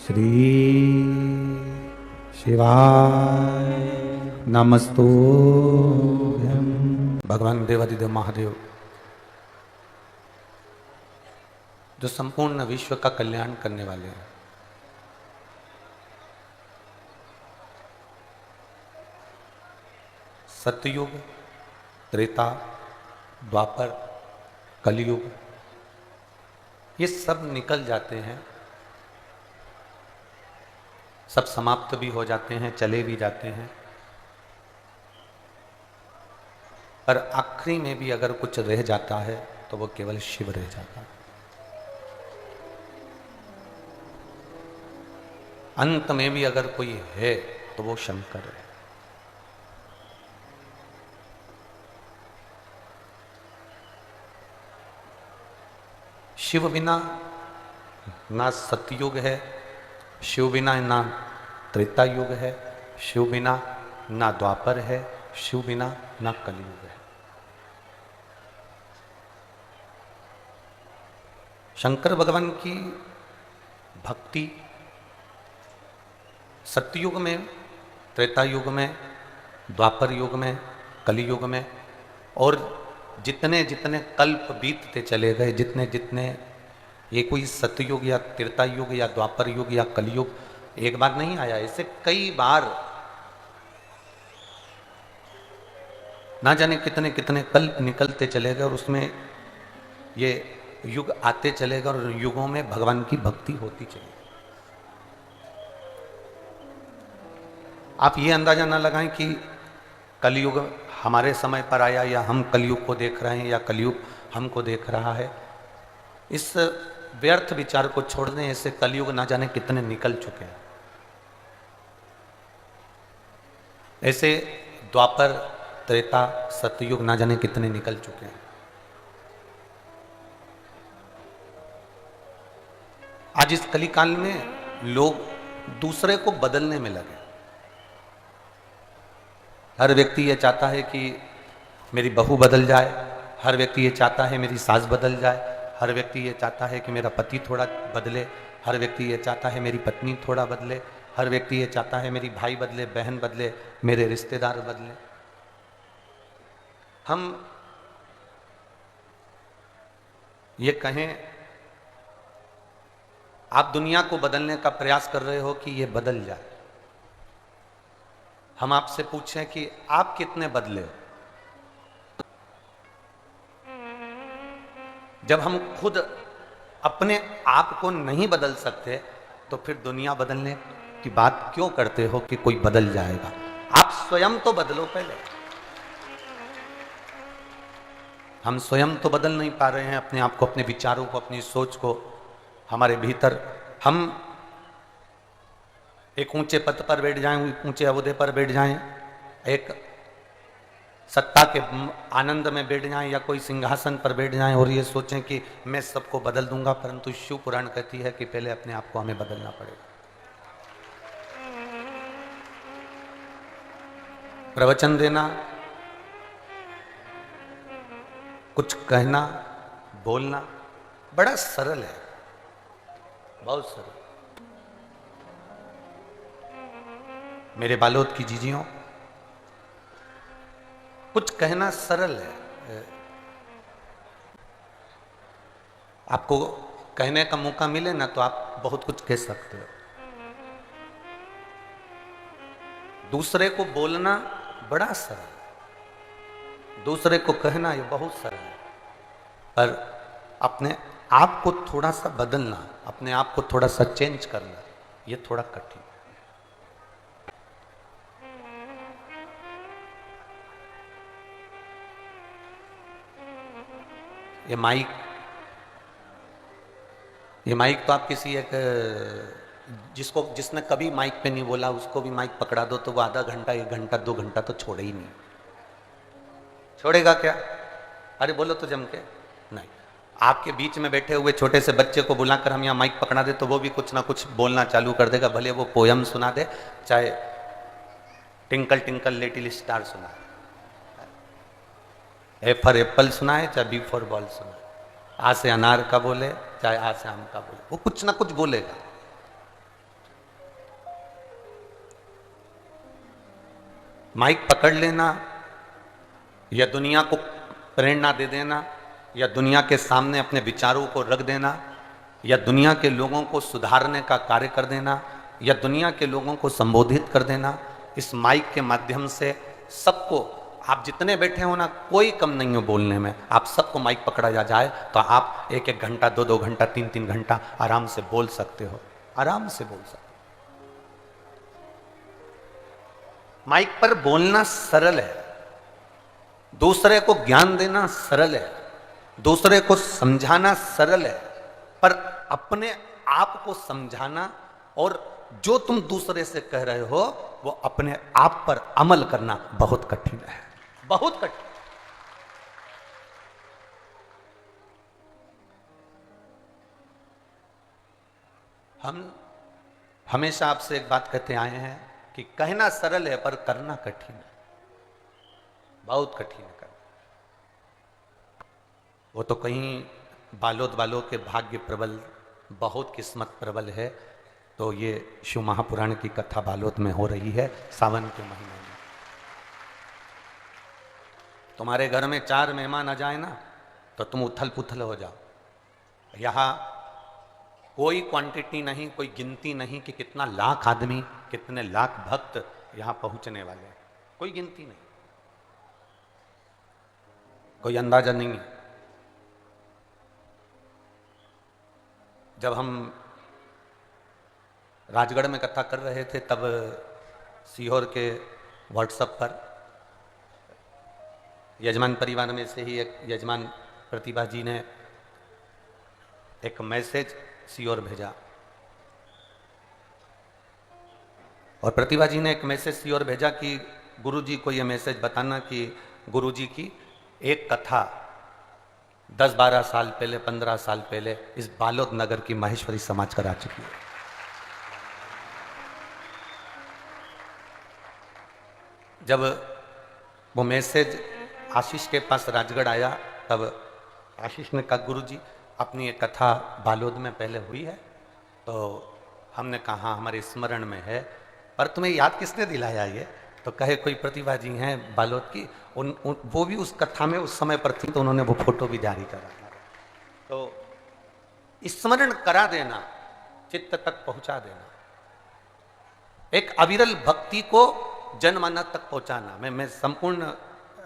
श्री शिवाय नमस्तुभ्यं। भगवान देवादिदेव महादेव जो संपूर्ण विश्व का कल्याण करने वाले हैं, सतयुग, त्रेता, द्वापर, कलयुग ये सब निकल जाते हैं, सब समाप्त भी हो जाते हैं, चले भी जाते हैं, पर आखिरी में भी अगर कुछ रह जाता है तो वो केवल शिव रह जाता है। अंत में भी अगर कोई है तो वो शंकर है। शिव बिना ना सतयुग है, शिव बिना ना त्रेता युग है, शिव बिना ना द्वापर है, शिव बिना ना कलयुग है। शंकर भगवान की भक्ति सतयुग में, त्रेता युग में, द्वापर युग में, कलयुग में और जितने जितने कल्प बीतते चले गए, जितने जितने, ये कोई सतयुग या त्रेता युग या द्वापर युग या कलयुग एक बार नहीं आया, इसे कई बार ना जाने कितने कितने कल्प निकलते चले गए और उसमें ये युग आते चले गए और युगों में भगवान की भक्ति होती चली गई। आप ये अंदाजा ना लगाएं कि कलयुग हमारे समय पर आया या हम कलयुग को देख रहे हैं या कलयुग हमको देख रहा है। इस व्यर्थ विचार को छोड़ दें, ऐसे कलयुग ना जाने कितने निकल चुके हैं। ऐसे द्वापर, त्रेता, सतयुग ना जाने कितने निकल चुके हैं। आज इस कलिकाल में लोग दूसरे को बदलने में लगे। हर व्यक्ति ये चाहता है कि मेरी बहू बदल जाए, हर व्यक्ति ये चाहता है मेरी सास बदल जाए, हर व्यक्ति ये चाहता है कि मेरा पति थोड़ा बदले, हर व्यक्ति ये चाहता है मेरी पत्नी थोड़ा बदले, हर व्यक्ति ये चाहता है मेरी भाई बदले, बहन बदले, मेरे रिश्तेदार बदले। हम ये कहें, आप दुनिया को बदलने का प्रयास कर रहे हो कि ये बदल जाए। हम आपसे पूछें कि आप कितने बदले हो। जब हम खुद अपने आप को नहीं बदल सकते तो फिर दुनिया बदलने की बात क्यों करते हो कि कोई बदल जाएगा। आप स्वयं तो बदलो पहले। हम स्वयं तो बदल नहीं पा रहे हैं अपने आप को, अपने विचारों को, अपनी सोच को। हमारे भीतर हम एक ऊंचे पद पर बैठ जाएं, ऊंचे ओहदे पर बैठ जाएं, एक सत्ता के आनंद में बैठ जाएं या कोई सिंहासन पर बैठ जाएं और ये सोचें कि मैं सबको बदल दूंगा, परंतु शिव पुराण कहती है कि पहले अपने आप को हमें बदलना पड़ेगा। प्रवचन देना, कुछ कहना, बोलना बड़ा सरल है, बहुत सरल। मेरे बालोद की जीजियों, कुछ कहना सरल है। आपको कहने का मौका मिले ना तो आप बहुत कुछ कह सकते हो। दूसरे को बोलना बड़ा सरल, दूसरे को कहना ये बहुत सरल है, पर अपने आप को थोड़ा सा बदलना, अपने आप को थोड़ा सा चेंज करना, ये थोड़ा कठिन। ये माइक तो आप किसी एक जिसने कभी माइक पे नहीं बोला उसको भी माइक पकड़ा दो तो वो आधा घंटा, 1 घंटा, 2 घंटा तो छोड़े ही नहीं। छोड़ेगा क्या? अरे बोलो तो जम के नहीं। आपके बीच में बैठे हुए छोटे से बच्चे को बुलाकर हम यहाँ माइक पकड़ा दे तो वो भी कुछ ना कुछ बोलना चालू कर देगा, भले वो पोयम सुना दे, चाहे टिंकल टिंकल लिटिल स्टार सुना, ए फॉर एप्पल सुनाए चाहे बी फॉर बॉल सुनाए, आ से अनार का बोले चाहे आ से आम का बोले, वो कुछ ना कुछ बोलेगा। माइक पकड़ लेना या दुनिया को प्रेरणा दे देना या दुनिया के सामने अपने विचारों को रख देना या दुनिया के लोगों को सुधारने का कार्य कर देना या दुनिया के लोगों को संबोधित कर देना, इस माइक के माध्यम से सबको, आप जितने बैठे हो ना, कोई कम नहीं हो बोलने में, आप सबको माइक पकड़ा जाए तो आप 1-1 घंटा, 2-2 घंटा, 3-3 घंटा आराम से बोल सकते हो, आराम से बोल सकते हो। माइक पर बोलना सरल है, दूसरे को ज्ञान देना सरल है, दूसरे को समझाना सरल है, पर अपने आप को समझाना और जो तुम दूसरे से कह रहे हो वो अपने आप पर अमल करना बहुत कठिन है, बहुत कठिन। हम हमेशा आपसे एक बात कहते आए हैं कि कहना सरल है पर करना कठिन है, बहुत कठिन है करना। वो तो कहीं बालोद वालों के भाग्य प्रबल, बहुत किस्मत प्रबल है। तो ये शिव महापुराण की कथा बालोद में हो रही है सावन के महीने में। तुम्हारे घर में 4 मेहमान आ जाए ना तो तुम उथल पुथल हो जाओ। यहाँ कोई क्वांटिटी नहीं, कोई गिनती नहीं कि कितना लाख आदमी, कितने लाख भक्त यहाँ पहुंचने वाले हैं, कोई गिनती नहीं, कोई अंदाजा नहीं है। जब हम राजगढ़ में कथा कर रहे थे तब सीहोर के व्हाट्सएप पर यजमान परिवार में से ही एक यजमान प्रतिभा जी ने एक मैसेज सीहोर भेजा और प्रतिभा जी ने एक मैसेज सीहोर भेजा कि गुरुजी को ये मैसेज बताना कि गुरुजी की एक कथा 10-12 साल पहले, 15 साल पहले इस बालोद नगर की माहेश्वरी समाज करा चुकी है। जब वो मैसेज आशीष के पास राजगढ़ आया तब आशीष ने कहा गुरुजी अपनी एक कथा बालोद में पहले हुई है। तो हमने कहा हाँ हमारे स्मरण में है, पर तुम्हें याद किसने दिलाया ये? तो कहे कोई प्रतिभा जी हैं बालोद की, वो भी उस कथा में उस समय पर थी तो उन्होंने वो फोटो भी जारी करा। तो स्मरण करा देना, चित्त तक पहुंचा देना, एक अविरल भक्ति को जनमानस तक पहुंचाना। मैं संपूर्ण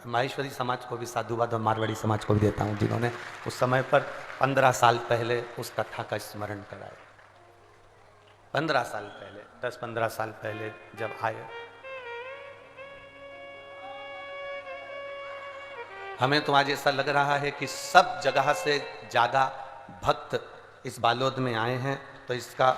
माहेश्वरी समाज को भी साधुवाद और मारवाड़ी समाज को भी देता हूं जिन्होंने उस समय पर 15 साल पहले उस कथा का स्मरण कराया। 15 साल पहले, 10-15 साल पहले जब आए, हमें तो आज ऐसा लग रहा है कि सब जगह से ज्यादा भक्त इस बालोद में आए हैं। तो इसका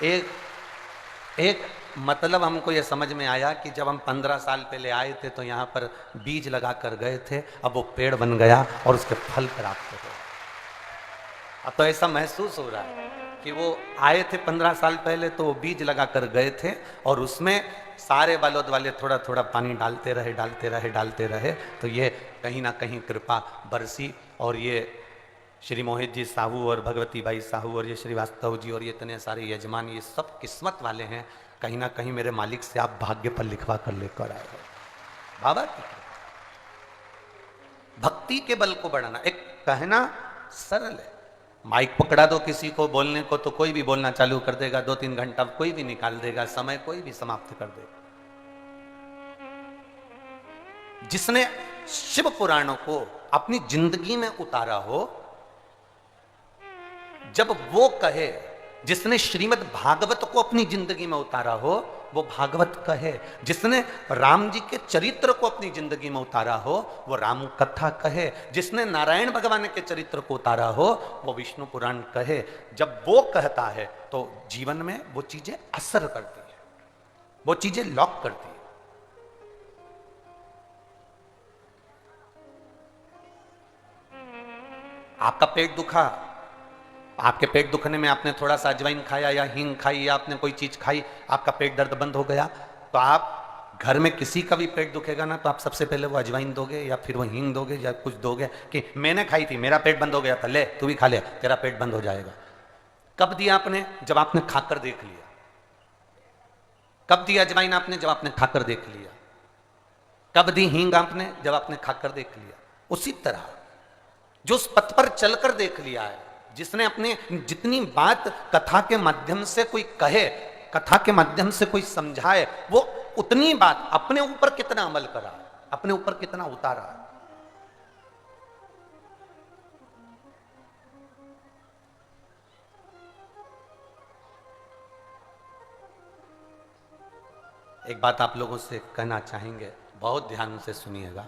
एक मतलब हमको ये समझ में आया कि जब हम 15 साल पहले आए थे तो यहाँ पर बीज लगा कर गए थे, अब वो पेड़ बन गया और उसके फल प्राप्त हो। अब तो ऐसा महसूस हो रहा है कि वो आए थे 15 साल पहले तो वो बीज लगा कर गए थे और उसमें सारे बालोद वाले थोड़ा थोड़ा पानी डालते रहे तो ये कहीं ना कहीं कृपा बरसी और ये श्री मोहित जी साहू और भगवती बाई साहू और ये श्रीवास्तव जी और ये इतने सारे यजमान, ये सब किस्मत वाले हैं। कहीं ना कहीं मेरे मालिक से आप भाग्य पर लिखवा कर लेकर आए हो। बाबा की भक्ति के बल को बढ़ाना, एक कहना सरल है। माइक पकड़ा दो किसी को बोलने को तो कोई भी बोलना चालू कर देगा, 2-3 घंटा कोई भी निकाल देगा, समय कोई भी समाप्त कर देगा। जिसने शिव पुराणों को अपनी जिंदगी में उतारा हो, जब वो कहे, जिसने श्रीमद् भागवत को अपनी जिंदगी में उतारा हो वो भागवत कहे, जिसने राम जी के चरित्र को अपनी जिंदगी में उतारा हो वो राम कथा कहे, जिसने नारायण भगवान के चरित्र को उतारा हो वो विष्णु पुराण कहे। जब वो कहता है तो जीवन में वो चीजें असर करती है, वो चीजें लॉक करती है। आपका पेट दुखा, आपके पेट दुखने में आपने थोड़ा सा अजवाइन खाया या हींग खाई या आपने कोई चीज खाई, आपका पेट दर्द बंद हो गया, तो आप घर में किसी का भी पेट दुखेगा ना तो आप सबसे पहले वो अजवाइन दोगे या फिर वो हींग दोगे या कुछ दोगे कि मैंने खाई थी, मेरा पेट बंद हो गया था, ले तू भी खा ले, तेरा पेट बंद हो जाएगा। कब दिया आपने? जब आपने खाकर देख लिया। कब दिया अजवाइन आपने? जब आपने खाकर देख लिया। कब दी हींग आपने? जब आपने खाकर देख लिया। उसी तरह जो उस पथ पर चलकर देख लिया है, जिसने अपने जितनी बात कथा के माध्यम से कोई कहे, कथा के माध्यम से कोई समझाए, वो उतनी बात अपने ऊपर कितना अमल करा, अपने ऊपर कितना उतारा। एक बात आप लोगों से कहना चाहेंगे, बहुत ध्यान से सुनिएगा।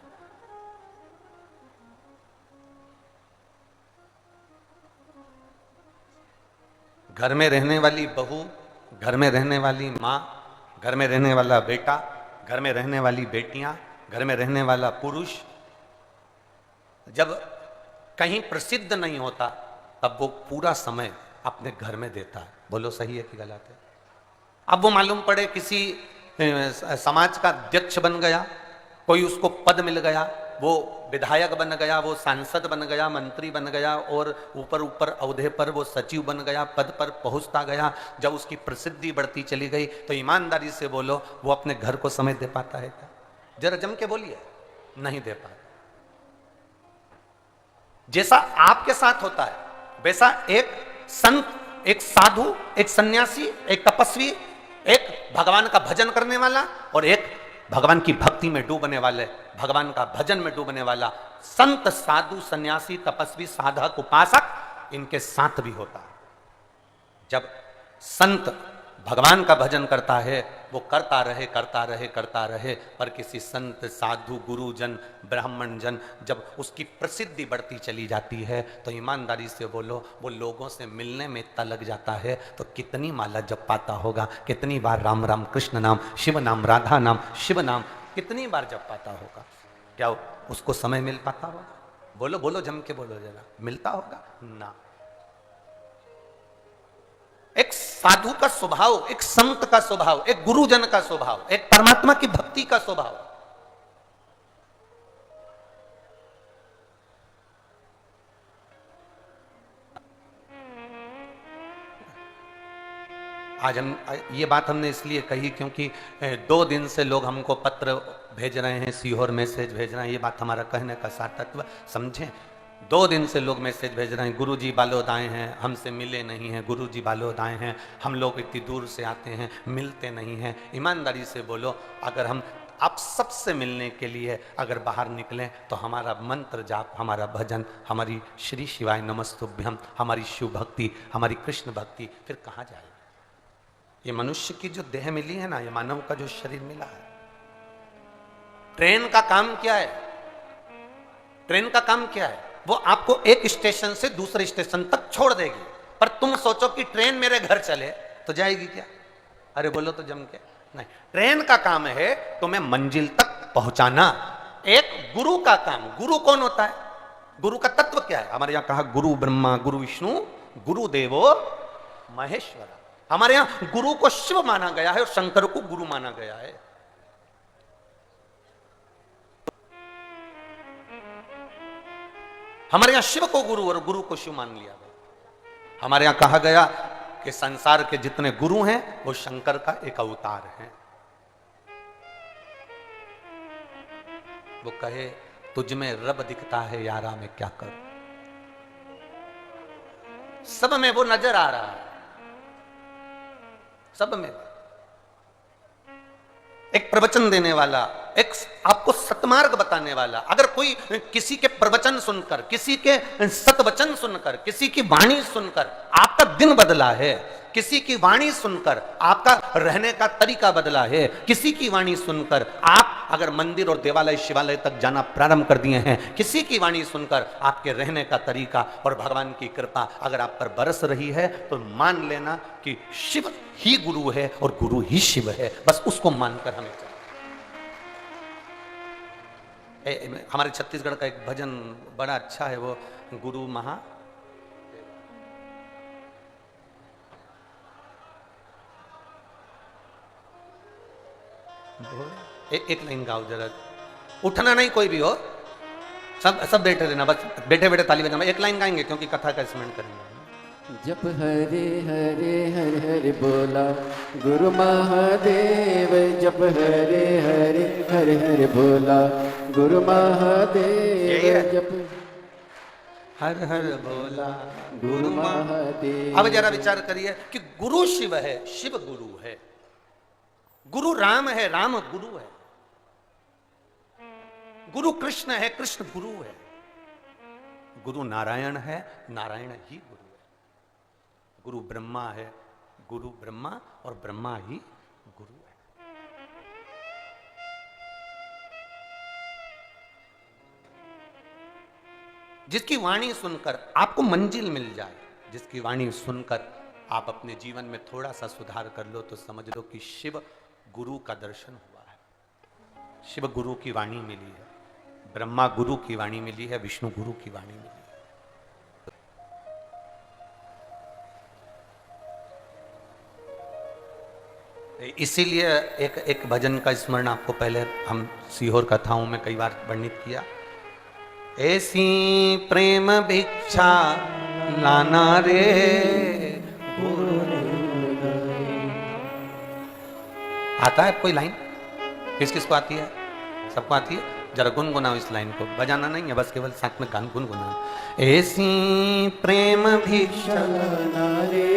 घर में रहने वाली बहू, घर में रहने वाली माँ, घर में रहने वाला बेटा, घर में रहने वाली बेटियां, घर में रहने वाला पुरुष जब कहीं प्रसिद्ध नहीं होता तब वो पूरा समय अपने घर में देता है। बोलो सही है कि गलत है? अब वो मालूम पड़े किसी समाज का अध्यक्ष बन गया, कोई उसको पद मिल गया, वो विधायक बन गया, वो सांसद बन गया, मंत्री बन गया, और ऊपर ऊपर औहदे पर वो सचिव बन गया, पद पर पहुंचता गया। जब उसकी प्रसिद्धि बढ़ती चली गई तो ईमानदारी से बोलो, वो अपने घर को समय दे पाता है क्या? जरा जम के बोलिए, नहीं दे पाता। जैसा आपके साथ होता है वैसा एक संत, एक साधु, एक सन्यासी, एक तपस्वी, एक भगवान का भजन करने वाला और एक भगवान की भक्ति में डूबने वाले, भगवान का भजन में डूबने वाला संत, साधु, सन्यासी, तपस्वी, साधक, उपासक, इनके साथ भी होता है। जब संत भगवान का भजन करता है, वो करता रहे, करता रहे, करता रहे, पर किसी संत, साधु, गुरुजन, ब्राह्मण जन जब उसकी प्रसिद्धि बढ़ती चली जाती है तो ईमानदारी से बोलो, वो लोगों से मिलने में इतना लग जाता है तो कितनी माला जप पाता होगा, कितनी बार राम राम कृष्ण नाम, शिव नाम, राधा नाम, शिव नाम कितनी बार जप पाता होगा? क्या उसको समय मिल पाता होगा? बोलो बोलो, जम के बोलो जरा, मिलता होगा ना? एक साधु का स्वभाव, एक संत का स्वभाव, एक गुरुजन का स्वभाव, एक परमात्मा की भक्ति का स्वभाव, आज हम ये बात हमने इसलिए कही क्योंकि 2 दिन से लोग हमको पत्र भेज रहे हैं, सीहोर मैसेज भेज रहे हैं। ये बात हमारा कहने का सार्थत्व समझें। 2 दिन से लोग मैसेज भेज रहे हैं, गुरुजी बालोद आए हैं, हमसे मिले नहीं हैं, गुरुजी बालोद आए हैं, हम लोग इतनी दूर से आते हैं, मिलते नहीं हैं। ईमानदारी से बोलो, अगर हम आप सबसे मिलने के लिए अगर बाहर निकलें तो हमारा मंत्र जाप, हमारा भजन, हमारी श्री शिवाय नमस्तुभ्यम, हमारी शिव भक्ति, हमारी कृष्ण भक्ति फिर कहाँ जाए? ये मनुष्य की जो देह मिली है ना, ये मानव का जो शरीर मिला है, ट्रेन का काम क्या है? ट्रेन का काम क्या है? वो आपको एक स्टेशन से दूसरे स्टेशन तक छोड़ देगी, पर तुम सोचो कि ट्रेन मेरे घर चले तो जाएगी क्या? अरे बोलो तो जम के नहीं। ट्रेन का काम है तुम्हें मंजिल तक पहुंचाना। एक गुरु का काम, गुरु कौन होता है? गुरु का तत्व क्या है? हमारे यहां कहा गुरु ब्रह्मा, गुरु विष्णु, गुरु देवो महेश्वर। हमारे यहां गुरु को शिव माना गया है और शंकर को गुरु माना गया है। हमारे यहां शिव को गुरु और गुरु को शिव मान लिया गया। हमारे यहां कहा गया कि संसार के जितने गुरु हैं वो शंकर का एक अवतार है। वो कहे तुझ में रब दिखता है यारा, मैं क्या करूं? सब में वो नजर आ रहा है, सब में। एक प्रवचन देने वाला, एक आपको सतमार्ग बताने वाला। अगर कोई किसी के प्रवचन सुनकर, किसी के सतवचन सुनकर, किसी की वाणी सुनकर आपका दिन बदला है, किसी की वाणी सुनकर आपका रहने का तरीका बदला है, किसी की वाणी सुनकर आप अगर मंदिर और देवालय शिवालय तक जाना प्रारंभ कर दिए हैं, किसी की वाणी सुनकर आपके रहने का तरीका और भगवान की कृपा अगर आप पर बरस रही है, तो मान लेना कि शिव ही गुरु है और गुरु ही शिव है। बस उसको मानकर हमें चलना। हमारे छत्तीसगढ़ का एक भजन बड़ा अच्छा है, वो गुरु महा एक लाइन गाओ जरा, उठना नहीं कोई भी हो, सब बैठे रहना, बस बैठे बैठे ताली बजाना। एक लाइन गाएंगे क्योंकि कथा का स्मरण करेंगे। जप हरे हरे हर हर बोला गुरु महादेव, जप हरे हरे हर हर बोला गुरु महादेव, जप हर हर बोला गुरु महादेव। अब जरा विचार करिए कि गुरु शिव है, शिव गुरु है, गुरु राम है, राम गुरु है, गुरु कृष्ण है, कृष्ण गुरु है, गुरु नारायण है, नारायण ही गुरु है, गुरु ब्रह्मा है, गुरु ब्रह्मा और ब्रह्मा ही गुरु है। जिसकी वाणी सुनकर आपको मंजिल मिल जाए, जिसकी वाणी सुनकर आप अपने जीवन में थोड़ा सा सुधार कर लो, तो समझ लो कि शिव गुरु का दर्शन हुआ है, शिव गुरु की वाणी मिली है, ब्रह्मा गुरु की वाणी मिली है, विष्णु गुरु की वाणी मिली है। इसीलिए एक भजन का स्मरण आपको पहले हम सीहोर कथाओं में कई बार वर्णित किया। ऐसी प्रेम भिक्षा लाना रे आता है कोई लाइन? किस किस को आती है? सबको आती है? जरा गुनगुनाओ इस लाइन को, बजाना नहीं है, बस केवल साथ में गान गुनगुनाओ। ऐसी प्रेम भिक्षा लाना रे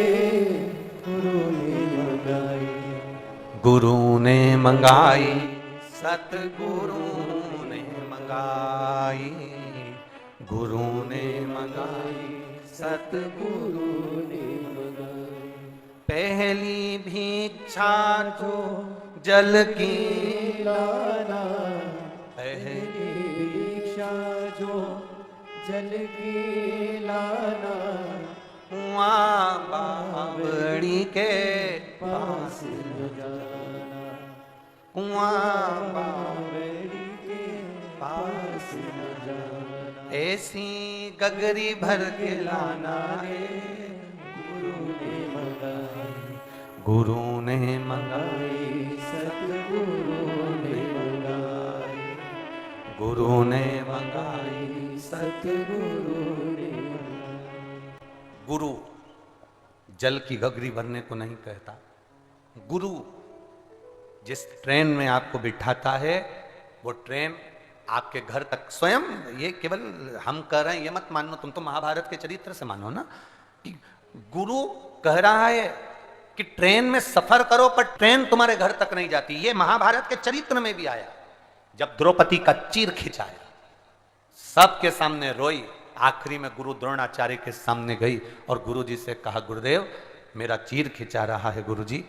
गुरु ने मंगाई, सतगुरु ने मंगाई, गुरु ने मंगाई, सतगुरु ने मंगाई। पहली भिक्षा जो जल की लाना, पहली भिक्षा जो जल की लाना, वहाँ बावड़ी के पास न जाना, वहाँ बावड़ी के पास न जाना। ऐसी गगरी भर के लाना है, गुरु ने मंगाई, गुरु ने मंगाई, सतगुरु ने मंगाई, गुरु ने मंगाई, सतगुरु ने मंगाई। गुरु जल की गगरी भरने को नहीं कहता, गुरु जिस ट्रेन में आपको बिठाता है वो ट्रेन आपके घर तक स्वयं, ये केवल हम कह रहे हैं ये मत मानो, तुम तो महाभारत के चरित्र से मानो ना, कि गुरु कह रहा है कि ट्रेन में सफर करो पर ट्रेन तुम्हारे घर तक नहीं जाती। ये महाभारत के चरित्र में भी आया, जब द्रौपदी का चीर खिंचाया, सबके सामने रोई, आखिरी में गुरु द्रोणाचार्य के सामने गई और गुरुजी से कहा, गुरुदेव मेरा चीर खिंचा रहा है गुरुजी,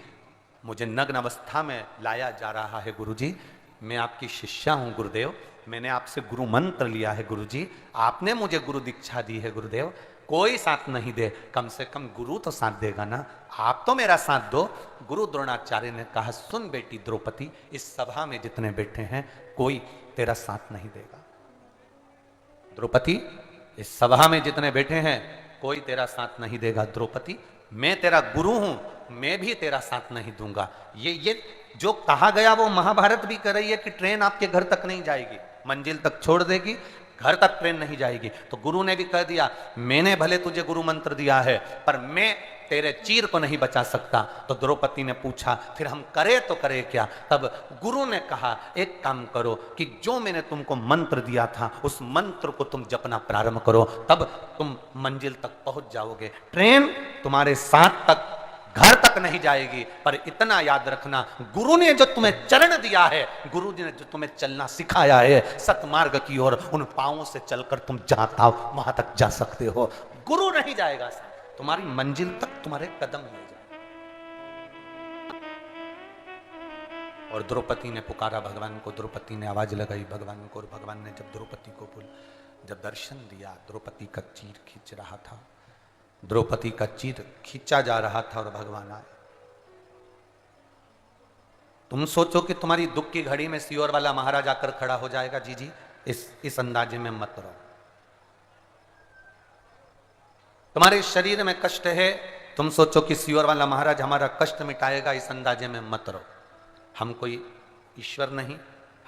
मुझे नग्न अवस्था में लाया जा रहा है गुरुजी, मैं आपकी शिष्या हूं गुरुदेव, मैंने आपसे गुरु मंत्र लिया है गुरुजी, आपने मुझे गुरु दीक्षा दी है गुरुदेव, कोई साथ नहीं दे, कम से कम गुरु तो साथ देगा ना, आप तो मेरा साथ दो। गुरु द्रोणाचार्य ने कहा, सुन बेटी द्रौपदी, इस सभा में जितने बैठे हैं कोई तेरा साथ नहीं देगा। द्रौपदी, इस सभा में जितने बैठे हैं कोई तेरा साथ नहीं देगा। द्रौपदी, मैं तेरा गुरु हूं, मैं भी तेरा साथ नहीं दूंगा। ये जो कहा गया वो महाभारत भी कह रही है कि ट्रेन आपके घर तक नहीं जाएगी, मंजिल तक छोड़ देगी, घर तक ट्रेन नहीं जाएगी। तो गुरु ने भी कह दिया, मैंने भले तुझे गुरु मंत्र दिया है पर मैं तेरे चीर को नहीं बचा सकता। तो द्रौपदी ने पूछा, फिर हम करे तो करे क्या? तब गुरु ने कहा, एक काम करो कि जो मैंने तुमको मंत्र दिया था उस मंत्र को तुम जपना प्रारंभ करो, तब तुम मंजिल तक पहुंच जाओगे। ट्रेन तुम्हारे साथ तक, घर तक नहीं जाएगी, पर इतना याद रखना, गुरु ने जो तुम्हें चरण दिया है, गुरु जी ने जो तुम्हें चलना सिखाया है सतमार्ग की ओर, उन पांवों से चलकर तुम जहां था वहां तक जा सकते हो। गुरु नहीं जाएगा, तुम्हारी मंजिल तक तुम्हारे कदम ले जाए। और द्रौपदी ने पुकारा भगवान को, द्रौपदी ने आवाज लगाई भगवान को, और भगवान ने जब द्रौपदी को जब दर्शन दिया, द्रौपदी का चीर खींच रहा था, द्रौपदी का चीर खींचा जा रहा था और भगवान आए। तुम सोचो कि तुम्हारी दुख की घड़ी में सियोर वाला महाराज आकर खड़ा हो जाएगा? जी जी, इस अंदाजे में मत रहो। तुम्हारे शरीर में कष्ट है, तुम सोचो कि सियोर वाला महाराज हमारा कष्ट मिटाएगा, इस अंदाजे में मत रहो। हम कोई ईश्वर नहीं,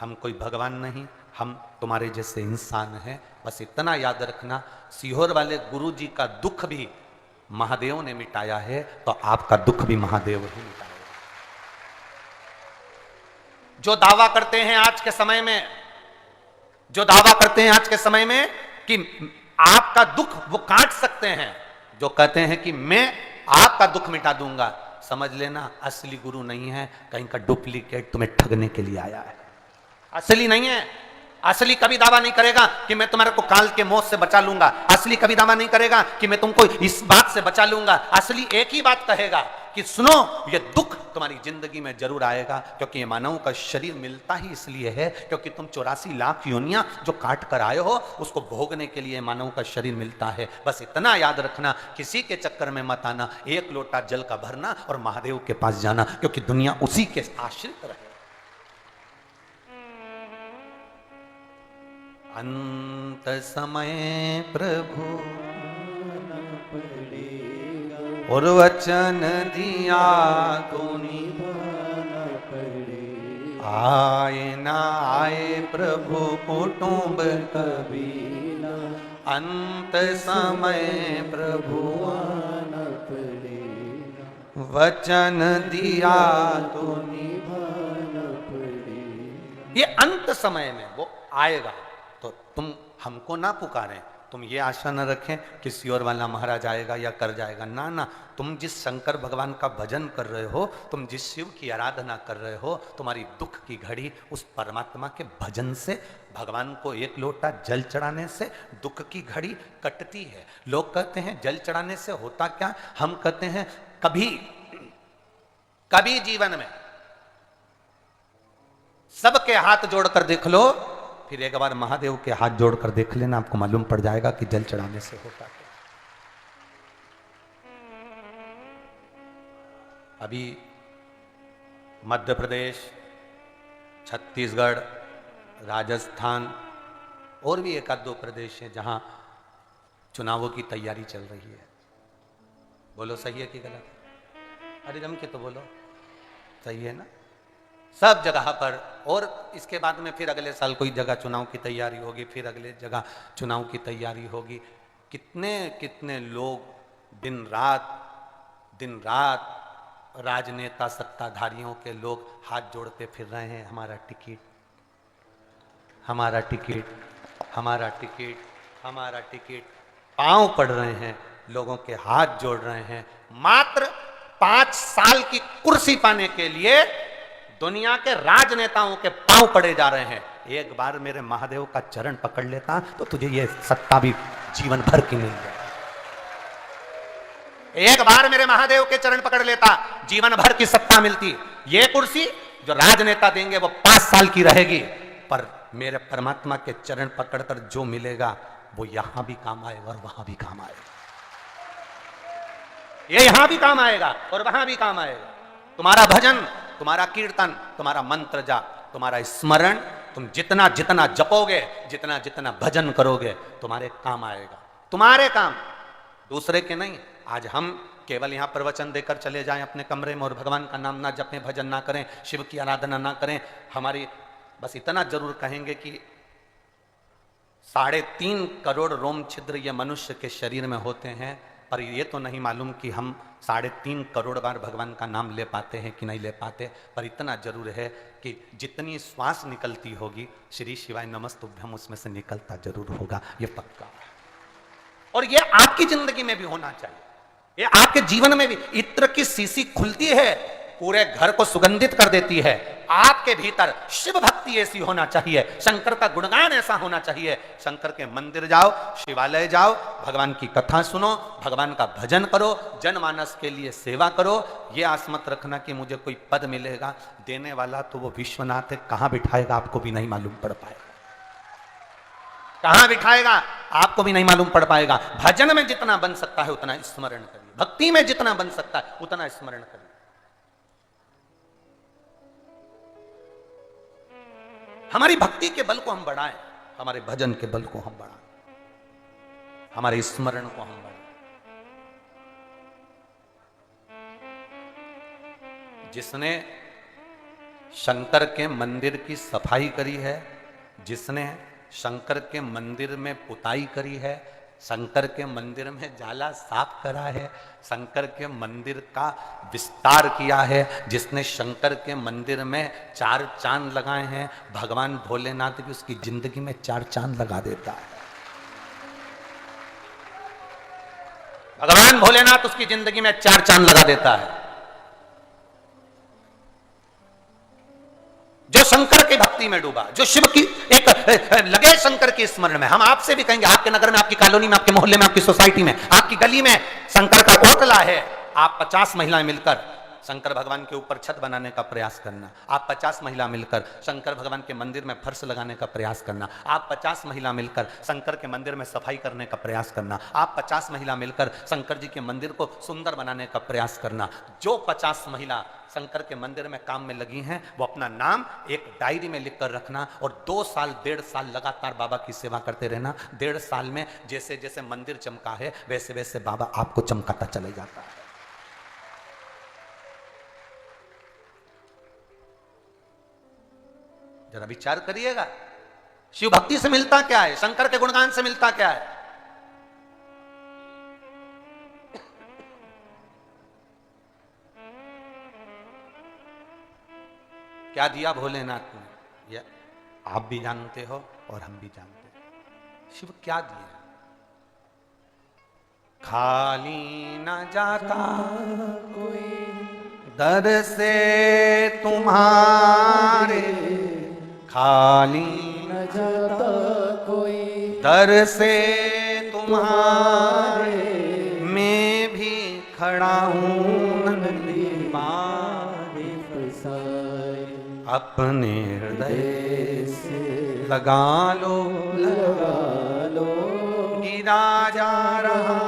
हम कोई भगवान नहीं, हम तुम्हारे जैसे इंसान हैं। बस इतना याद रखना, सीहोर वाले गुरु जी का दुख भी महादेव ने मिटाया है तो आपका दुख भी महादेव ही मिटाएगा। जो दावा करते हैं आज के समय में, जो दावा करते हैं आज के समय में कि आपका दुख वो काट सकते हैं, जो कहते हैं कि मैं आपका दुख मिटा दूंगा, समझ लेना असली गुरु नहीं है, कहीं का डुप्लीकेट तुम्हें ठगने के लिए आया है। असली नहीं है। असली कभी दावा नहीं करेगा कि मैं तुम्हारे को काल के मौत से बचा लूंगा। असली कभी दावा नहीं करेगा कि मैं तुमको इस बात से बचा लूंगा। असली एक ही बात कहेगा कि सुनो, ये दुख तुम्हारी जिंदगी में जरूर आएगा, क्योंकि ये मानव का शरीर मिलता ही इसलिए है क्योंकि तुम 84 लाख योनियां जो काट कर आए हो उसको भोगने के लिए मानव का शरीर मिलता है। बस इतना याद रखना, किसी के चक्कर में मत आना, एक लोटा जल का भरना और महादेव के पास जाना, क्योंकि दुनिया उसी के आश्रित रहे। अंत समय प्रभु और वचन दिया तो निभाना पड़ेगा। आए ना आए प्रभु कुटुंब कभी ना, अंत समय प्रभु आना पड़ेगा। वचन दिया तो निभाना पड़ेगा। ये अंत समय में वो आएगा, तो तुम हमको ना पुकारें, तुम ये आशा न रखें किसी और वाला महाराज आएगा या कर जाएगा। ना ना, तुम जिस शंकर भगवान का भजन कर रहे हो, तुम जिस शिव की आराधना कर रहे हो, तुम्हारी दुख की घड़ी उस परमात्मा के भजन से, भगवान को एक लोटा जल चढ़ाने से दुख की घड़ी कटती है। लोग कहते हैं जल चढ़ाने से होता क्या, हम कहते हैं कभी कभी जीवन में सबके हाथ जोड़कर देख लो, फिर एक बार महादेव के हाथ जोड़कर देख लेना, आपको मालूम पड़ जाएगा कि जल चढ़ाने से होता है। अभी मध्य प्रदेश, छत्तीसगढ़, राजस्थान और भी एक आध दो प्रदेश है जहां चुनावों की तैयारी चल रही है। बोलो सही है कि गलत? अरे जम के तो बोलो, सही है ना? सब जगह पर, और इसके बाद में फिर अगले साल कोई जगह चुनाव की तैयारी होगी, फिर अगले जगह चुनाव की तैयारी होगी। कितने कितने लोग दिन रात राजनेता सत्ताधारियों के लोग हाथ जोड़ते फिर रहे हैं, हमारा टिकट, हमारा टिकट, हमारा टिकट, हमारा टिकट, पांव पड़ रहे हैं, लोगों के हाथ जोड़ रहे हैं, मात्र 5 साल की कुर्सी पाने के लिए दुनिया के राजनेताओं के पांव पड़े जा रहे हैं। एक बार मेरे महादेव का चरण पकड़ लेता तो तुझे ये सत्ता भी जीवन भर की मिल जाए। एक बार मेरे महादेव के चरण पकड़ लेता, जीवन भर की सत्ता मिलती। ये कुर्सी जो राजनेता देंगे वो 5 साल की रहेगी, पर मेरे परमात्मा के चरण पकड़कर जो मिलेगा वो यहां भी काम आएगा और वहां भी काम आएगा। ये यहां भी काम आएगा और वहां भी काम आएगा। तुम्हारा भजन, तुम्हारा कीर्तन, तुम्हारा मंत्र जाप, तुम्हारा स्मरण, तुम जितना जितना जपोगे, जितना जितना भजन करोगे, तुम्हारे काम आएगा। तुम्हारे काम, दूसरे के नहीं। आज हम केवल यहां प्रवचन देकर चले जाएं अपने कमरे में और भगवान का नाम ना जपें, भजन ना करें, शिव की आराधना ना करें, हमारी बस इतना जरूर कहेंगे कि 3.5 करोड़ रोम छिद्र ये मनुष्य के शरीर में होते हैं, पर ये तो नहीं मालूम कि हम 3.5 करोड़ बार भगवान का नाम ले पाते हैं कि नहीं ले पाते। पर इतना जरूर है कि जितनी श्वास निकलती होगी, श्री शिवाय नमस्तुभ्यम उसमें से निकलता जरूर होगा, ये पक्का है। और ये आपकी जिंदगी में भी होना चाहिए, ये आपके जीवन में भी। इत्र की शीशी खुलती है, पूरे घर को सुगंधित कर देती है। आपके भीतर शिव भक्ति ऐसी होना चाहिए, शंकर का गुणगान ऐसा होना चाहिए। शंकर के मंदिर जाओ, शिवालय जाओ, भगवान की कथा सुनो, भगवान का भजन करो, जनमानस के लिए सेवा करो। ये आस मत रखना कि मुझे कोई पद मिलेगा, देने वाला तो वो विश्वनाथ है, कहां बिठाएगा आपको भी नहीं मालूम पड़ पाएगा, कहां बिठाएगा आपको भी नहीं मालूम पड़ पाएगा। भजन में जितना बन सकता है उतना स्मरण करिए, भक्ति में जितना बन सकता है उतना स्मरण करिए। हमारी भक्ति के बल को हम बढ़ाएं, हमारे भजन के बल को हम बढ़ाएं, हमारे स्मरण को हम बढ़ाएं। जिसने शंकर के मंदिर की सफाई करी है, जिसने शंकर के मंदिर में पुताई करी है, शंकर के मंदिर में जाला साफ करा है, शंकर के मंदिर का विस्तार किया है। जिसने शंकर के मंदिर में 4 चांद लगाए हैं, भगवान भोलेनाथ भी उसकी जिंदगी में 4 चांद लगा देता है। भगवान भोलेनाथ उसकी जिंदगी में 4 चांद लगा देता है। जो शंकर की भक्ति में डूबा, जो शिव की एक लगे शंकर के स्मरण में। हम आपसे भी कहेंगे, आपके नगर में, आपकी कॉलोनी में, आपके मोहल्ले में, आपकी सोसाइटी में, आपकी गली में शंकर का कोटला है। आप 50 महिलाएं मिलकर शंकर भगवान के ऊपर छत बनाने का प्रयास करना। आप 50 महिला मिलकर शंकर भगवान के मंदिर में फर्श लगाने का प्रयास करना। आप 50 महिला मिलकर शंकर के मंदिर में सफाई करने का प्रयास करना। आप 50 महिला मिलकर शंकर जी के मंदिर को सुंदर बनाने का प्रयास करना। जो 50 महिला शंकर के मंदिर में काम में लगी हैं, वो अपना नाम एक डायरी में लिख कर रखना और 2 साल 1.5 साल लगातार बाबा की सेवा करते रहना। 1.5 साल में जैसे जैसे मंदिर चमका है, वैसे वैसे बाबा आपको चमकाता चले जाता है। जरा विचार करिएगा, शिव भक्ति से मिलता क्या है, शंकर के गुणगान से मिलता क्या है। क्या दिया भोलेनाथ ने, ये आप भी जानते हो और हम भी जानते हैं। शिव क्या दिया? खाली न जाता कोई दर से तुम्हारे, खाली न जाता कोई दर से तुम्हारे, मैं भी खड़ा हूं नंदी पानी फसाए, अपने हृदय से लगा लो, लगा लो, गिरा जा रहा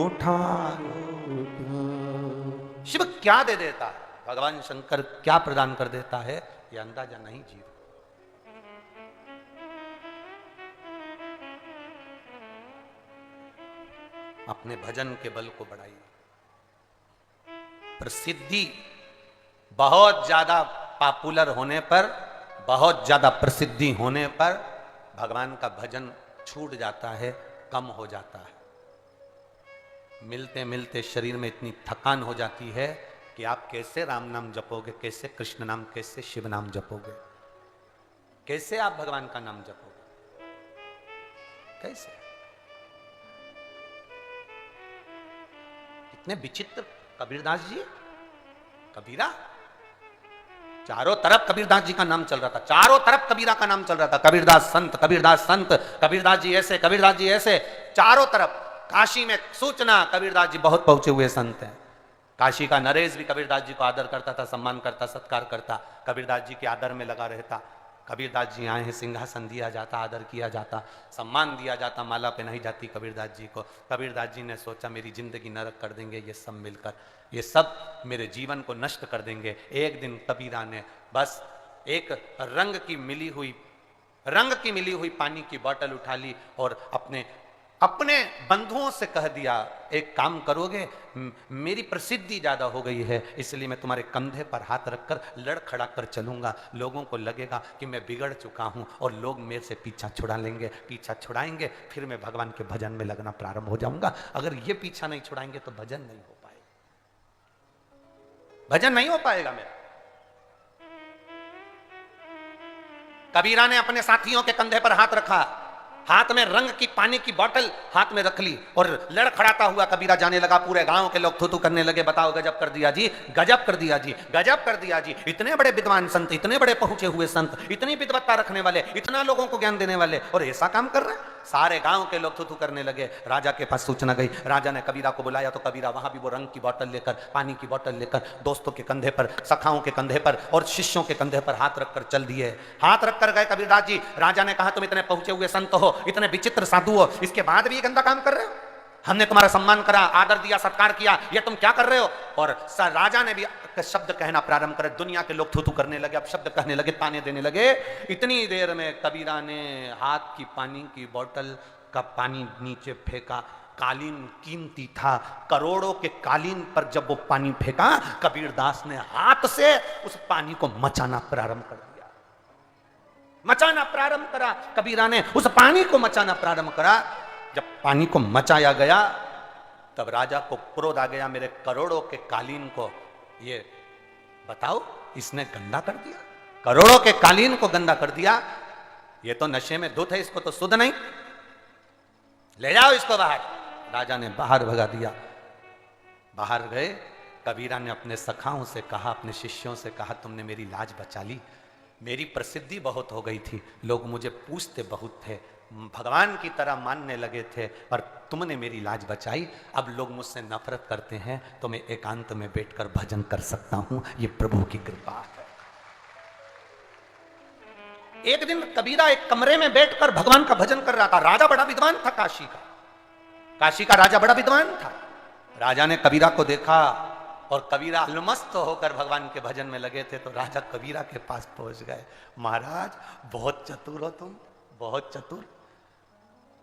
उठा लो। शिव क्या दे देता है, भगवान शंकर क्या प्रदान कर देता है, ये अंदाजा नहीं जीव। अपने भजन के बल को बढ़ाइए। प्रसिद्धि बहुत ज्यादा पॉपुलर होने पर, बहुत ज्यादा प्रसिद्धि होने पर भगवान का भजन छूट जाता है, कम हो जाता है। मिलते मिलते शरीर में इतनी थकान हो जाती है कि आप कैसे राम नाम जपोगे, कैसे कृष्ण नाम, कैसे शिव नाम जपोगे, कैसे आप भगवान का नाम जपोगे, कैसे? कितने विचित्र कबीरदास जी, कबीरा, चारों तरफ कबीरदास जी का नाम चल रहा था, चारों तरफ कबीरा का नाम चल रहा था। कबीरदास संत, कबीरदास संत, कबीरदास जी ऐसे, कबीरदास जी ऐसे, चारों तरफ। काशी में सूचना, कबीरदास जी बहुत पहुंचे हुए संत हैं। काशी का नरेश भी कबीरदास जी को आदर करता था, सम्मान करता, सत्कार करता, कबीरदास जी के आदर में लगा रहता। कबीरदास जी आए हैं, सिंहासन दिया जाता, आदर किया जाता, सम्मान दिया जाता, माला पहनाई जाती कबीरदास जी को। कबीरदास जी ने सोचा मेरी जिंदगी नरक कर देंगे ये सब मिलकर, ये सब मेरे जीवन को नष्ट कर देंगे। एक दिन कबीरा ने बस एक रंग की मिली हुई पानी की बोतल उठा ली और अपने बंधुओं से कह दिया, एक काम करोगे, मेरी प्रसिद्धि ज्यादा हो गई है, इसलिए मैं तुम्हारे कंधे पर हाथ रखकर लड़खड़ा कर चलूंगा। लोगों को लगेगा कि मैं बिगड़ चुका हूं और लोग मेरे से पीछा छुड़ा लेंगे, पीछा छुड़ाएंगे, फिर मैं भगवान के भजन में लगना प्रारंभ हो जाऊंगा। अगर ये पीछा नहीं छुड़ाएंगे तो भजन नहीं हो पाएगा, भजन नहीं हो पाएगा मेरा। कबीरा ने अपने साथियों के कंधे पर हाथ रखा, हाथ में रंग की पानी की बोतल हाथ में रख ली और लड़खड़ाता हुआ कबीरा जाने लगा। पूरे गांव के लोग थू करने लगे, बताओ गजब कर दिया जी, गजब कर दिया जी, गजब कर दिया जी। इतने बड़े विद्वान संत, इतने बड़े पहुंचे हुए संत, इतनी विद्वत्ता रखने वाले, इतना लोगों को ज्ञान देने वाले, और ऐसा काम कर रहे हैं। सारे गांव के लोग थू करने लगे। राजा के पास सूचना गई, राजा ने कबीरा को बुलाया तो कबीरा वहां भी वो रंग की बोतल लेकर, पानी की बोतल लेकर दोस्तों के कंधे पर, सखाओं के कंधे पर और शिष्यों के कंधे पर हाथ रखकर चल दिए। हाथ रखकर गए कबीरदास जी। राजा ने कहा तुम इतने पहुंचे हुए संत हो, इतने विचित्र साधु हो, इसके बाद भी ये गंदा काम कर रहे हो? हमने तुम्हारा सम्मान करा, आदर दिया, सत्कार किया, ये तुम क्या कर रहे हो? और राजा ने भी शब्द कहना प्रारंभ करे। दुनिया के लोग थू करने लगे, अब शब्द कहने लगे, ताने देने लगे। इतनी देर में कबीरा ने हाथ की पानी की बोतल का पानी नीचे फेंका। कालीन कीमती था, करोड़ों के कालीन पर जब वो पानी फेंका, कबीरदास ने हाथ से उस पानी को मचाना प्रारंभ कर दिया। मचाना प्रारंभ करा, कबीरा ने उस पानी को मचाना प्रारंभ करा। जब पानी को मचाया गया तब राजा को क्रोध आ गया, मेरे करोड़ों के कालीन को ये बताओ इसने गंदा कर दिया, करोड़ों के कालीन को गंदा कर दिया, ये तो नशे में धुत है, इसको तो सुध नहीं, ले जाओ इसको बाहर। राजा ने बाहर भगा दिया। बाहर गए, कबीरा ने अपने सखाओं से कहा, अपने शिष्यों से कहा, तुमने मेरी लाज बचा ली, मेरी प्रसिद्धि बहुत हो गई थी, लोग मुझे पूछते बहुत थे, भगवान की तरह मानने लगे थे, पर तुमने मेरी लाज बचाई, अब लोग मुझसे नफरत करते हैं तो मैं एकांत में बैठकर भजन कर सकता हूं, ये प्रभु की कृपा है। एक दिन कबीरा एक कमरे में बैठकर भगवान का भजन कर रहा था। राजा बड़ा विद्वान था, काशी का राजा बड़ा विद्वान था। राजा ने कबीरा को देखा और कबीरा अलमस्त होकर भगवान के भजन में लगे थे, तो राजा कबीरा के पास पहुंच गए, महाराज बहुत चतुर हो तुम, बहुत चतुर।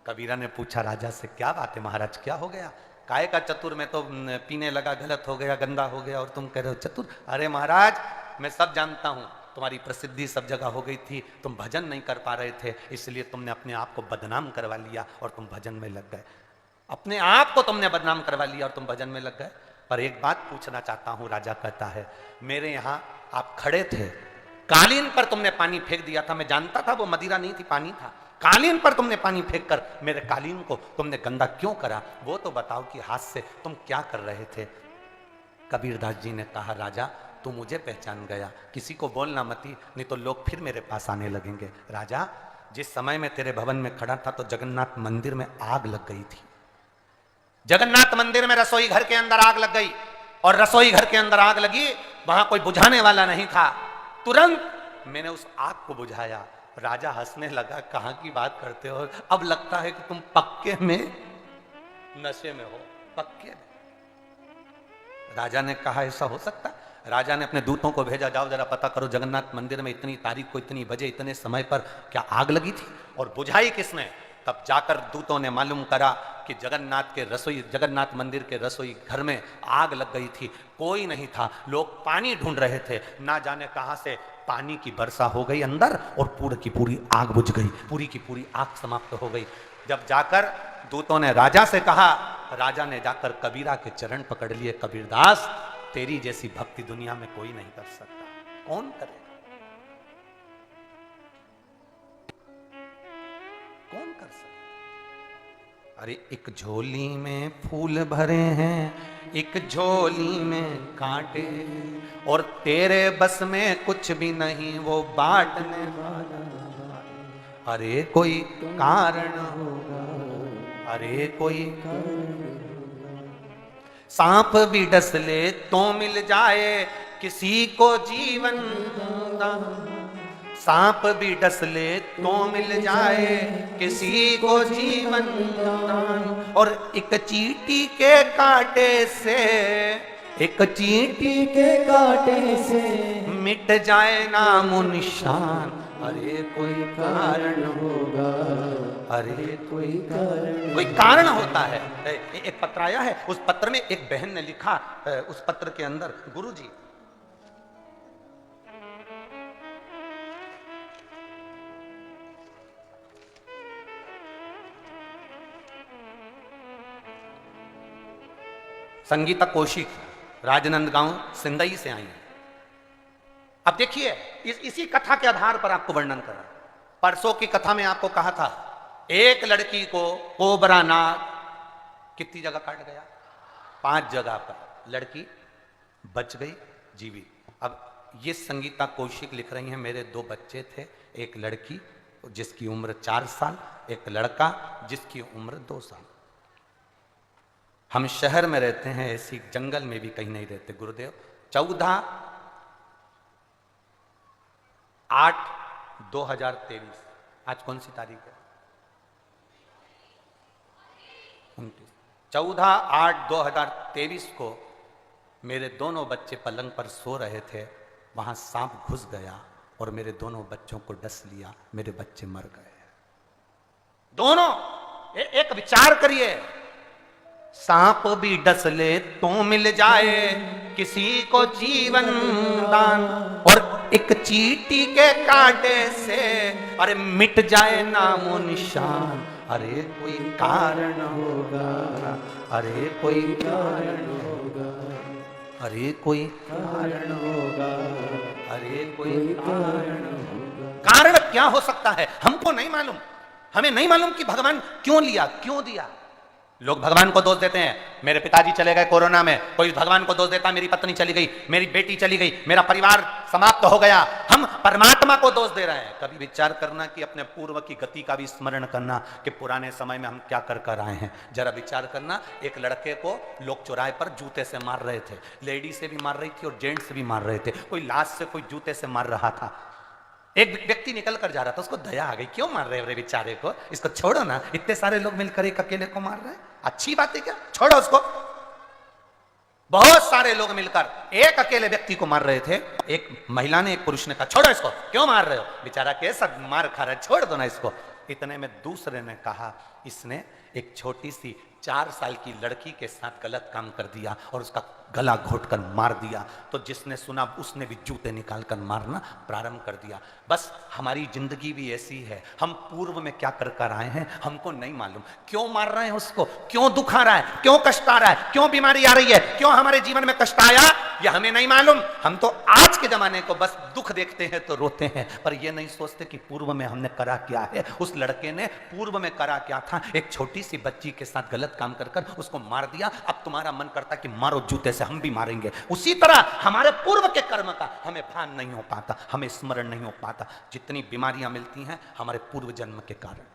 कबीरा ने पूछा राजा से, क्या बात है महाराज, क्या हो गया? काय का चतुर, मैं तो पीने लगा, गलत हो गया, गंदा हो गया, और तुम कह रहे हो चतुर। अरे महाराज मैं सब जानता हूं, तुम्हारी प्रसिद्धि सब जगह हो गई थी, तुम भजन नहीं कर पा रहे थे, इसलिए तुमने अपने आप को बदनाम करवा लिया और तुम भजन में लग गए। अपने आप को तुमने बदनाम करवा लिया और तुम भजन में लग गए। पर एक बात पूछना चाहता हूं, राजा कहता है, मेरे यहां आप खड़े थे, कालीन पर तुमने पानी फेंक दिया था, मैं जानता था वो मदिरा नहीं थी, पानी था, कालीन पर तुमने पानी फेंक कर मेरे कालीन को तुमने गंदा क्यों करा, वो तो बताओ कि हाथ से तुम क्या कर रहे थे। कबीरदास जी ने कहा, राजा तू मुझे पहचान गया, किसी को बोलना मती, नहीं तो लोग फिर मेरे पास आने लगेंगे। राजा जिस समय में तेरे भवन में खड़ा था तो जगन्नाथ मंदिर में आग लग गई थी, जगन्नाथ मंदिर में रसोई घर के अंदर आग लग गई, और रसोई घर के अंदर आग लगी, वहां कोई बुझाने वाला नहीं था, तुरंत मैंने उस आग को बुझाया। राजा हंसने लगा, कहां की बात करते हो, अब लगता है कि तुम पक्के में नशे में हो, पक्के में। राजा ने कहा, ऐसा हो सकता? राजा ने अपने दूतों को भेजा, जाओ जरा पता करो जगन्नाथ मंदिर में इतनी तारीख को इतनी बजे इतने समय पर क्या आग लगी थी और बुझाई किसने। तब जाकर दूतों ने मालूम करा कि जगन्नाथ मंदिर के रसोई घर में आग लग गई थी, कोई नहीं था, लोग पानी ढूंढ रहे थे, ना जाने कहां से पानी की वर्षा हो गई अंदर और पूरी की पूरी आग बुझ गई, पूरी की पूरी आग समाप्त हो गई। जब जाकर दूतों ने राजा से कहा, राजा ने जाकर कबीरा के चरण पकड़ लिए, कबीरदास तेरी जैसी भक्ति दुनिया में कोई नहीं कर सकता, कौन करे, कौन कर सकता। अरे एक झोली में फूल भरे हैं, एक झोली में कांटे, और तेरे बस में कुछ भी नहीं वो बांटने वाला। अरे कोई कारण होगा, अरे कोई सांप भी डस ले तो मिल जाए किसी को जीवन दान, सांप भी डस ले तो मिल जाए किसी को जीवन दान, और एक चींटी के कांटे से, एक चींटी के कांटे से मिट जाए नामो निशान। अरे कोई कारण होगा, अरे कोई कारण होता है। एक पत्र आया है, उस पत्र में एक बहन ने लिखा, उस पत्र के अंदर, गुरुजी संगीता कौशिक राजनांदगांव सिंदई से आई है। अब देखिए इसी कथा के आधार पर आपको वर्णन कर रहा हूं। परसों की कथा में आपको कहा था, एक लड़की को कोबरा नाग कितनी जगह काट गया, 5 जगह पर, लड़की बच गई जीवित। अब ये संगीता कौशिक लिख रही हैं, मेरे 2 बच्चे थे, एक लड़की जिसकी उम्र 4 साल, एक लड़का जिसकी उम्र 2 साल। हम शहर में रहते हैं, ऐसी जंगल में भी कहीं नहीं रहते गुरुदेव। 14/8/2023, आज कौन सी तारीख है? 29। 14/8/2023 को मेरे दोनों बच्चे पलंग पर सो रहे थे, वहां सांप घुस गया और मेरे दोनों बच्चों को डस लिया, मेरे बच्चे मर गए दोनों। एक विचार करिए, सांप भी डस ले तो मिल जाए किसी को जीवन दान, और एक चींटी के कांटे से अरे मिट जाए नामो निशान। अरे कोई कारण होगा, अरे कोई कारण होगा, अरे कोई कारण होगा, अरे कोई कोई कारण होगा। कारण क्या हो सकता है हमको नहीं मालूम। हमें नहीं मालूम कि भगवान क्यों लिया, क्यों दिया। लोग भगवान को दोष देते हैं, मेरे पिताजी चले गए कोरोना में, कोई भगवान को दोष देता मेरी पत्नी चली गई, मेरी बेटी चली गई, मेरा परिवार समाप्त हो गया। हम परमात्मा को दोष दे रहे हैं। कभी विचार करना कि अपने पूर्व की गति का भी स्मरण करना कि पुराने समय में हम क्या कर कर आए हैं। जरा विचार करना, एक लड़के को लोग चौराहे पर जूते से मार रहे थे, लेडी से भी मार रही थी और जेंट्स से भी मार रहे थे, कोई लाश से कोई जूते से मार रहा था। एक व्यक्ति निकल कर जा रहा था, उसको दया आ गई, क्यों मार रहे हो बेचारे को, इसको छोड़ो ना, इतने सारे लोग मिलकर एक अकेले को मार रहे हैं, अच्छी बात है क्या, छोड़ो उसको। बहुत सारे लोग मिलकर एक अकेले व्यक्ति को मार रहे थे। एक महिला ने, एक पुरुष ने कहा छोड़ो इसको, क्यों मार रहे हो, बेचारा कैसा मार खा रहा है, छोड़ दो ना इसको। इतने में दूसरे ने कहा इसने एक छोटी सी 4 साल की लड़की के साथ गलत काम कर दिया और उसका गला घोटकर मार दिया। तो जिसने सुना उसने भी जूते निकालकर मारना प्रारंभ कर दिया। बस हमारी जिंदगी भी ऐसी है, हम पूर्व में क्या कर कर आए हैं हमको नहीं मालूम। क्यों मार रहे हैं उसको, क्यों दुख आ रहा है, क्यों कष्ट आ रहा है, क्यों बीमारी आ रही है, क्यों हमारे जीवन में कष्ट आया, यह हमें नहीं मालूम। हम तो आज के जमाने को बस दुख देखते हैं तो रोते हैं, पर यह नहीं सोचते कि पूर्व में हमने करा क्या है। उस लड़के ने पूर्व में करा क्या था, एक छोटी सी बच्ची के साथ गलत काम कर कर उसको मार दिया। अब तुम्हारा मन करता कि मारो जूते से, हम भी मारेंगे। उसी तरह हमारे पूर्व के कर्म का हमें भान नहीं हो पाता, हमें स्मरण नहीं हो पाता। जितनी बीमारियां मिलती हैं हमारे पूर्व जन्म के कारण,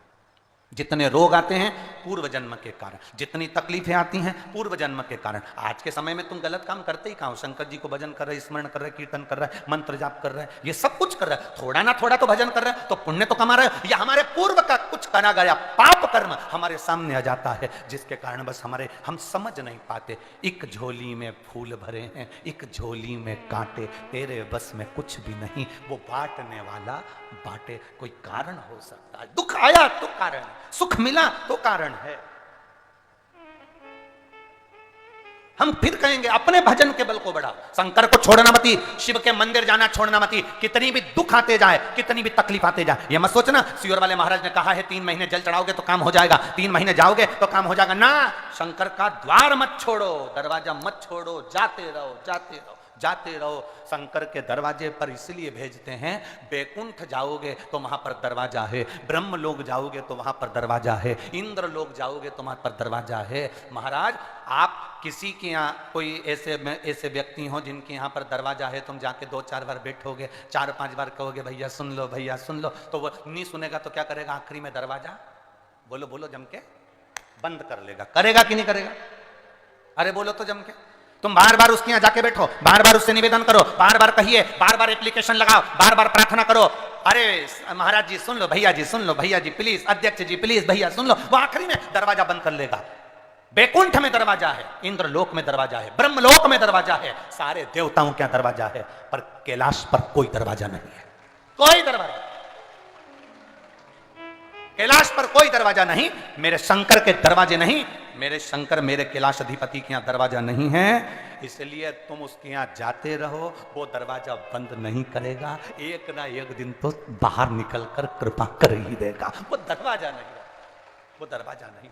जितने रोग आते हैं पूर्व जन्म के कारण, जितनी तकलीफें आती हैं पूर्व जन्म के कारण। आज के समय में तुम गलत काम करते ही कहां हो, शंकर जी को भजन कर रहे, स्मरण कर रहे, कीर्तन कर रहे, मंत्र जाप कर रहे, ये सब कुछ कर रहे, थोड़ा ना थोड़ा तो भजन कर रहे, तो पुण्य तो कमा रहे। या हमारे पूर्व का कुछ करा गया पाप कर्म हमारे सामने आ जाता है, जिसके कारण बस हम समझ नहीं पाते। एक झोली में फूल भरे हैं, एक झोली में कांटे, तेरे बस में कुछ भी नहीं, वो बांटने वाला बांटे। कोई कारण हो सकता है, दुख आया तो कारण है, सुख मिला तो कारण है। हम फिर कहेंगे अपने भजन के बल को बढ़ाओ, शंकर को छोड़ना मती, शिव के मंदिर जाना छोड़ना मती। कितनी भी दुख आते जाए, कितनी भी तकलीफ आते जाए, ये मत सोचना सियोर वाले महाराज ने कहा है 3 महीने जल चढ़ाओगे तो काम हो जाएगा, 3 महीने जाओगे तो काम हो जाएगा ना। शंकर का द्वार मत छोड़ो, दरवाजा मत छोड़ो, जाते रहो, जाते रहो, जाते रहो। शंकर के दरवाजे पर इसलिए भेजते हैं, बैकुंठ जाओगे तो वहां पर दरवाजा है, ब्रह्म लोग जाओगे तो वहां पर दरवाजा है, इंद्र लोग जाओगे तो वहां पर दरवाजा है। महाराज आप किसी के यहाँ कोई ऐसे व्यक्ति हो जिनके यहाँ पर दरवाजा है, तुम जाके 2-4 बार बैठोगे, 4-5 बार कहोगे भैया सुन लो, भैया सुन लो, तो वो नहीं सुनेगा तो क्या करेगा, आखिरी में दरवाजा बोलो बोलो जम के बंद कर लेगा। करेगा कि नहीं करेगा, अरे बोलो तो जम के। तुम बार बार उसके यहाँ जाके बैठो, बार बार उससे निवेदन करो, बार बार कहिए, बार बार एप्लीकेशन लगाओ, बार बार प्रार्थना करो, अरे महाराज जी सुन लो, भैया जी सुन लो, भैया जी प्लीज, अध्यक्ष जी प्लीज, भैया सुन लो, वो आखिरी में दरवाजा बंद कर लेगा। बैकुंठ में दरवाजा है, इंद्र लोक में दरवाजा है, ब्रह्म लोक में दरवाजा है, सारे देवताओं का दरवाजा है, पर कैलाश पर कोई दरवाजा नहीं है, कोई दरवाजा, कैलाश पर कोई दरवाजा नहीं। मेरे शंकर के दरवाजे नहीं, मेरे शंकर, मेरे कैलाश अधिपति के यहाँ दरवाजा नहीं है, इसलिए तुम उसके यहाँ जाते रहो, वो दरवाजा बंद नहीं करेगा, एक ना एक दिन तो बाहर निकलकर कृपा कर ही देगा। वो दरवाजा नहीं, वो दरवाजा नहीं,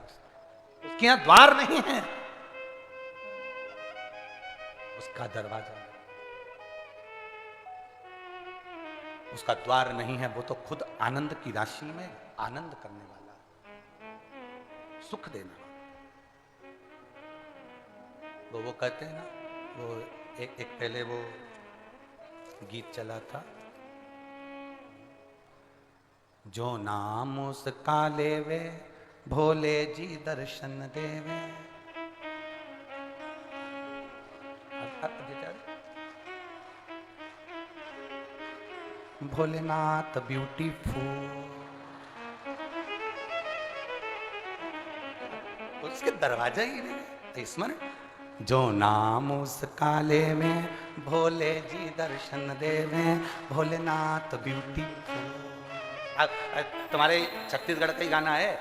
उसके यहाँ द्वार नहीं है, उसका दरवाजा नहीं, उसका द्वार नहीं है, वो तो खुद आनंद की राशि में आनंद करने वाला, सुख देने वाला। वो कहते हैं ना, वो एक पहले वो गीत चला था, जो नाम उसका लेवे भोले जी दर्शन देवे। भोलेनाथ ब्यूटीफुल, उसके दरवाजा ही नहीं, इसमें जो नाम उसका लेवे भोले जी दर्शन देवे, भोलेनाथ ब्यूटीफुल। तुम्हारे छत्तीसगढ़ का ही गाना है,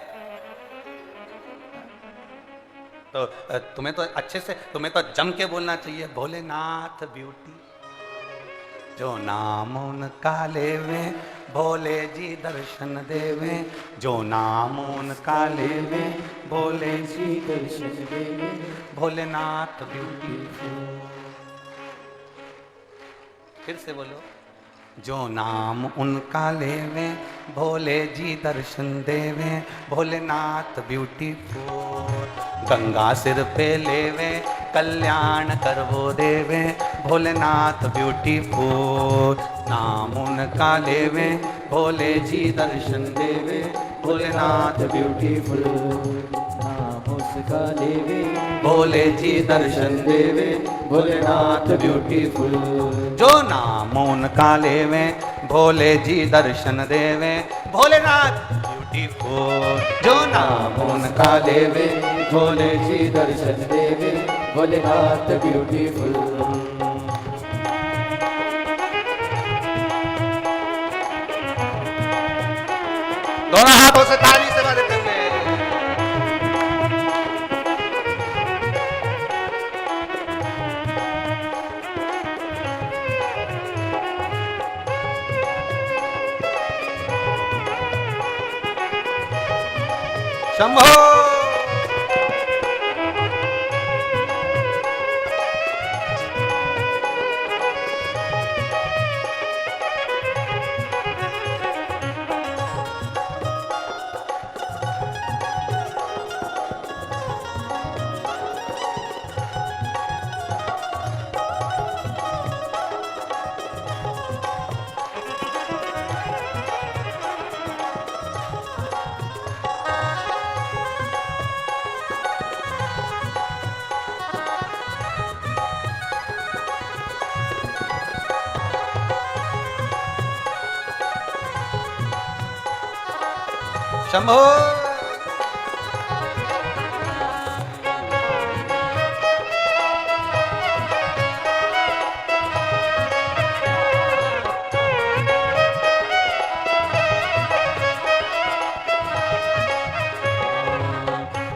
तो तुम्हें तो अच्छे से, तुम्हें तो जम के बोलना चाहिए, भोलेनाथ ब्यूटी, जो नाम उनका लेवे भोले जी दर्शन देवे, जो नाम उनका लेवे भोले जी दर्शन देवे, भोलेनाथ ब्यूटीफुल। फिर से बोलो, जो नाम उनका लेवे भोले जी दर्शन देवे, भोलेनाथ ब्यूटीफुल। गंगा सिर पे लेवे कल्याण कर वो देवे, भोलेनाथ ब्यूटीफुल। नाम उनका लेवे भोले जी दर्शन देवे, भोलेनाथ ब्यूटीफुल। नाम उसका लेवे भोले जी दर्शन देवे, भोलेनाथ ब्यूटीफुल। जो नाम उनका लेवे भोले जी दर्शन देवे, भोलेनाथ ब्यूटीफुल। जो नाम उनका लेवे भोले जी दर्शन देवे, भोलेनाथ ब्यूटीफुल। दोनों हाथों से ताली से बजाते हुए शंभो। शंभो।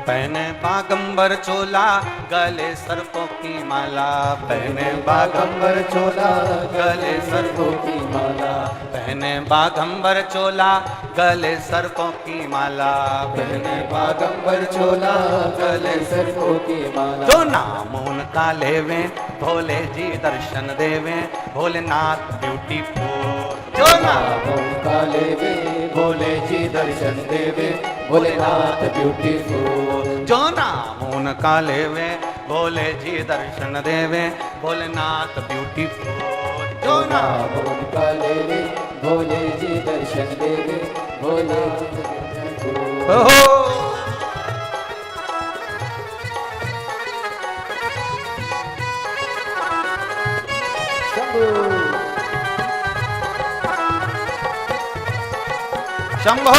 पहने बागंबर चोला गले सर्पों की माला, पहने बागंबर चोला गले सर्पों की माला, पहने बागंबर चोला गले सर्पों की माला, पहने बागंबर चोला गले सर्पों की माला। जो नाम उनका लेवे भोले जी दर्शन देवे, भोलेनाथ ब्यूटीफुल। जो नाम उनका लेवे भोले जी दर्शन देवे, भोलेनाथ ब्यूटीफुल। जो नाम उनका लेवे भोले जी दर्शन देवे, भोलेनाथ ब्यूटीफुल। जो नाम उनका लेवे भोले जी दर्शन देवे, भोले जी ब्यूटीफुल। ओहो। शंभो।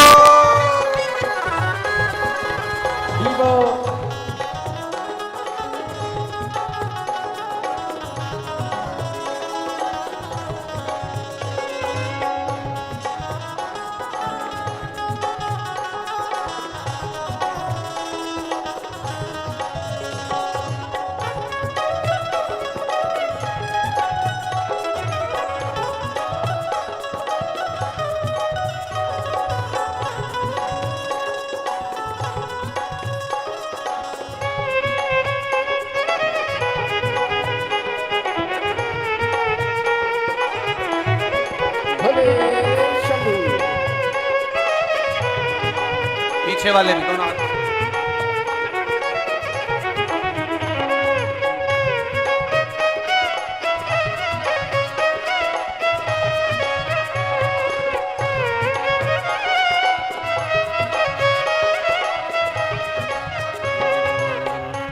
पीछे वाले भी दोनों हाथ।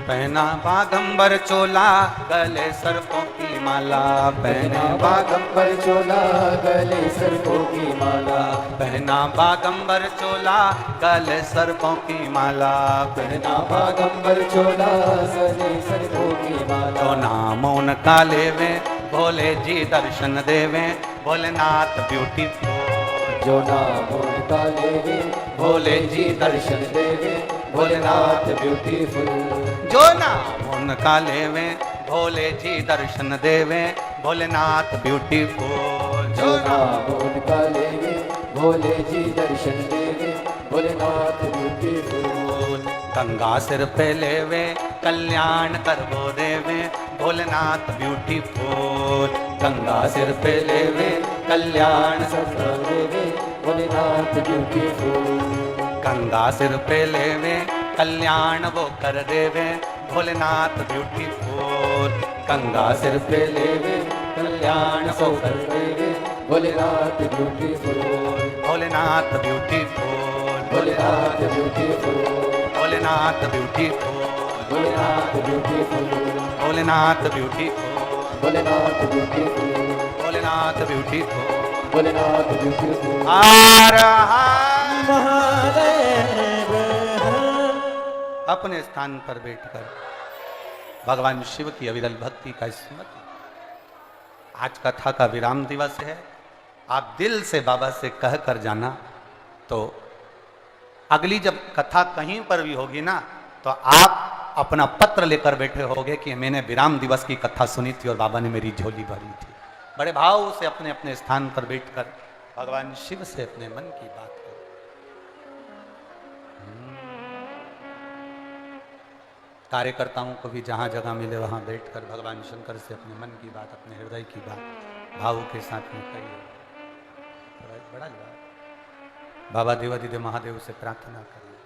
पहना बागंबर चोला गले सर्पों की माला, पहना बागंबर चोला गले सर्पों की माला, पहना बागंबर चोला गले सर्पों की माला, पहना बागंबर चोला गले सर्पों की माला। जो नाम उनका लेवे भोले जी दर्शन देवे, भोलेनाथ ब्यूटीफुल। जो नाम उनका लेवे भोले जी दर्शन देवे, भोलेनाथ ब्यूटीफुल। जो नाम उनका लेवे भोले जी दर्शन देवे, भोलेनाथ ब्यूटीफुल। जो नाम उनका लेंगे भोले जी दर्शन देंगे, भोलेनाथ ब्यूटीफुल। गंगा सिर पे लेवे कल्याण करवो देवे, भोलेनाथ ब्यूटीफुल। गंगा सिर पे लेवे कल्याण सदा देवे, भोलेनाथ ब्यूटीफुल। गंगा सिर पे लेवे कल्याण वो कर देवे, भोलेनाथ ब्यूटीफुल। गंगा सिर पे लेवे कल्याण वो कर देवे, Bholenath beautiful. Bholenath beautiful. Bholenath beautiful. Bholenath beautiful. Bholenath beautiful. Bholenath beautiful. Bholenath beautiful. Bholenath beautiful. Bholenath beautiful. हर हर महादेव। अपने स्थान पर बैठकर भगवान शिव की अविरल भक्ति का स्मरण। आज कथा का विराम दिवस है। आप दिल से बाबा से कह कर जाना, तो अगली जब कथा कहीं पर भी होगी ना, तो आप अपना पत्र लेकर बैठे होगे कि मैंने विराम दिवस की कथा सुनी थी और बाबा ने मेरी झोली भरी थी। बड़े भाव से अपने अपने स्थान पर बैठकर भगवान शिव से अपने मन की बात करो। कार्यकर्ताओं को भी जहाँ जगह मिले वहाँ बैठकर भगवान शंकर से अपने मन की बात, अपने हृदय की बात भावों के साथ में कहिए। बड़ा बाबा देवादिदेव महादेव से प्रार्थना करिए।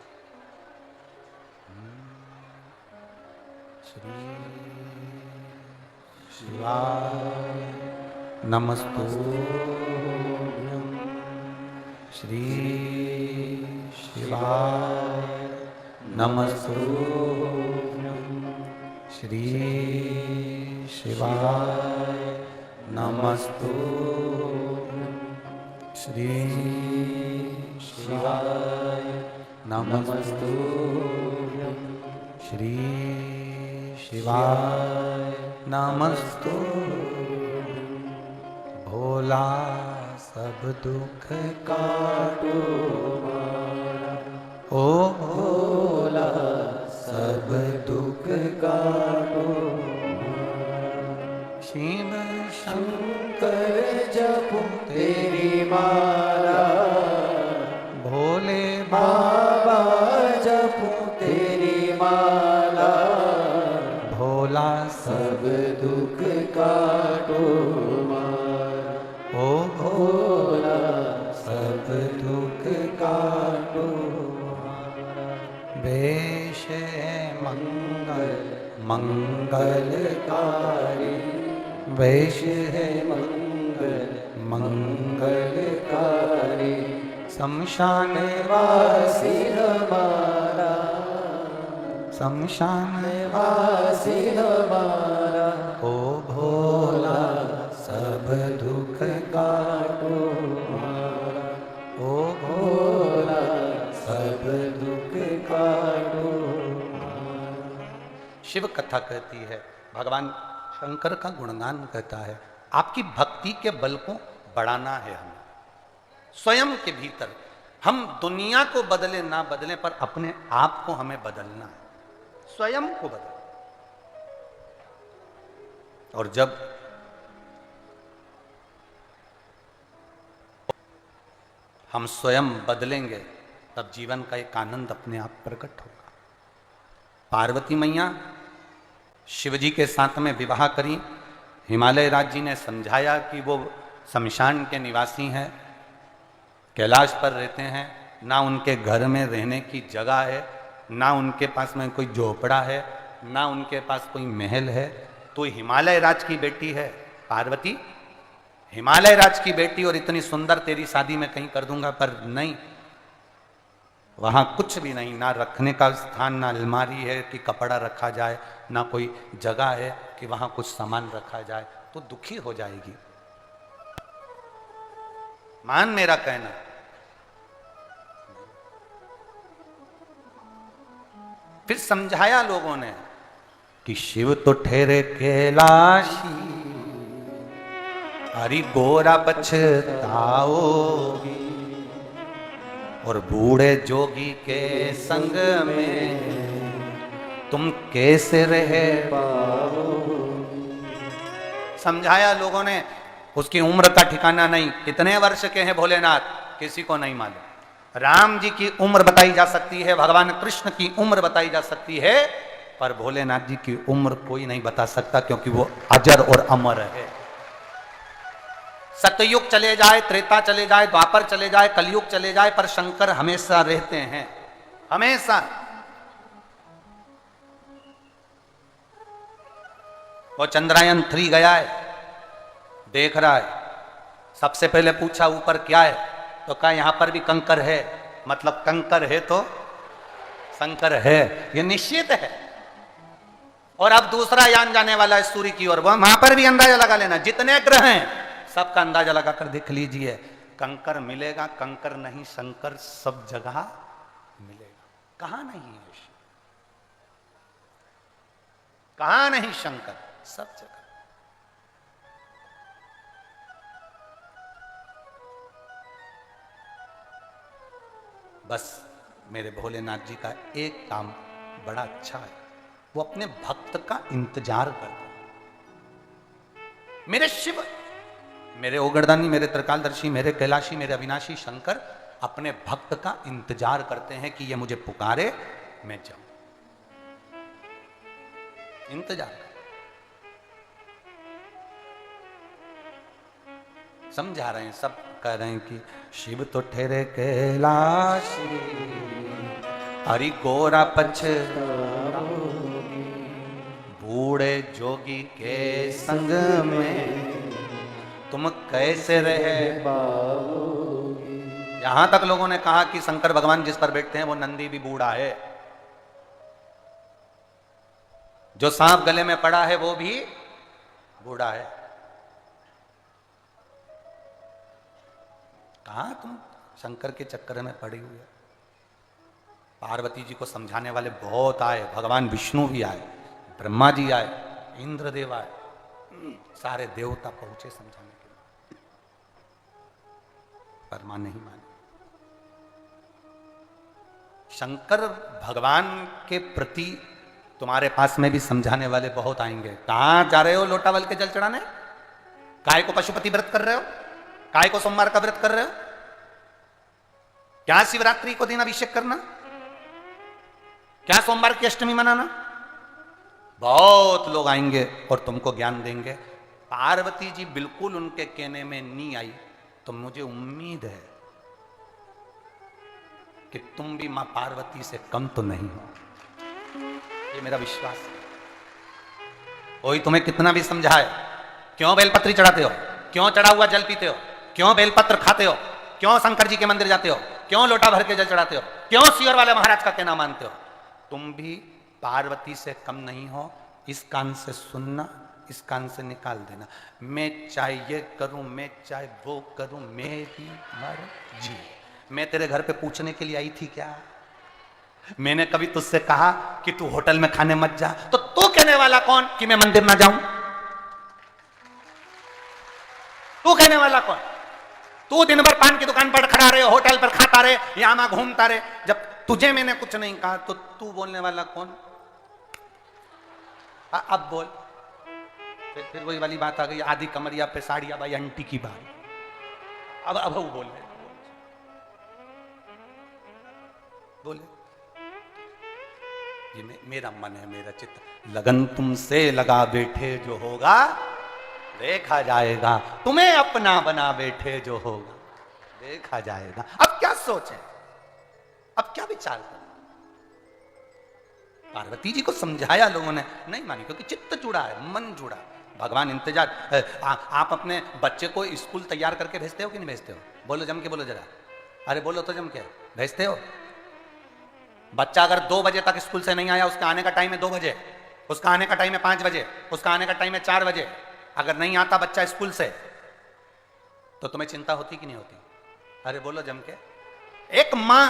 श्री शिवाय नमस्तुभ्यं। श्री शिवाय नमस्तुभ्यं। श्री शिवाय नमस्तुभ्यं। श्री शिवाय नमस्तुभ्यं। श्री शिवाय नमस्तुभ्यं। भोला सब दुख काटो मारा, ओ भोला सब दुख काटो मारा। शिव शंकर जपो तेरी माला, भोले बाबा जपो तेरी माला। भोला सब दुख काटो मारा, ओ भोला सब दुख काटो मारा। वेश मंगल मंगलकारी, वेश है मंगल मंगलकारी। शमशान वासी हमारा, शमशान वासी हमारा। ओ भोला सब दुख काटो मारा, ओ भोला सब दुख काटो मारा। शिव कथा कहती है, भगवान शंकर का गुणगान कहता है। आपकी भक्ति के बल को बढ़ाना है हमें स्वयं के भीतर। हम दुनिया को बदले ना बदले, पर अपने आप को हमें बदलना है, स्वयं को बदलना। और जब हम स्वयं बदलेंगे, तब जीवन का एक आनंद अपने आप प्रकट होगा। पार्वती मैया शिवजी के साथ में विवाह करी। हिमालय राज जी ने समझाया कि वो शमशान के निवासी हैं, कैलाश पर रहते हैं, ना उनके घर में रहने की जगह है, ना उनके पास में कोई झोपड़ा है, ना उनके पास कोई महल है। तो हिमालय राज की बेटी है पार्वती, हिमालय राज की बेटी, और इतनी सुंदर तेरी शादी मैं कहीं कर दूंगा। पर नहीं, वहाँ कुछ भी नहीं, ना रखने का स्थान, ना अलमारी है कि कपड़ा रखा जाए, ना कोई जगह है कि वहाँ कुछ सामान रखा जाए, तो दुखी हो जाएगी। मान मेरा कहना। फिर समझाया लोगों ने कि शिव तो ठहरे कैलाशी, हरि गोरा पछताओगी, और बूढ़े जोगी के संग में तुम कैसे रह पाओगी। समझाया लोगों ने, उसकी उम्र का ठिकाना नहीं, कितने वर्ष के हैं भोलेनाथ किसी को नहीं मालूम। राम जी की उम्र बताई जा सकती है, भगवान कृष्ण की उम्र बताई जा सकती है, पर भोलेनाथ जी की उम्र कोई नहीं बता सकता, क्योंकि वो अजर और अमर है। सतयुग चले जाए, त्रेता चले जाए, द्वापर चले जाए, कलयुग चले जाए, पर शंकर हमेशा रहते हैं, हमेशा। वो चंद्रयान 3 गया है, देख रहा है, सबसे पहले पूछा ऊपर क्या है, तो कहा यहां पर भी कंकर है, मतलब कंकर है तो शंकर है, ये निश्चित है। और अब दूसरा यान जाने वाला है सूर्य की ओर, वहां पर भी अंदाजा लगा लेना, जितने ग्रह हैं सबका अंदाजा लगाकर देख लीजिए, कंकर मिलेगा, कंकर नहीं शंकर सब जगह मिलेगा। कहां नहीं है, कहां नहीं शंकर, सब जगह। बस मेरे भोलेनाथ जी का एक काम बड़ा अच्छा है, वो अपने भक्त का इंतजार करते हैं। मेरे शिव, मेरे ओगरदानी, मेरे त्रिकालदर्शी, मेरे कैलाशी, मेरे अविनाशी शंकर अपने भक्त का इंतजार करते हैं कि ये मुझे पुकारे, मैं जाऊं, इंतजार। समझा रहे हैं, सब कह रहे हैं कि शिव तो ठहरे कैलाशी, हरि गोरा पछ बूढ़े जोगी के संग में तुम कैसे रहे पाओगे। यहां तक लोगों ने कहा कि शंकर भगवान जिस पर बैठते हैं वो नंदी भी बूढ़ा है, जो सांप गले में पड़ा है वो भी बूढ़ा है। कहां तुम शंकर के चक्कर में पड़ी हुई है। पार्वती जी को समझाने वाले बहुत आए, भगवान विष्णु भी आए, ब्रह्मा जी आए, इंद्रदेव आए, सारे देवता पहुंचे समझाने के लिए, पर मां नहीं माने। शंकर भगवान के प्रति तुम्हारे पास में भी समझाने वाले बहुत आएंगे। कहां जा रहे हो लोटावल के जल चढ़ाने, काय को पशुपति व्रत कर रहे हो, काय को सोमवार का व्रत कर रहे हो, क्या शिवरात्रि को दिन अभिषेक करना, क्या सोमवार की अष्टमी मनाना। बहुत लोग आएंगे और तुमको ज्ञान देंगे। पार्वती जी बिल्कुल उनके कहने में नहीं आई, तो मुझे उम्मीद है कि तुम भी मां पार्वती से कम तो नहीं हो, ये मेरा विश्वास है। कोई तुम्हें कितना भी समझाए, क्यों बेलपत्री चढ़ाते हो, क्यों चढ़ा हुआ जल पीते हो, क्यों बेलपत्र खाते हो, क्यों शंकर जी के मंदिर जाते हो, क्यों लोटा भर के जल चढ़ाते हो, क्यों सियोर वाले महाराज का कहना मानते हो, तुम भी पार्वती से कम नहीं हो। इस कान से सुनना, इस कान से निकाल देना। मैं चाहे ये करूं, मैं चाहे वो करूं, मेरी मर्जी। मैं तेरे घर पे पूछने के लिए आई थी क्या? मैंने कभी तुझसे कहा कि तू होटल में खाने मत जा, तो तू कहने वाला कौन कि मैं मंदिर ना जाऊं? तू कहने वाला कौन? तू दिन भर पान की दुकान पर खड़ा रहे, होटल पर खाता रहे, यहां घूमता रहे, जब तुझे मैंने कुछ नहीं कहा तो तू बोलने वाला कौन? अब बोल। फिर वही वाली बात आ गई, आधी कमरिया पे साड़िया भाई आंटी की बात। अब वो बोल रहे, बोले ये मेरा मन है, मेरा चित्त। लगन तुमसे लगा बैठे जो होगा देखा जाएगा, तुम्हें अपना बना बैठे जो होगा देखा जाएगा। अब क्या सोचे, अब क्या विचार करें? पार्वती जी को समझाया लोगों ने, नहीं मानी, क्योंकि चित्त जुड़ा है, मन जुड़ा। भगवान इंतजार। आप अपने बच्चे को स्कूल तैयार करके भेजते हो कि नहीं भेजते हो? बोलो जम के, बोलो जरा, अरे बोलो तो जम के, भेजते हो? बच्चा अगर 2 बजे तक स्कूल से नहीं आया, उसका आने का टाइम है 2 बजे, उसका आने का टाइम है 5 बजे, उसका आने का टाइम है 4 बजे। अगर नहीं आता बच्चा स्कूल से, तो तुम्हें चिंता होती कि नहीं होती? अरे बोलो जम के। एक मां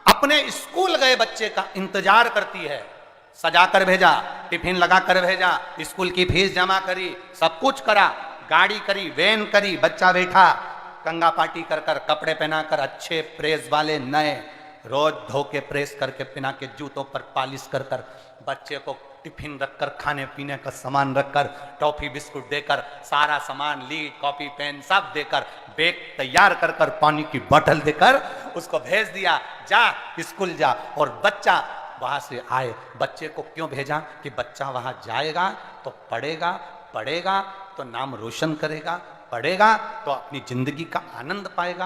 अपने स्कूल गए बच्चे का इंतजार करती है, सजा कर भेजा, टिफिन लगा कर भेजा, स्कूल की फीस जमा करी, सब कुछ करा, गाड़ी करी, वैन करी, बच्चा बैठा, कंगा पार्टी कर कर, कपड़े पहनाकर, अच्छे प्रेस वाले नए, रोज धो के प्रेस करके, पिना के, जूतों पर पालिश कर कर बच्चे को टिफिन रखकर, खाने पीने का सामान रखकर, टॉफी बिस्कुट देकर, सारा सामान, लीड, कॉपी, पेन सब देकर, बैग तैयार कर कर, पानी की बोतल देकर उसको भेज दिया, जा स्कूल जा। और बच्चा वहां से आए। बच्चे को क्यों भेजा? कि बच्चा वहां जाएगा तो पढ़ेगा, पढ़ेगा तो नाम रोशन करेगा, पढ़ेगा तो अपनी जिंदगी का आनंद पाएगा,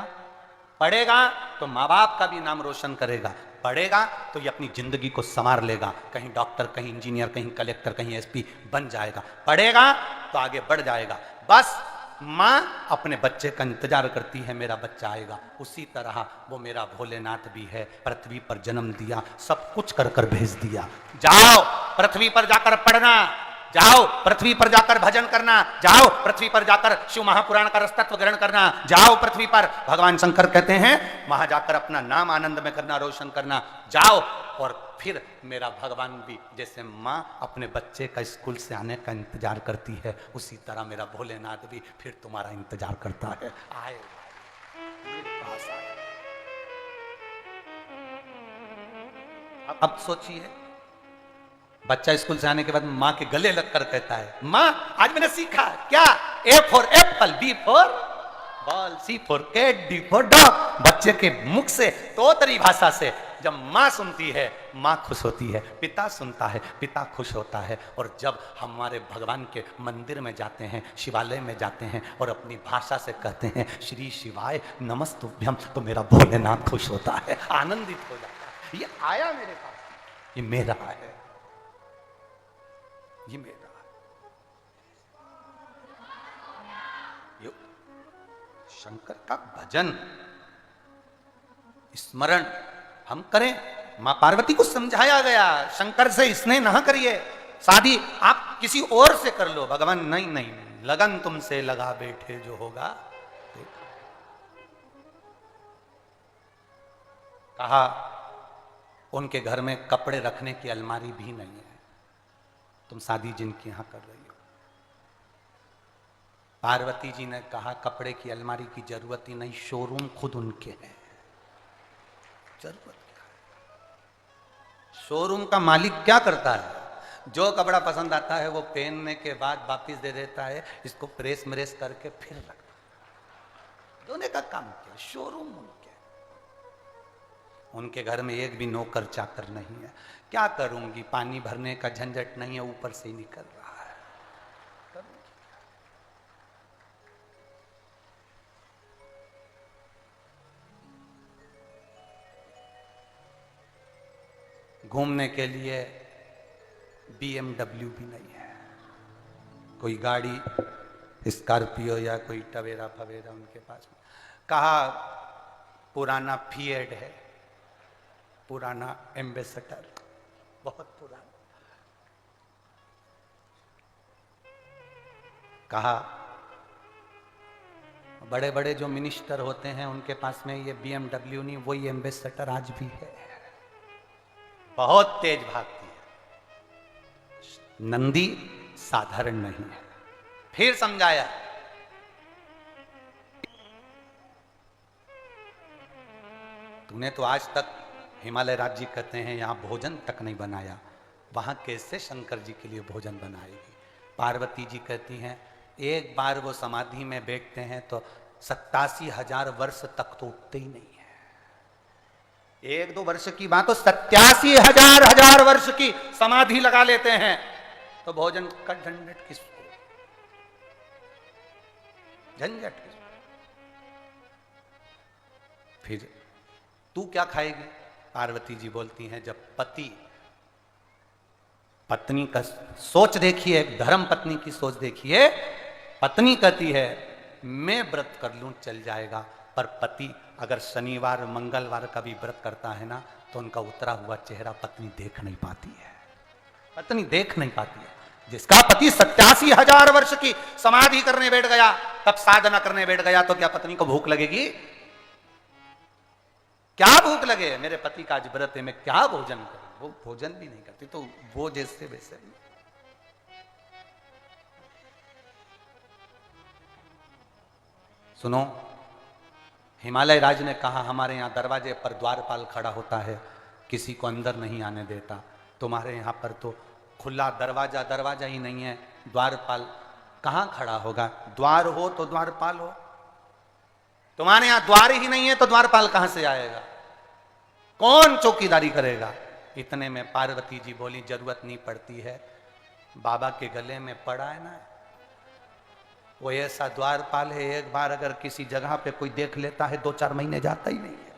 पढ़ेगा तो माँ बाप का भी नाम रोशन करेगा, पढ़ेगा तो ये अपनी जिंदगी को संवार लेगा, कहीं डॉक्टर, कहीं इंजीनियर, कहीं कलेक्टर, कहीं एसपी बन जाएगा, पढ़ेगा तो आगे बढ़ जाएगा। बस माँ अपने बच्चे का इंतजार करती है, मेरा बच्चा आएगा। उसी तरह वो मेरा भोलेनाथ भी है, पृथ्वी पर जन्म दिया, सब कुछ कर कर भेज दिया। जाओ पृथ्वी पर जाकर पढ़ना, जाओ पृथ्वी पर जाकर भजन करना, जाओ पृथ्वी पर जाकर शिव महापुराण का रसतत्व ग्रहण करना, जाओ पृथ्वी पर, भगवान शंकर कहते हैं, वहां जाकर अपना नाम आनंद में करना, रोशन करना, जाओ। और फिर मेरा भगवान भी जैसे माँ अपने बच्चे का स्कूल से आने का इंतजार करती है, उसी तरह मेरा भोलेनाथ भी फिर तुम्हारा इंतजार करता है। आए मेरे पास आए। अब सोचिए, बच्चा स्कूल से आने के बाद माँ के गले लगकर कहता है, माँ आज मैंने सीखा क्या? A for apple, B for ball, C for cat, D for dog. बच्चे के मुख से, तोतरी भाषा से जब माँ सुनती है, माँ खुश होती है, पिता सुनता है, पिता खुश होता है। और जब हमारे भगवान के मंदिर में जाते हैं, शिवालय में जाते हैं और अपनी भाषा से कहते हैं श्री शिवाय नमस्तुभ्यम, तो मेरा भोलेनाथ खुश होता है, आनंदित हो जाता है। ये आया मेरे पास, ये मेरा है, ये मेरा है। शंकर का भजन स्मरण हम करें। मां पार्वती को समझाया गया, शंकर से स्नेह ना करिए, शादी आप किसी और से कर लो। भगवान नहीं नहीं, लगन तुमसे लगा बैठे जो होगा। कहा उनके घर में कपड़े रखने की अलमारी भी नहीं है, तुम शादी जिनके यहां कर रही हो। पार्वती जी ने कहा कपड़े की अलमारी की जरूरत ही नहीं, शोरूम खुद उनके हैं, जरूरत क्या है? शोरूम का मालिक क्या करता है? जो कपड़ा पसंद आता है वो पहनने के बाद वापिस दे देता है, इसको प्रेस मरेस करके फिर रखता है। दोने का काम क्या? शोरूम उनके। उनके घर में एक भी नौकर चाकर नहीं है। क्या करूंगी, पानी भरने का झंझट नहीं है, ऊपर से ही निकल रहा है। घूमने के लिए BMW भी नहीं है, कोई गाड़ी स्कॉर्पियो या कोई टवेरा फवेरा उनके पास में। कहा पुराना फिएट है, पुराना एम्बेसडर, बहुत पुराना। कहा बड़े बड़े जो मिनिस्टर होते हैं उनके पास में ये BMW नहीं, वही एम्बेसडर आज भी है, बहुत तेज भागती है। नंदी साधारण नहीं है। फिर समझाया, तूने तो आज तक हिमालय राज्य कहते हैं यहां भोजन तक नहीं बनाया, वहां कैसे शंकर जी के लिए भोजन बनाएगी? पार्वती जी कहती हैं एक बार वो समाधि में बैठते हैं तो 87,000 वर्ष तक तो उठते ही नहीं है। 1-2 वर्ष की बात तो 87,000 वर्ष की समाधि लगा लेते हैं, तो भोजन का झंझट किसको? झंझट किसको? फिर तू क्या खाएगी? पार्वती जी बोलती हैं जब पति पत्नी का सोच देखिए, धर्म पत्नी की सोच देखिए। पत्नी कहती है मैं व्रत कर लूं चल जाएगा, पर पति अगर शनिवार मंगलवार का भी व्रत करता है ना, तो उनका उतरा हुआ चेहरा पत्नी देख नहीं पाती है, पत्नी देख नहीं पाती है। जिसका पति 87,000 वर्ष की समाधि करने बैठ गया, तब साधना करने बैठ गया, तो क्या पत्नी को भूख लगेगी? क्या भूख लगे? मेरे पति का आज व्रत है, मैं क्या भोजन करूं? वो भोजन भी नहीं करती, तो वो जैसे वैसे भी। सुनो, हिमालय राज ने कहा हमारे यहां दरवाजे पर द्वारपाल खड़ा होता है, किसी को अंदर नहीं आने देता। तुम्हारे यहां पर तो खुला दरवाजा, दरवाजा ही नहीं है, द्वारपाल कहां खड़ा होगा? द्वार हो तो द्वारपाल हो। तुम्हारे यहां द्वार ही नहीं है तो द्वारपाल कहां से आएगा? कौन चौकीदारी करेगा? इतने में पार्वती जी बोली, जरूरत नहीं पड़ती है, बाबा के गले में पड़ा है ना, वो ऐसा द्वारपाल है, एक बार अगर किसी जगह पे कोई देख लेता है 2-4 महीने जाता ही नहीं है,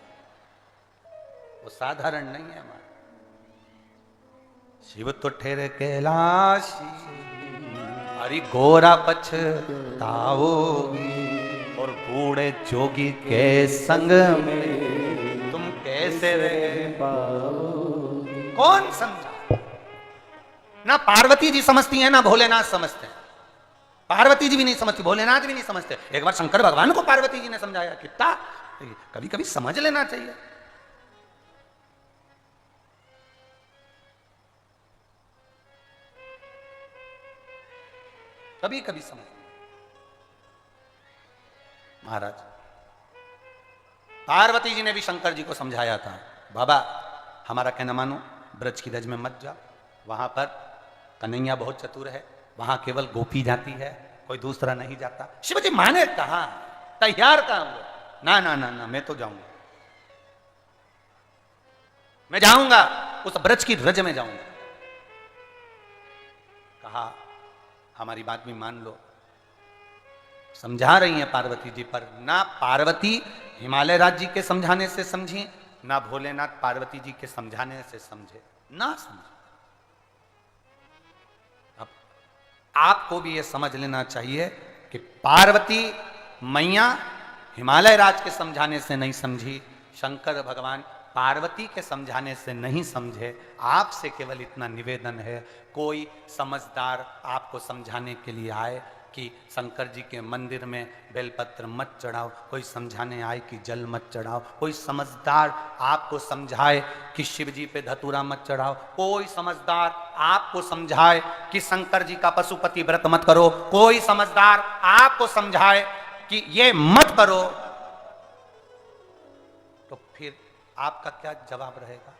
वो साधारण नहीं है। हमारा शिव तो ठहरे कैलाशी, हरि गोरा पछताओगी, और बूढ़े जोगी के संग में तुम कैसे रह पाओगे? कौन समझा? ना पार्वती जी समझती है ना भोलेनाथ समझते हैं। पार्वती जी भी नहीं समझती, भोलेनाथ भी नहीं समझते। एक बार शंकर भगवान को पार्वती जी ने समझाया, कितना कभी कभी समझ लेना चाहिए। कभी कभी समझ। महाराज पार्वती जी ने भी शंकर जी को समझाया था, बाबा हमारा कहना मानो, ब्रज की रज में मत जाओ, वहां पर कन्हैया बहुत चतुर है, वहां केवल गोपी जाती है, कोई दूसरा नहीं जाता। शिव जी माने कहा, तैयार कहां हुए? ना ना ना ना, मैं तो जाऊंगा, मैं जाऊंगा, उस ब्रज की रज में जाऊंगा। कहा हमारी बात भी मान लो। समझा रही हैं पार्वती जी, पर ना पार्वती हिमालय राज जी के समझाने से समझी, ना भोलेनाथ पार्वती जी के समझाने से समझे, ना समझे। अब आपको भी यह समझ लेना चाहिए कि पार्वती मैया हिमालय राज के समझाने से नहीं समझी, शंकर भगवान पार्वती के समझाने से नहीं समझे। आपसे केवल इतना निवेदन है, कोई समझदार आपको समझाने के लिए आए कि शंकर जी के मंदिर में बेलपत्र मत चढ़ाओ, कोई समझाने आए कि जल मत चढ़ाओ, कोई समझदार आपको समझाए कि शिव जी पे धतूरा मत चढ़ाओ, कोई समझदार आपको समझाए कि शंकर जी का पशुपति व्रत मत करो, कोई समझदार आपको समझाए कि ये मत करो, तो फिर आपका क्या जवाब रहेगा?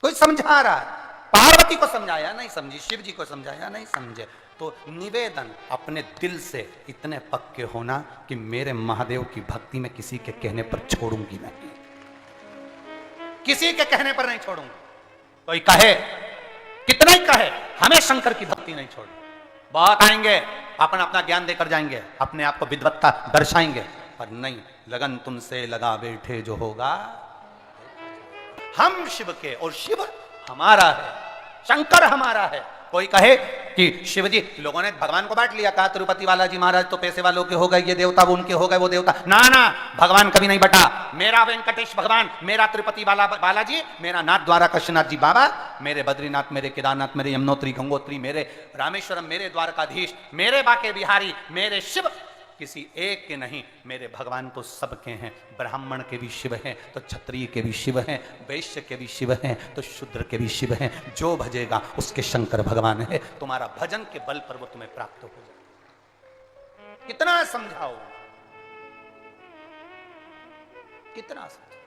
कोई समझा रहा है, पार्वती को समझाया नहीं समझी, शिव जी को समझाया नहीं समझे, तो निवेदन अपने दिल से इतने पक्के होना कि मेरे महादेव की भक्ति में किसी के कहने पर छोड़ूंगी नहीं, किसी के कहने पर नहीं छोड़ूंगी। कोई कहे, कितना ही कहे, हमें शंकर की भक्ति नहीं छोड़ी, बहुत आएंगे अपना अपना ज्ञान देकर जाएंगे, अपने आप को विद्वत्ता दर्शाएंगे, पर नहीं, लगन तुमसे लगा बैठे जो होगा। हम शिव के और शिव हमारा है, शंकर हमारा है। कोई कहे कि शिव जी, लोगों ने भगवान को बांट लिया, कहा तिरुपति बालाजी महाराज तो पैसे वालों के हो गए, ये देवता वो उनके हो गए, वो देवता, ना ना, भगवान कभी नहीं बटा। मेरा वेंकटेश भगवान, मेरा तिरुपति बालाजी, मेरा नाथ द्वारा कृष्णनाथ जी बाबा, मेरे बद्रीनाथ, मेरे केदारनाथ, मेरे यमुनोत्री गंगोत्री, मेरे रामेश्वरम, मेरे द्वारकाधीश, मेरे बाके बिहारी, मेरे शिव किसी एक के नहीं, मेरे भगवान तो सबके हैं। ब्राह्मण के भी शिव हैं तो क्षत्रिय के भी शिव हैं, वैश्य के भी शिव हैं तो शूद्र के भी शिव हैं। जो भजेगा उसके शंकर भगवान है। तुम्हारा भजन के बल पर वो तुम्हें प्राप्त हो जाए। कितना समझाओ, कितना समझाओ।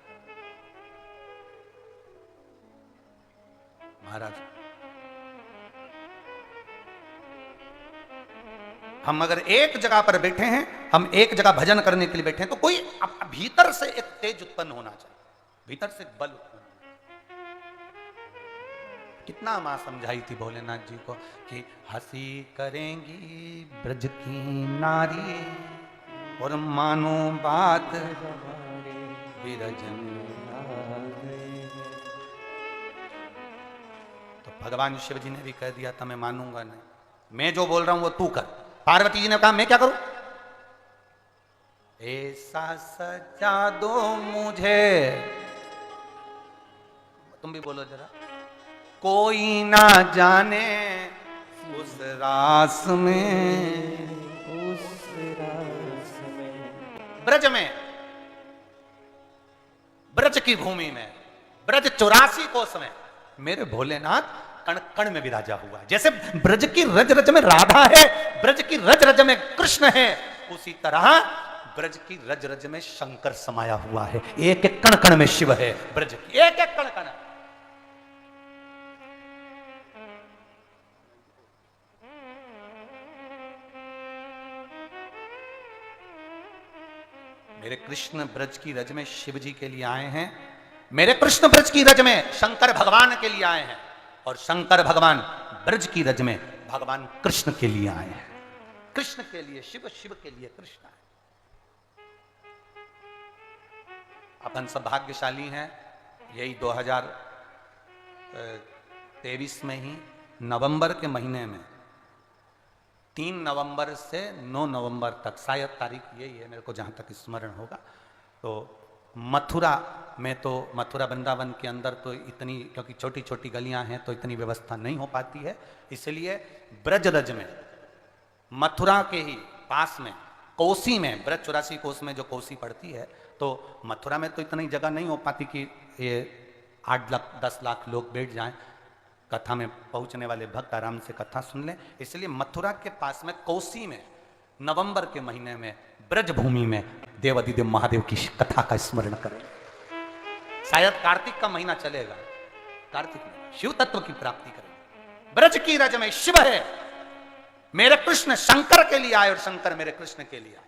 महाराज हम अगर एक जगह पर बैठे हैं, हम एक जगह भजन करने के लिए बैठे हैं, तो कोई भीतर से एक तेज उत्पन्न होना चाहिए, भीतर से बल उत्पन्न। कितना मां समझाई थी भोलेनाथ जी को कि हंसी करेंगी ब्रज की नारी और मानो बात विरजन। तो भगवान शिव जी ने भी कह दिया था, मैं मानूंगा नहीं, मैं जो बोल रहा हूं वो तू कर। पार्वती जी ने कहा मैं क्या करूं? ऐसा सजा दो मुझे, तुम भी बोलो जरा, कोई ना जाने उस रास में, उस रास में, ब्रज में, ब्रज की भूमि में, ब्रज 84 कोस में मेरे भोलेनाथ कण कण में विराजा हुआ है। जैसे ब्रज की रज रज में राधा है, ब्रज की रज रज में कृष्ण है, उसी तरह ब्रज की रज रज में शंकर समाया हुआ है। एक एक कण कण में शिव है, ब्रज की एक एक कण कण। मेरे कृष्ण ब्रज की रज में शिव जी के लिए आए हैं, मेरे कृष्ण ब्रज की रज में शंकर भगवान के लिए आए हैं, और शंकर भगवान ब्रज की रज में भगवान कृष्ण के लिए आए हैं। कृष्ण के लिए शिव, शिव के लिए कृष्ण है। अपन सब भाग्यशाली हैं, यही 2023 में ही नवंबर के महीने में 3 नवंबर से 9 नवंबर तक, शायद तारीख यही है मेरे को जहाँ तक स्मरण होगा, तो मथुरा में, तो मथुरा वृंदावन के अंदर तो इतनी, क्योंकि छोटी छोटी गलियां हैं तो इतनी व्यवस्था नहीं हो पाती है, इसलिए ब्रजरज में, मथुरा के ही पास में कोसी में, ब्रज 84 कोस में जो कोसी पड़ती है, तो मथुरा में तो इतनी जगह नहीं हो पाती कि ये 8 लाख 10 लाख लोग बैठ जाएं, कथा में पहुंचने वाले भक्त आराम से कथा सुन लें। इसलिए मथुरा के पास में कोसी में नवंबर के महीने में ब्रज भूमि में देवाधिदेव महादेव की कथा का स्मरण करें। शायद कार्तिक का महीना चलेगा, कार्तिक में शिव तत्व की प्राप्ति करें। ब्रज की रज में शिव है, मेरे कृष्ण शंकर के लिए आए और शंकर मेरे कृष्ण के लिए आए।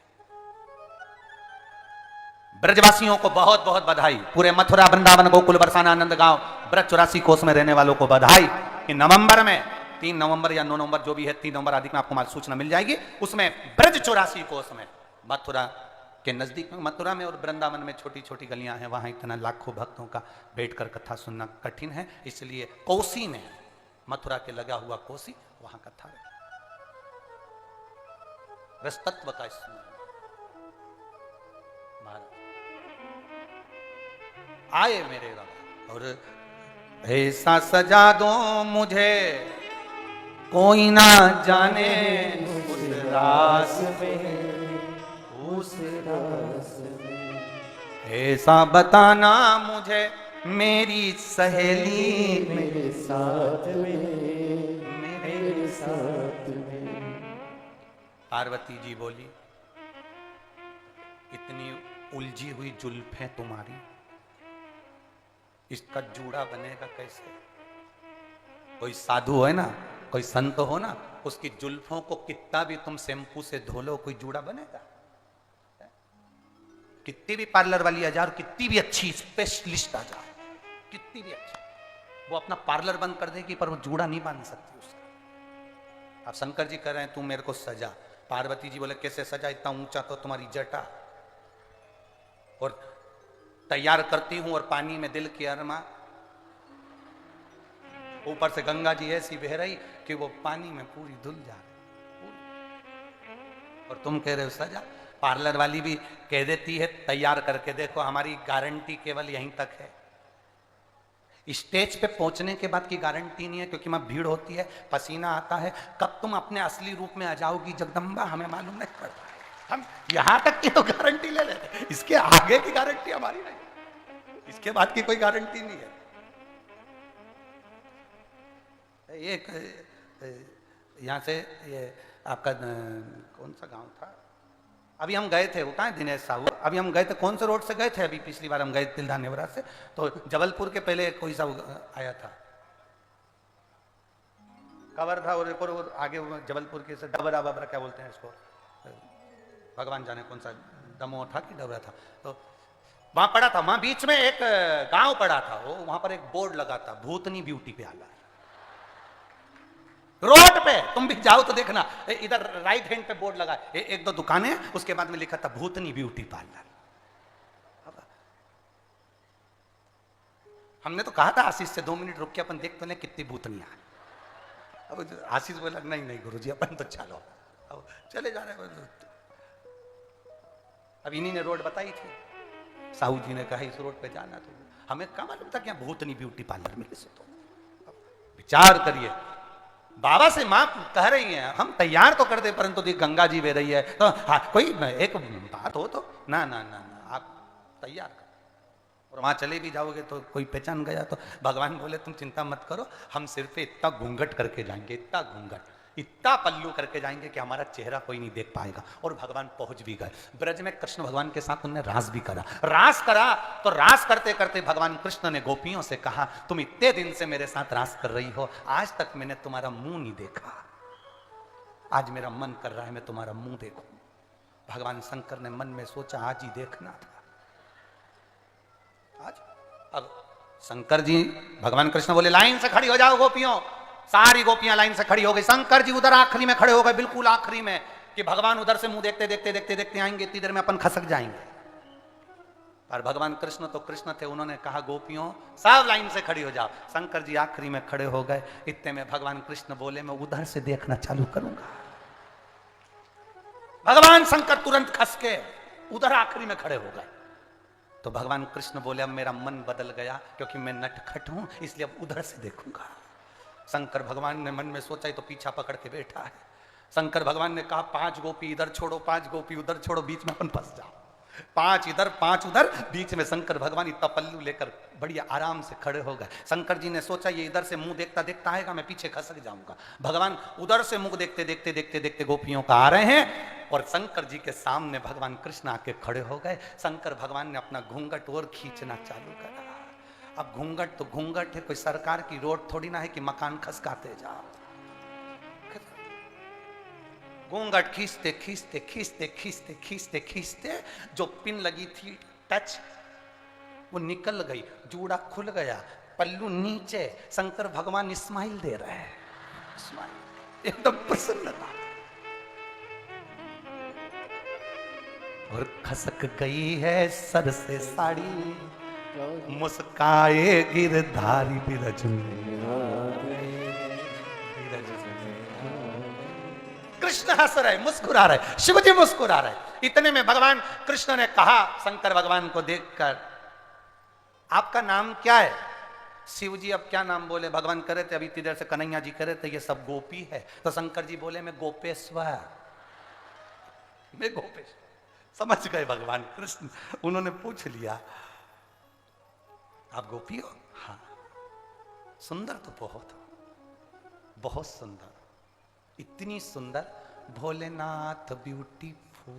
ब्रजवासियों को बहुत बहुत बधाई, पूरे मथुरा वृंदावन गोकुल बरसाना आनंद गांव ब्रज 84 कोस में रहने वालों को बधाई कि नवंबर में 3 नवंबर या 9 नवंबर जो भी है, 3 नवंबर आदि में आपको माल सूचना मिल जाएगी, उसमें ब्रज 84 कोस में मथुरा के नजदीक में, मथुरा में और वृंदावन में छोटी छोटी गलियां हैं, वहां इतना लाखों भक्तों का बैठकर कथा सुनना कठिन है, इसलिए कोसी में, मथुरा के लगा हुआ कोसी, वहां कथा है। रसतत्व का स्मरण आए मेरे बाबा, और ऐसा सजा दो मुझे कोई ना जाने उस रास में, उस रास में, ऐसा बताना मुझे मेरी सहेली मेरे साथ में, मेरे साथ में। पार्वती जी बोली, इतनी उलझी हुई जुल्फें तुम्हारी, इसका जूड़ा बनेगा कैसे? कोई साधु है ना, कोई संत हो ना, उसकी जुल्फों को कितना भी तुम शैम्पू से धो लो, कोई जूड़ा बनेगा? कितनी भी पार्लर वाली आ जाए, कितनी भी अच्छी स्पेशलिस्ट आ जाए, कितनी भी अच्छी, वो अपना पार्लर बंद कर देगी पर वो जूड़ा नहीं बांध सकती उसका। अब शंकर जी कह रहे हैं तू मेरे को सजा, पार्वती जी बोले कैसे सजा, इतना ऊंचा तो तुम्हारी जटा, और तैयार करती हूं और पानी में दिल की अरमा, ऊपर से गंगा जी ऐसी बह रही कि वो पानी में पूरी धुल जा रही, और तुम कह रहे हो सजा। पार्लर वाली भी कह देती है तैयार करके देखो, हमारी गारंटी केवल यहीं तक है, स्टेज पे पहुंचने के बाद की गारंटी नहीं है, क्योंकि वहां भीड़ होती है, पसीना आता है, कब तुम अपने असली रूप में आ जाओगी जगदम्बा हमें मालूम नहीं पड़ता। हम यहां तक की तो गारंटी ले लेते, इसके आगे की गारंटी हमारी नहीं, इसके बाद की कोई गारंटी नहीं है। ये यहां से ये आपका कौन सा गांव था, अभी हम गए थे, वो कहाँ है दिनेश साहू, अभी हम गए थे, कौन से रोड से गए थे, अभी पिछली बार हम गए तिलदा नेवरा से, तो जबलपुर के पहले कोई सा आया था, कवर था, और आगे जबलपुर के से डबरा बबरा क्या बोलते हैं इसको, भगवान जाने कौन सा, दमोह था कि डबरा था, तो वहां पड़ा था, वहां बीच में एक गांव पड़ा था, वो वहां पर एक बोर्ड लगा था, भूतनी ब्यूटी पार्लर, रोड पे तुम भी जाओ तो देखना, इधर राइट हैंड पे बोर्ड लगा, एक दो दुकानें, उसके बाद में लिखा था भूतनी ब्यूटी पार्लर। हमने तो कहा था आशीष से 2 मिनट रुक के अपन देख तो ले कितनी भूतनियां। अब आशीष बोला नहीं नहीं गुरुजी अपन तो चलो, अब चले जा रहे हैं। अब इन्हीं ने रोड बताई थी, साहू जी ने कहा इस रोड पे जाना, तो हमें क्या मालूम था क्या भूतनी ब्यूटी पार्लर मिले से, तो विचार करिए, बाबा से मां कह रही हैं हम तैयार तो कर दे, परंतु देख गंगा जी बह रही है, तो हाँ कोई एक बात हो तो ना ना ना ना आप तैयार कर, और वहां चले भी जाओगे तो कोई पहचान गया तो भगवान बोले तुम चिंता मत करो, हम सिर पे इतना घूंघट करके जाएंगे, इतना घूंघट, इतना पल्लू करके जाएंगे कि हमारा चेहरा कोई नहीं देख पाएगा। और भगवान पहुंच भी गए ब्रज में, कृष्ण भगवान के साथ उन्होंने रास भी करा, रास करा तो रास करते करते भगवान कृष्ण ने गोपियों से कहा तुम इतने दिन से मेरे साथ रास कर रही हो, आज तक मैंने तुम्हारा मुंह नहीं देखा, आज मेरा मन कर रहा है मैं तुम्हारा मुंह देखूं। भगवान शंकर ने मन में सोचा आज ही देखना था आज। अब शंकर जी, भगवान कृष्ण बोले लाइन से खड़ी हो जाओ गोपियों। सारी गोपियां लाइन से खड़ी हो गई। शंकर जी उधर आखिरी में खड़े हो गए, बिल्कुल आखिरी में, कि भगवान उधर से मुंह देखते देखते देखते देखते आएंगे, इतनी देर में अपन खसक जाएंगे। पर भगवान कृष्ण तो कृष्ण थे, उन्होंने कहा गोपियों सब लाइन से खड़ी हो जाओ। शंकर जी आखिरी में खड़े हो गए। इतने में भगवान कृष्ण बोले मैं उधर से देखना चालू करूंगा। भगवान शंकर तुरंत खस के उधर आखिरी में खड़े हो गए। तो भगवान कृष्ण बोले अब मेरा मन बदल गया, क्योंकि मैं नटखट हूं, इसलिए अब उधर से देखूंगा। शंकर भगवान ने मन में सोचा ही तो पीछा पकड़ के बैठा है। शंकर भगवान ने कहा 5 गोपी इधर छोड़ो, 5 गोपी उधर छोड़ो, बीच में अपन फंस जाओ। 5 इधर 5 उधर, बीच में शंकर भगवान इतना पल्लू लेकर बढ़िया आराम से खड़े हो गए। शंकर जी ने सोचा ये इधर से मुंह देखता देखता आएगा, मैं पीछे खसक जाऊंगा। भगवान उधर से मुंह देखते देखते देखते देखते गोपियों का आ रहे हैं और शंकर जी के सामने भगवान कृष्ण आके खड़े हो गए। शंकर भगवान ने अपना घूंघट और खींचना चालू करा। अब घूंघट तो घूंघट है, कोई सरकार की रोड थोड़ी ना है कि मकान खसकाते जाओ। घूंघट खींचते खींचते खींचते खींचते खींचते खींचते जो पिन लगी थी टच वो निकल गई, जूड़ा खुल गया, पल्लू नीचे। शंकर भगवान स्माइल दे रहे हैं, स्माइल, एकदम प्रसन्नता। और खसक गई है सर से साड़ी, मुस्काए गिरधारी बिरज में। कृष्ण हंस रहे, मुस्कुरा रहे, शिवजी मुस्कुरा रहे। इतने में भगवान कृष्ण ने कहा शंकर भगवान को देखकर आपका नाम क्या है? शिवजी अब क्या नाम बोले, भगवान करे थे अभी इतनी देर से कन्हैया जी करे थे ये सब गोपी है। तो शंकर जी बोले मैं गोपेश्वर, मैं गोपेश्वर। समझ गए भगवान कृष्ण। उन्होंने पूछ लिया आप गोपी हो? हाँ। सुंदर तो बहुत हो, बहुत सुंदर, इतनी सुंदर, भोलेनाथ ब्यूटीफुल,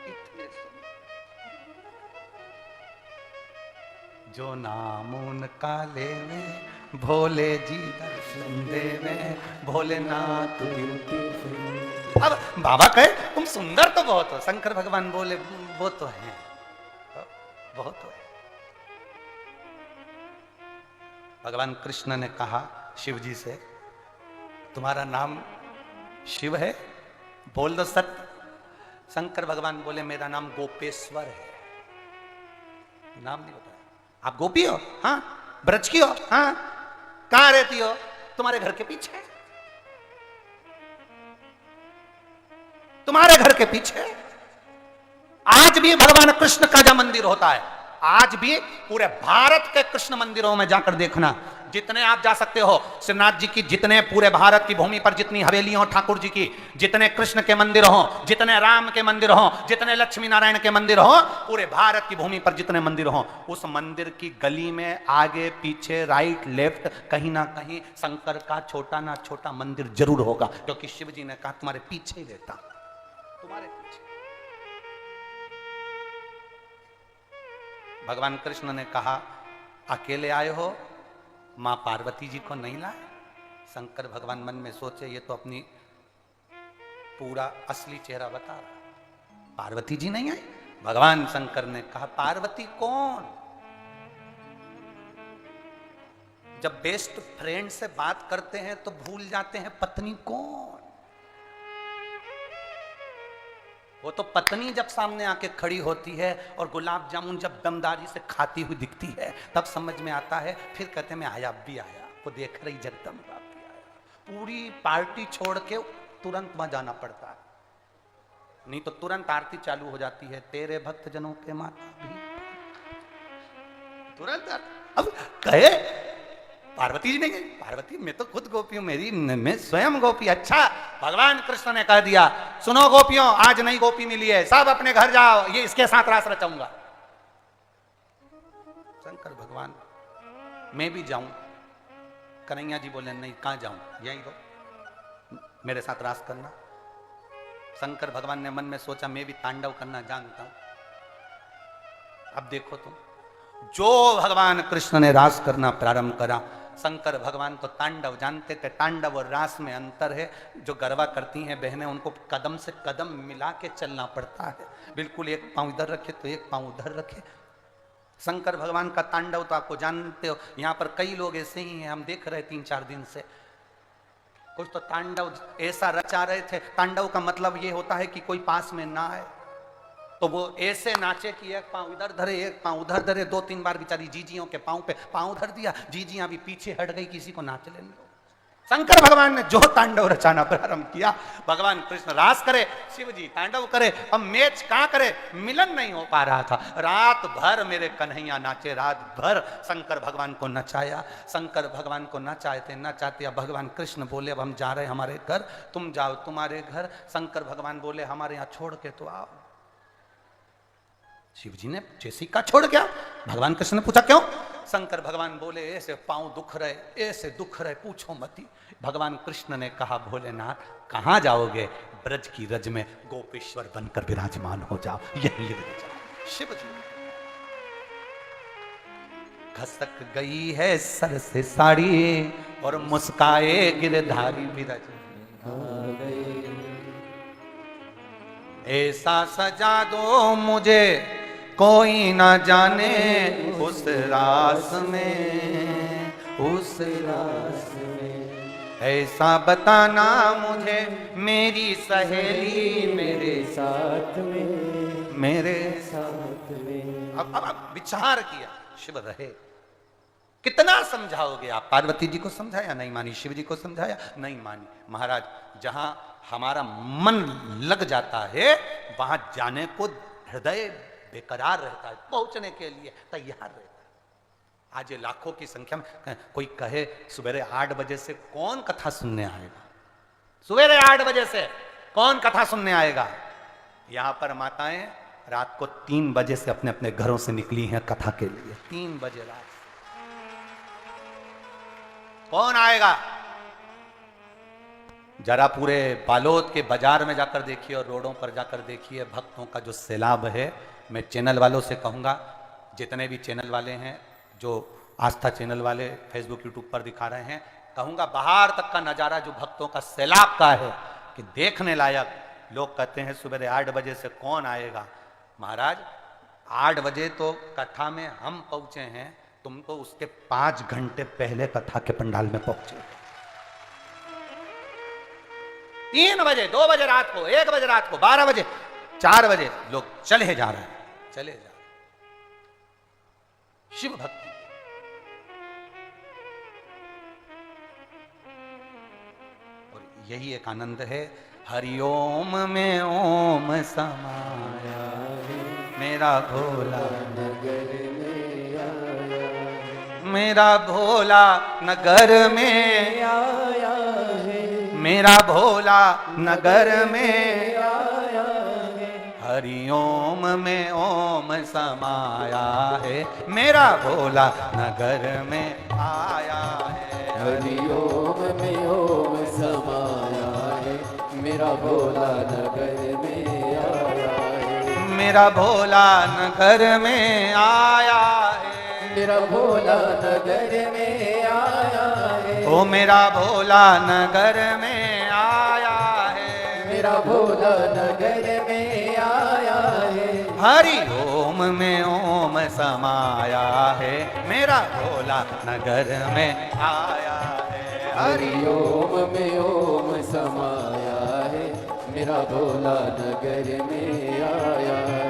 इतने सुंदर, जो नाम उनका लेवे भोले जी दर्शन देवे, भोलेनाथ ब्यूटीफुल। अब बाबा कहे तुम सुंदर तो बहुत हो। शंकर भगवान बोले वो तो है, बहुत तो है। भगवान कृष्ण ने कहा शिव जी से तुम्हारा नाम शिव है? बोल दो सत्य। शंकर भगवान बोले मेरा नाम गोपेश्वर है। नाम नहीं बताया। आप गोपी हो? हाँ। ब्रज की हो? हाँ। कहां रहती हो? तुम्हारे घर के पीछे, तुम्हारे घर के पीछे। आज भी भगवान कृष्ण का जब मंदिर होता है, आज भी पूरे भारत के कृष्ण मंदिरों में जाकर देखना, जितने आप जा सकते हो, श्रीनाथ जी की जितने पूरे भारत की भूमि पर जितनी हवेलियां हो ठाकुर जी की, जितने कृष्ण के मंदिर हो, जितने राम के मंदिर हो, जितने लक्ष्मी नारायण के मंदिर हो, पूरे भारत की भूमि पर जितने मंदिर हो, उस मंदिर की गली में आगे पीछे राइट लेफ्ट कहीं ना कहीं शंकर का छोटा ना छोटा मंदिर जरूर होगा। क्योंकि शिव जी ने कहा तुम्हारे पीछे ही रहता, तुम्हारे पीछे। भगवान कृष्ण ने कहा अकेले आए हो, मां पार्वती जी को नहीं लाए? शंकर भगवान मन में सोचे ये तो अपनी पूरा असली चेहरा बता रहा, पार्वती जी नहीं आई? भगवान शंकर ने कहा पार्वती कौन? जब बेस्ट फ्रेंड से बात करते हैं तो भूल जाते हैं पत्नी कौन। वो तो पत्नी जब सामने आके खड़ी होती है और गुलाब जामुन जब दमदारी से खाती हुई दिखती है तब समझ में आता है। फिर कहते मैं आया भी आया, वो देख रही जगदम्बा भी आया। पूरी पार्टी छोड़ के तुरंत वहां जाना पड़ता है, नहीं तो तुरंत आरती चालू हो जाती है, तेरे भक्त जनों के माता भी तुरंत। अब कहे पार्वती जी ने गई, पार्वती मैं तो खुद गोपी हूं, मेरी मैं स्वयं गोपी। अच्छा भगवान कृष्ण ने कह दिया सुनो गोपियों आज नई गोपी मिली है, सब अपने घर जाओ, ये इसके साथ रास रचाऊंगा। शंकर भगवान मैं भी जाऊं? कन्हैया जी बोले नहीं, कहां जाऊं, यही दो मेरे साथ रास करना। शंकर भगवान ने मन में सोचा मैं भी तांडव करना जानता हूं। अब देखो तुम, जो भगवान कृष्ण ने रास करना प्रारंभ करा, शंकर भगवान तो तांडव जानते थे। तांडव और रास में अंतर है। जो गरबा करती हैं बहनें, उनको कदम से कदम मिला के चलना पड़ता है। बिल्कुल एक पाँव इधर रखे तो एक पाँव उधर रखे। शंकर भगवान का तांडव तो आपको जानते हो। यहाँ पर कई लोग ऐसे ही हैं, हम देख रहे 3-4 दिन से। कुछ तो तांडव ऐसा रचा रहे थे। तांडव का मतलब ये होता है कि कोई पास में ना आए, तो वो ऐसे नाचे कि एक पांव इधर धरे एक पांव उधर धरे। 2-3 बार बेचारी जीजियों के पांव पे पांव धर दिया, जीजियां भी पीछे हट गई, किसी को नाच लेने दो। शंकर भगवान ने जो तांडव रचाना प्रारंभ किया, भगवान कृष्ण रास करे, शिव जी तांडव करे, अब मैच कहां करे, मिलन नहीं हो पा रहा था। रात भर मेरे कन्हैया नाचे, रात भर शंकर भगवान को नचाया। शंकर भगवान को नचाते नचाते अब भगवान कृष्ण बोले अब हम जा रहे हमारे घर, तुम जाओ तुम्हारे घर। शंकर भगवान बोले हमारे यहाँ छोड़ के तो आओ। शिव जी ने जैसी का छोड़ गया। भगवान कृष्ण ने पूछा क्यों? शंकर भगवान बोले ऐसे पांव दुख रहे, ऐसे दुख रहे, पूछो मती। भगवान कृष्ण ने कहा भोलेनाथ कहां जाओगे? ब्रज की रज में गोपेश्वर बनकर विराजमान हो जाओ, यही रह जाओ। शिव जी खसक गई है सर से साड़ी और मुस्काए गिरधारी विरज ऐसा सजा दो मुझे कोई ना जाने उस रास में, उस रास में। ऐसा बताना मुझे मेरी सहेली मेरे साथ में, मेरे साथ में। अब विचार किया, शिव रहे। कितना समझाओगे आप? पार्वती जी को समझाया, नहीं मानी। शिव जी को समझाया, नहीं मानी। महाराज जहां हमारा मन लग जाता है वहां जाने को हृदय बेकरार रहता है, पहुंचने के लिए तैयार रहता है। आज ये लाखों की संख्या में कोई कहे सवेरे 8 बजे से कौन कथा सुनने आएगा? सवेरे 8 बजे से कौन कथा सुनने आएगा? यहां पर माताएं रात को 3 बजे से अपने अपने घरों से निकली हैं कथा के लिए। 3 बजे रात कौन आएगा? जरा पूरे बालोद के बाजार में जाकर देखिए और रोडों पर जाकर देखिए भक्तों का जो सैलाब है। मैं चैनल वालों से कहूँगा, जितने भी चैनल वाले हैं, जो आस्था चैनल वाले फेसबुक यूट्यूब पर दिखा रहे हैं, कहूँगा बाहर तक का नज़ारा जो भक्तों का सैलाब का है कि देखने लायक। लोग कहते हैं सुबह 8 बजे से कौन आएगा? महाराज 8 बजे तो कथा में हम पहुँचे हैं, तुम तो उसके 5 घंटे पहले कथा के पंडाल में पहुँचे। 3 बजे, 2 बजे रात को, 1 बजे रात को, 12 बजे, 4 बजे लोग चले जा रहे हैं, चले जा रहे हैं। शिव भक्ति और यही एक आनंद है। हरिओम में ओम समाया मेरा भोला नगर में आया, मेरा भोला नगर में आया है, मेरा भोला नगर में आया है। हरिओम में ओम समाया है, मेरा भोला नगर में आया है। हरिओम में ओम समाया है, मेरा भोला नगर में आया है। मेरा भोला नगर में आया है, मेरा भोला नगर में आया है। ओ मेरा भोला नगर में आया है, मेरा भोला नगर में आया है। हरि ओम में ओम समाया है, मेरा भोला नगर में आया है। हरि ओम में ओम समाया है, मेरा भोला नगर में आया है।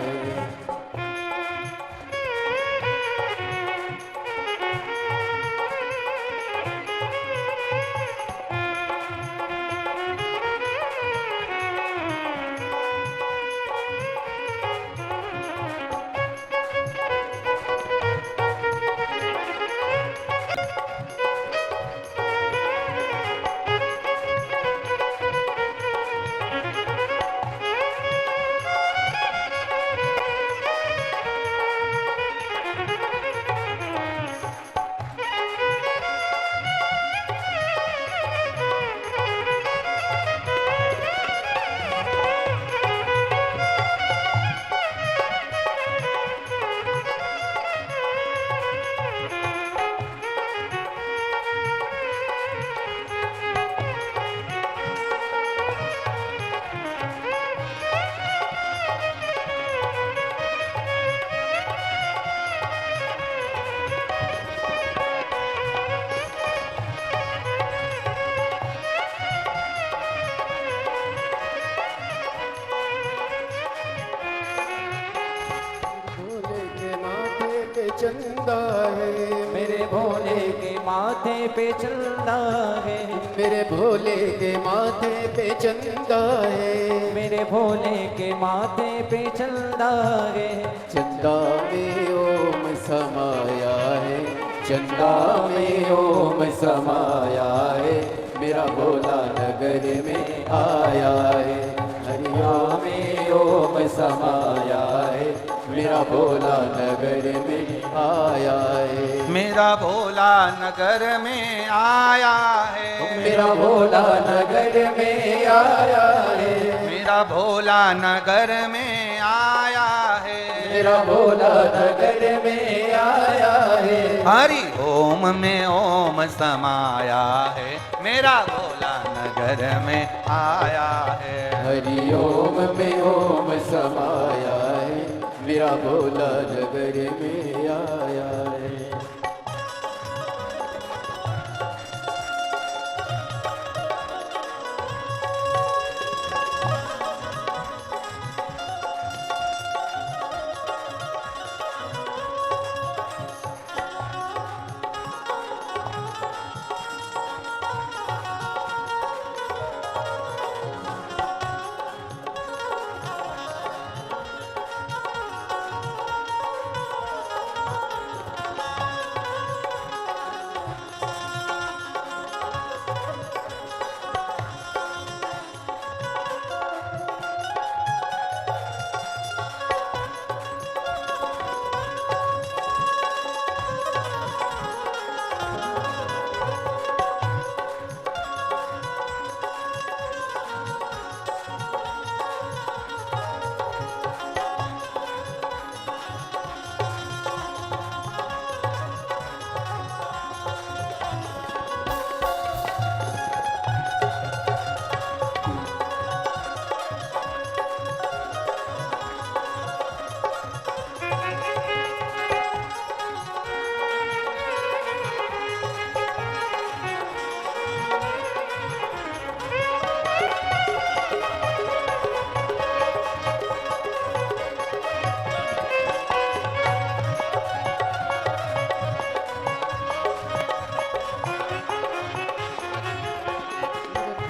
चंदा है, मेरे भोले के माथे पे चंदा है, मेरे भोले के माथे पे चंदा है, मेरे भोले के माथे पे चंदा है। चंदा में ओम समाया है, चंदा में ओम समाया है, मेरा भोला नगर में आया है। हरिओम में ओम समाया है, मेरा भोला नगर में आया है। मेरा भोला नगर में आया है, मेरा भोला नगर में आया है, मेरा भोला नगर में आया है, मेरा भोला नगर में आया है। हरि ओम में ओम समाया है, मेरा भोला नगर में आया है। हरि ओम में ओम समाया है, मेरा भोला नगर में आया है।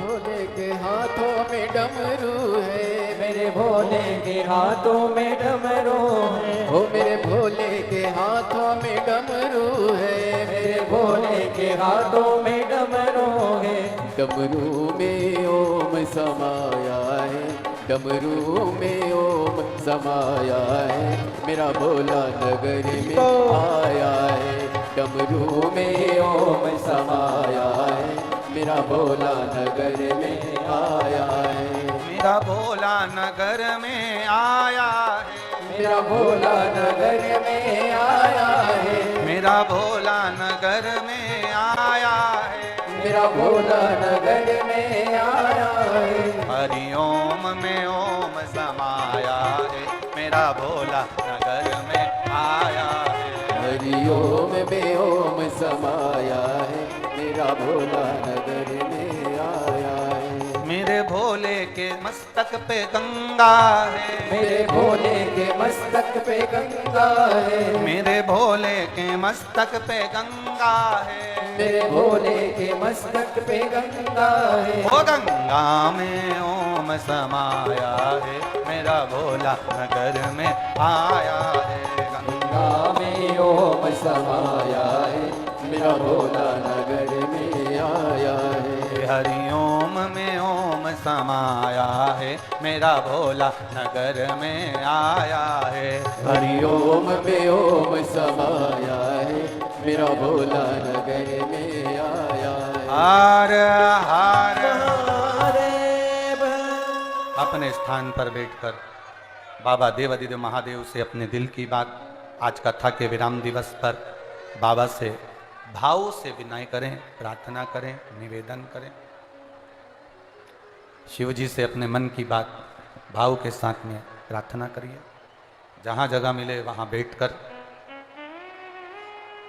भोले के हाथों में डमरू है, मेरे भोले के हाथों में डमरू है, हो मेरे भोले के हाथों में डमरू है, मेरे भोले के हाथों में डमरू है। डमरू में ओम समाया है, डमरू में ओम समाया है, मेरा भोला नगर में आया है। डमरू में ओम समाया है, मेरा भोला नगर में आया है। मेरा भोला नगर में आया है, मेरा भोला नगर में आया है, मेरा भोला नगर में आया है। मेरा भोला नगर में आया है। हरि ओम में ओम समाया है, मेरा भोला नगर में आया है। हरि ओम में ओम समाया है, मेरा भोला नगर में आया है। मेरे भोले के मस्तक पे गंगा है, मेरे भोले के मस्तक पे गंगा है, मेरे भोले के मस्तक पे गंगा है। मेरे भोले के मस्तक पे गंगा है। ओ गंगा में ओम समाया है, मेरा भोला नगर में आया है। गंगा में ओम समाया है, मेरा भोला नगर में आया है। हरि ओम में ओम समाया है, मेरा भोला नगर में आया है। हरि ओम में ओम समाया है, मेरा भोला नगर में आया है। हर हर महादेव। अपने स्थान पर बैठकर बाबा देवादिदेव महादेव से अपने दिल की बात आज कथा के विराम दिवस पर बाबा से भाव से विनय करें, प्रार्थना करें, निवेदन करें। शिव जी से अपने मन की बात भाव के साथ में प्रार्थना करिए। जहाँ जगह मिले वहाँ बैठकर।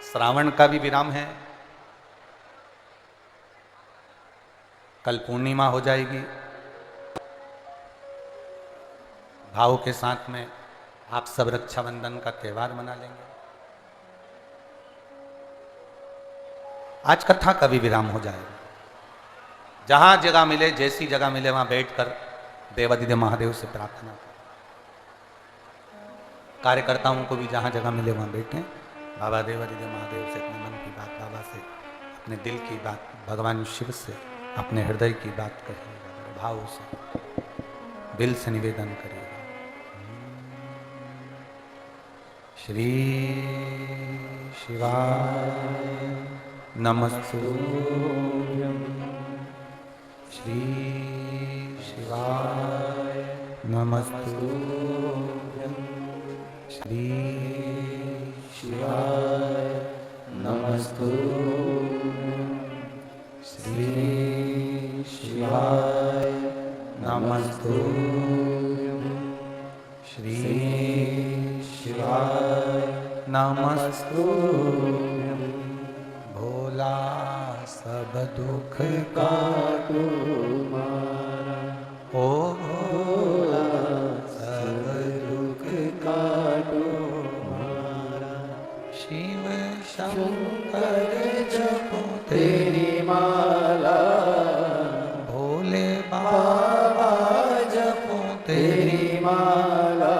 श्रावण का भी विराम है, कल पूर्णिमा हो जाएगी। भाव के साथ में आप सब रक्षाबंधन का त्यौहार मना लेंगे। आज कथा का भी विराम हो जाएगा। जहां जगह मिले, जैसी जगह मिले वहां बैठकर देवादिदेव महादेव से प्रार्थना करें। कार्यकर्ताओं को भी जहां जगह मिले वहां बैठे, बाबा देवादिदेव महादेव से अपने मन की बात, बाबा से अपने दिल की बात, भगवान शिव से अपने हृदय की बात करिएगा, भाव से दिल से निवेदन करिएगा। श्री शिवाय नमस्तुभ्यं, श्री शिवाय नमस्तुभ्यं, श्री शिवाय नमस्तुभ्यं, श्री शिवाय नमस्तुभ्यं, श्री शिवाय नमस्तुभ्यं। भोला सब दुख काटो मारा, ओ भोला सब दुख काटो मारा। शिव शंकर जपो तेरी माला, भोले बाबा जपो तेरी माला।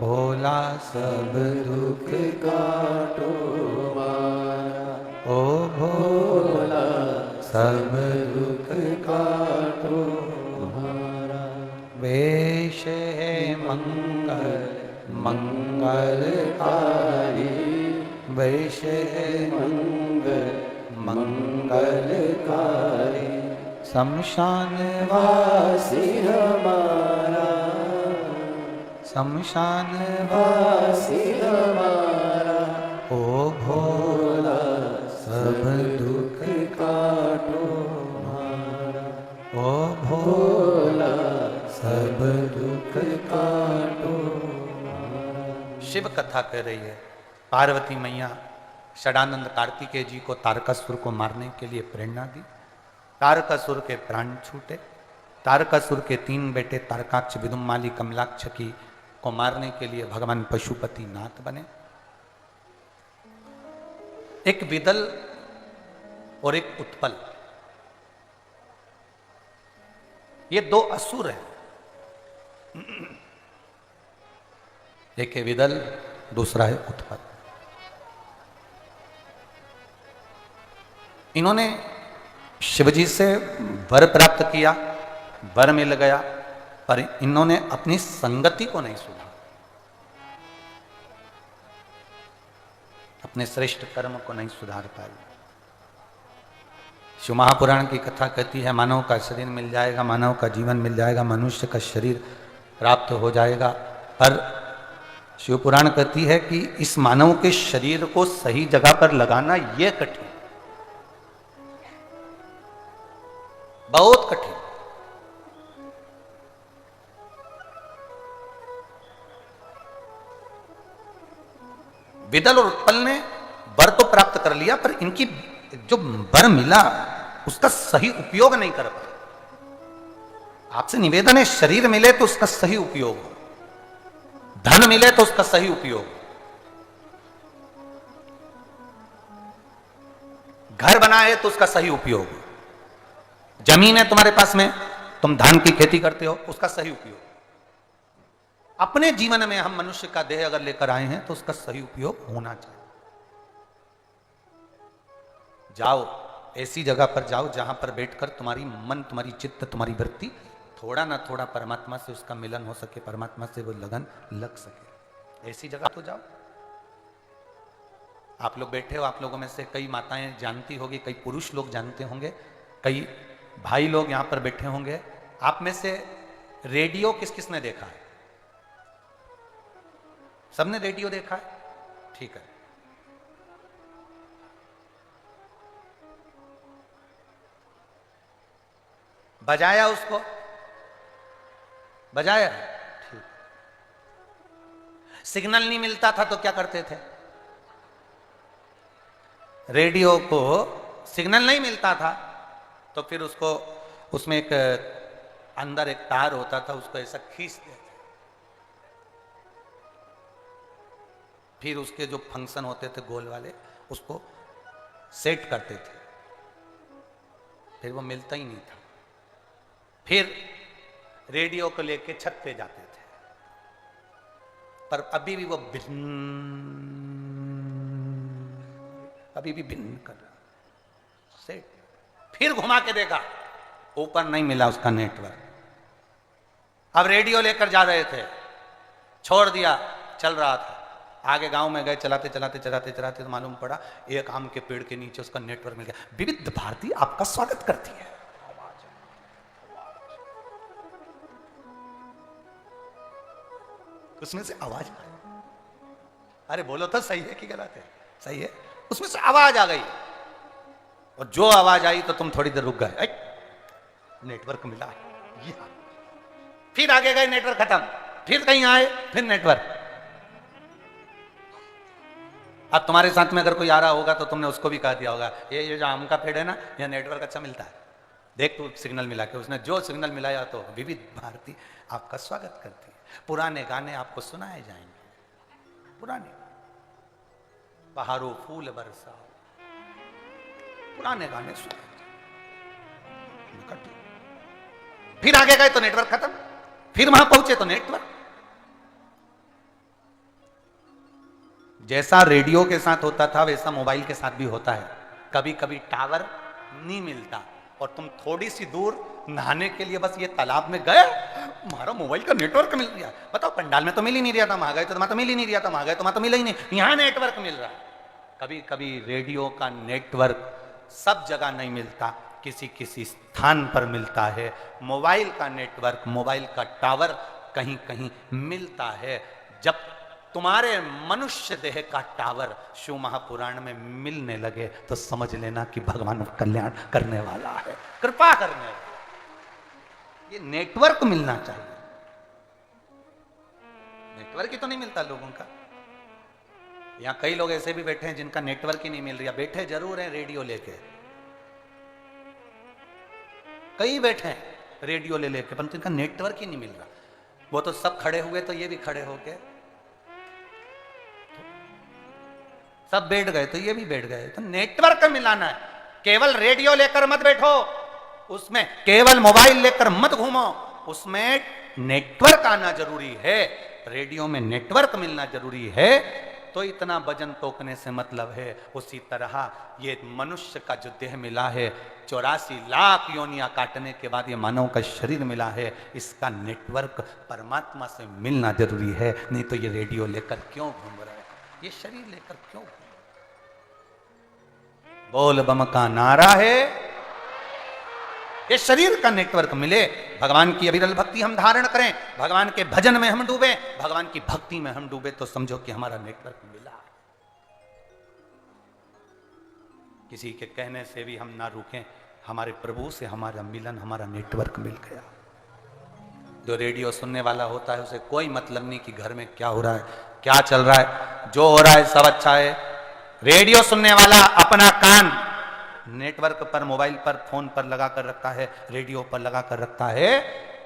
भोला सब दुख काटो मारा, ओ भोला सब दुख काटो मारा। वेश है मंगल मंगलकारी, वेश है मंगल मंगलकारी। शमशान वासी हमारा, शमशान वासी हमारा। ओ भोला सब दुख काटो मारा, ओ भोला सब दुख काटो मारा। शिव कथा कह रही है, पार्वती मैया षडानंद कार्तिकेय जी को तारकासुर को मारने के लिए प्रेरणा दी। तारकासुर के प्राण छूटे। तारकासुर के 3 बेटे तारकाक्ष, विदुम्माली, कमलाक्ष को मारने के लिए भगवान पशुपति नाथ बने। एक विदल और एक उत्पल, ये 2 असुर हैं। एक है विदल, दूसरा है उत्पल। इन्होंने शिवजी से वर प्राप्त किया, वर मिल गया, पर इन्होंने अपनी संगति को नहीं सुना, अपने श्रेष्ठ कर्म को नहीं सुधार पाए। शिव महापुराण की कथा कहती है, मानव का शरीर मिल जाएगा, मानव का जीवन मिल जाएगा, मनुष्य का शरीर प्राप्त हो जाएगा, पर शिव पुराण कहती है कि इस मानव के शरीर को सही जगह पर लगाना यह कठिन, बहुत कठिन। विदल और उत्पल ने वर तो प्राप्त कर लिया, पर इनकी जो वर मिला उसका सही उपयोग नहीं कर पाए। आपसे निवेदन है, शरीर मिले तो उसका सही उपयोग हो, धन मिले तो उसका सही उपयोग, घर बनाए तो उसका सही उपयोग, जमीन है तुम्हारे पास में, तुम धान की खेती करते हो, उसका सही उपयोग। अपने जीवन में हम मनुष्य का देह अगर लेकर आए हैं तो उसका सही उपयोग होना चाहिए। जाओ, ऐसी जगह पर जाओ जहां पर बैठकर तुम्हारी मन, तुम्हारी चित्त, तुम्हारी वृत्ति थोड़ा ना थोड़ा परमात्मा से उसका मिलन हो सके, परमात्मा से वो लगन लग सके। ऐसी जगह तो जाओ। आप लोग बैठे हो, आप लोगों में से कई माताएं जानती होगी, कई पुरुष लोग जानते होंगे, कई भाई लोग यहां पर बैठे होंगे। आप में से रेडियो किस किस ने देखा है? सबने रेडियो देखा है? ठीक है। बजाया उसको? बजाया? ठीक। सिग्नल नहीं मिलता था तो क्या करते थे? रेडियो को सिग्नल नहीं मिलता था तो फिर उसको, उसमें एक अंदर एक तार होता था, उसको ऐसा खींचते थे। फिर उसके जो फंक्शन होते थे गोल वाले, उसको सेट करते थे, फिर वो मिलता ही नहीं था। फिर रेडियो को लेके छत पे जाते थे, पर अभी भी वो अभी भी भिन्न कर रहा। सेट, फिर घुमा के देखा, ऊपर नहीं मिला उसका नेटवर्क। अब रेडियो लेकर जा रहे थे, छोड़ दिया, चल रहा था। आगे गांव में गए, चलाते चलाते चलाते चलाते तो मालूम पड़ा एक आम के पेड़ के नीचे उसका नेटवर्क मिल गया। विविध भारती आपका स्वागत करती है। उसमें से आवाज आ गई। अरे बोलो तो सही है कि गलत है? सही है। उसमें से आवाज आ गई, और जो आवाज आई तो तुम थोड़ी देर रुक गए, नेटवर्क मिला। फिर आगे गए, नेटवर्क खत्म, फिर कहीं आए, फिर नेटवर्क। अब तुम्हारे साथ में अगर कोई आ रहा होगा तो तुमने उसको भी कह दिया होगा, ये जो आम का पेड़ है ना, यह नेटवर्क अच्छा मिलता है, देख तू सिग्नल मिला के। उसने जो सिग्नल मिलाया तो विविध भारती आपका स्वागत करती है। पुराने गाने आपको सुनाए जाएंगे, पुराने बहारों फूल बरसाओ, पुराने गाने सुनाए। फिर आगे गए तो नेटवर्क खत्म, फिर वहां पहुंचे तो नेटवर्क। जैसा रेडियो के साथ होता था वैसा मोबाइल के साथ भी होता है। कभी कभी टावर नहीं मिलता और तुम थोड़ी सी दूर नहाने के लिए बस ये तालाब में गए, हमारा मोबाइल का नेटवर्क मिल गया। बताओ, पंडाल में तो मिल ही नहीं रहा था, वहां गए तो वहां तो मिल ही नहीं रहा था, वहां गए तो वहां तो मिला ही नहीं, यहां नेटवर्क मिल रहा है। कभी कभी रेडियो का नेटवर्क सब जगह नहीं मिलता, किसी किसी स्थान पर मिलता है। मोबाइल का नेटवर्क, मोबाइल का टावर कहीं कहीं मिलता है। जब तुम्हारे मनुष्य देह का टावर शिव महापुराण में मिलने लगे तो समझ लेना कि भगवान कल्याण करने वाला है, कृपा करने वाला। ये नेटवर्क मिलना चाहिए। नेटवर्क ही तो नहीं मिलता लोगों का। यहां कई लोग ऐसे भी बैठे हैं जिनका नेटवर्क ही नहीं मिल रहा। बैठे जरूर हैं रेडियो लेके, कई बैठे हैं रेडियो ले लेके, परंतु इनका नेटवर्क ही नहीं मिल रहा। वो तो सब खड़े हुए तो ये भी खड़े हो गए, सब बैठ गए तो ये भी बैठ गए। तो नेटवर्क मिलाना है। केवल रेडियो लेकर मत बैठो, उसमें केवल मोबाइल लेकर मत घूमो, उसमें नेटवर्क आना जरूरी है। रेडियो में नेटवर्क मिलना जरूरी है। तो इतना वजन तोकने से मतलब है। उसी तरह ये मनुष्य का जो देह मिला है, 84 लाख योनियां काटने के बाद ये मानव का शरीर मिला है, इसका नेटवर्क परमात्मा से मिलना जरूरी है। नहीं तो ये रेडियो लेकर क्यों घूम रहे हैं, ये शरीर लेकर क्यों घूम रहे? बोल बम का नारा है, ये शरीर का नेटवर्क मिले। भगवान की अविरल भक्ति हम धारण करें, भगवान के भजन में हम डूबे, भगवान की भक्ति में हम डूबे, तो समझो कि हमारा नेटवर्क मिला। किसी के कहने से भी हम ना रुकें, हमारे प्रभु से हमारा मिलन, हमारा नेटवर्क मिल गया। जो रेडियो सुनने वाला होता है उसे कोई मतलब नहीं कि घर में क्या हो रहा है, क्या चल रहा है। जो हो रहा है सब अच्छा है। रेडियो सुनने वाला अपना कान नेटवर्क पर, मोबाइल पर, फोन पर लगा कर रखता है, रेडियो पर लगा कर रखता है।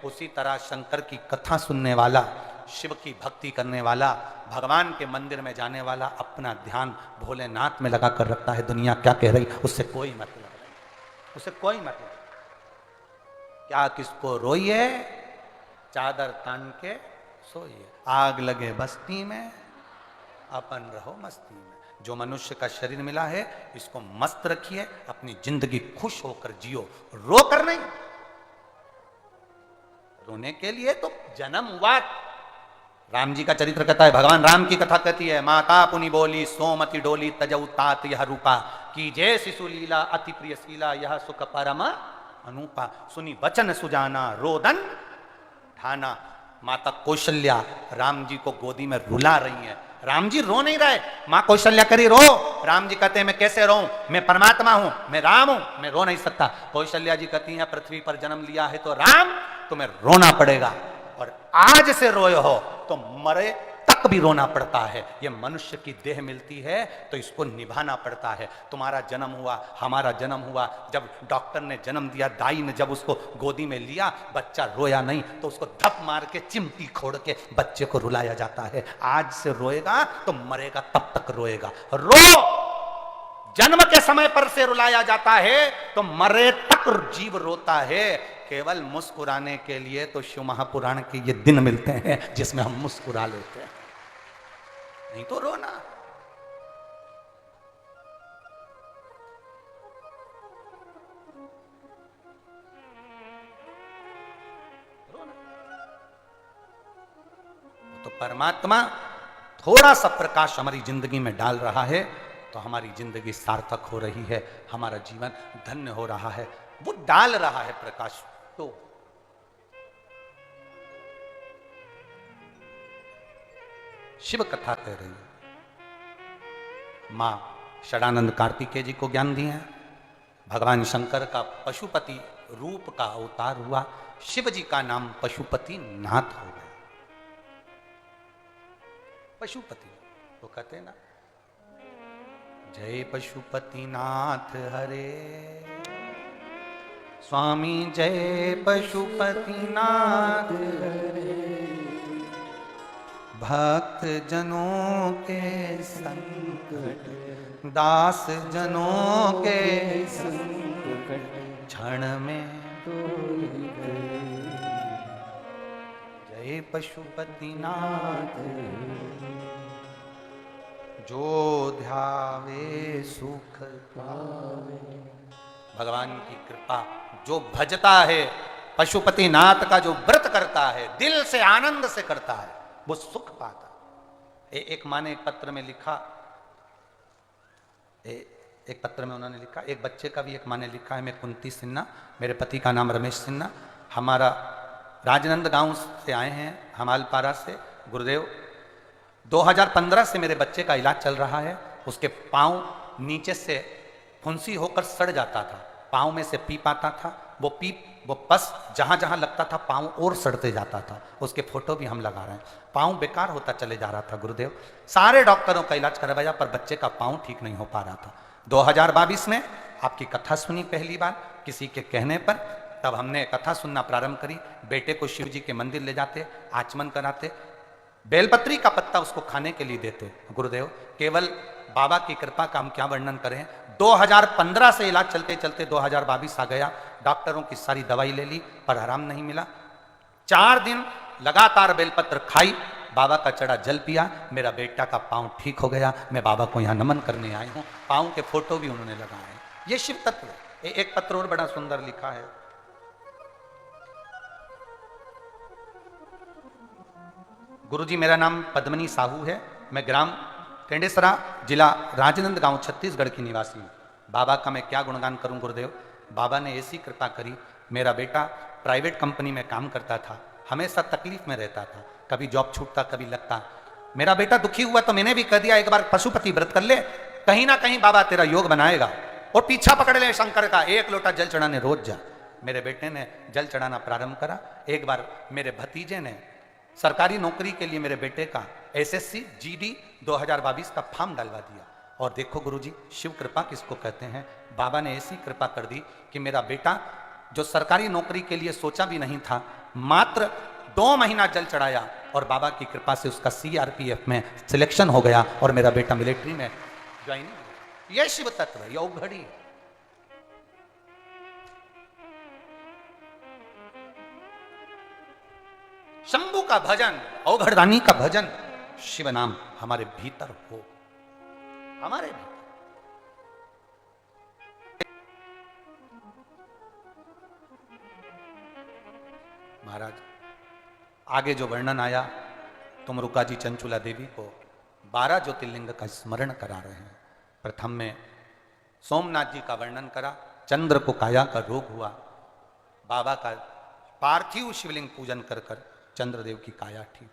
उसी तरह शंकर की कथा सुनने वाला, शिव की भक्ति करने वाला, भगवान के मंदिर में जाने वाला अपना ध्यान भोलेनाथ में लगा कर रखता है। दुनिया क्या कह रही उससे कोई मतलब नहीं, उससे कोई मतलब नहीं। क्या किसको रोइए, चादर तान के सोइए। आग लगे बस्ती में, अपन रहो मस्ती में। जो मनुष्य का शरीर मिला है इसको मस्त रखिए, अपनी जिंदगी खुश होकर जियो, रो कर नहीं। रोने के लिए तो जन्म हुआ। राम जी का चरित्र कहता है, भगवान राम की कथा कहती है, माता पुनि बोली सोमति डोली तजऊ तात यह रूपा, की जय शिशु लीला अति प्रिय शीला यह सुख परम अनुपा। सुनी वचन सुजाना रोदन ठाना। माता कौशल्या राम जी को गोदी में रुला रही है। राम जी रो नहीं रहे, मां कौशल्या करी रो। राम जी कहते हैं मैं कैसे रोऊं, मैं परमात्मा हूं, मैं राम हूं, मैं रो नहीं सकता। कौशल्या जी कहती हैं पृथ्वी पर जन्म लिया है तो राम, तुम्हें रोना पड़ेगा, और आज से रोए हो तो मरे तक भी रोना पड़ता है। ये मनुष्य की देह मिलती है तो इसको निभाना पड़ता है। तुम्हारा जन्म हुआ, हमारा जन्म हुआ, जब डॉक्टर ने जन्म दिया, दाई ने जब उसको गोदी में लिया, बच्चा रोया नहीं तो उसको धप मार के चिमटी खोड़ के बच्चे को रुलाया जाता है। आज से रोएगा तो मरेगा तब तक रोएगा। रो, जन्म के समय पर से रुलाया जाता है तो मरे तक जीव रोता है। केवल मुस्कुराने के लिए तो शिव महापुराण के ये दिन मिलते हैं जिसमें हम मुस्कुरा लेते हैं, नहीं तो रोना। तो परमात्मा थोड़ा सा प्रकाश हमारी जिंदगी में डाल रहा है तो हमारी जिंदगी सार्थक हो रही है, हमारा जीवन धन्य हो रहा है। वो डाल रहा है प्रकाश। तो शिव कथा कह रही है। मां षडानंद कार्तिकेय जी को ज्ञान दिए हैं। भगवान शंकर का पशुपति रूप का अवतार हुआ, शिव जी का नाम पशुपति नाथ हो गया। पशुपति वो कहते हैं ना, जय पशुपति नाथ हरे स्वामी, जय पशुपति नाथ हरे, भक्त जनों के संकट, दास जनों के संकट, क्षण में दूर करे, जय पशुपति नाथ, जो ध्यावे सुख पावे। भगवान की कृपा, जो भजता है पशुपति नाथ का, जो व्रत करता है, दिल से आनंद से करता है, वो सुख पाता। एक माँ ने एक पत्र में लिखा, एक पत्र में उन्होंने लिखा, एक बच्चे का भी एक माँ ने लिखा है, मैं कुंती सिन्हा, मेरे पति का नाम रमेश सिन्हा, हमारा राजनंद गांव से आए हैं, हमालपारा से। गुरुदेव 2015 से मेरे बच्चे का इलाज चल रहा है। उसके पांव नीचे से फुंसी होकर सड़ जाता था, पांव में से पीप आता था, वो पस जहां जहां लगता था पांव और सड़ते जाता था। उसके फोटो भी हम लगा रहे हैं। पांव बेकार होता चले जा रहा था गुरुदेव, सारे डॉक्टरों का इलाज करवाया पर बच्चे का पांव ठीक नहीं हो पा रहा था। 2022 में आपकी कथा सुनी पहली बार किसी के कहने पर, तब हमने कथा सुनना प्रारंभ करी। बेटे को शिव जी के मंदिर ले जाते, आचमन कराते, बेलपत्री का पत्ता उसको खाने के लिए देते। गुरुदेव केवल बाबा की कृपा का हम क्या वर्णन करें। 2015 से इलाज चलते चलते 2022 आ गया, डॉक्टरों की सारी दवाई ले ली पर आराम नहीं मिला। 4 दिन लगातार बेलपत्र खाई, बाबा का चढ़ा जल पिया, मेरा बेटा का पांव ठीक हो गया। मैं बाबा को यहाँ नमन करने आई हूँ। पांव के फोटो भी उन्होंने लगाए हैं। ये शिव तत्व है। एक पत्र और बड़ा सुंदर लिखा है, गुरुजी मेरा नाम पद्मनी साहू है, मैं ग्राम टेंडेसरा जिला राजनंदगांव छत्तीसगढ़ की निवासी हूँ। बाबा का मैं क्या गुणगान करूं गुरुदेव। बाबा ने ऐसी कृपा करी, मेरा बेटा प्राइवेट कंपनी में काम करता था, हमेशा तकलीफ में रहता था, कभी जॉब छूटता कभी लगता। मेरा बेटा दुखी हुआ तो मैंने भी कह दिया एक बार पशुपति व्रत कर ले, कहीं ना कहीं बाबा तेरा योग बनाएगा। और पीछा पकड़ ले शंकर का, 1 लोटा जल चढ़ाने रोज जा। मेरे बेटे ने जल चढ़ाना प्रारंभ करा। एक बार मेरे भतीजे ने सरकारी नौकरी के लिए मेरे बेटे का एसएससी जीडी 2022 का फॉर्म डलवा दिया। और देखो गुरुजी, शिव कृपा किसको कहते हैं। बाबा ने ऐसी कृपा कर दी कि मेरा बेटा जो सरकारी नौकरी के लिए सोचा भी नहीं था, मात्र 2 महीना जल चढ़ाया और बाबा की कृपा से उसका सीआरपीएफ में सिलेक्शन हो गया और मेरा बेटा मिलिट्री में ज्वाइन। यह शिव तत्व है, योग घड़ी। शंभु का भजन, औघड़दानी का भजन, शिव नाम हमारे भीतर हो, हमारे भीतर। महाराज आगे जो वर्णन आया, तुमरुका जी चंचुला देवी को 12 ज्योतिर्लिंग का स्मरण करा रहे हैं। प्रथम में सोमनाथ जी का वर्णन करा, चंद्र को काया का रोग हुआ, बाबा का पार्थिव शिवलिंग पूजन कर कर चंद्रदेव की काया ठीक।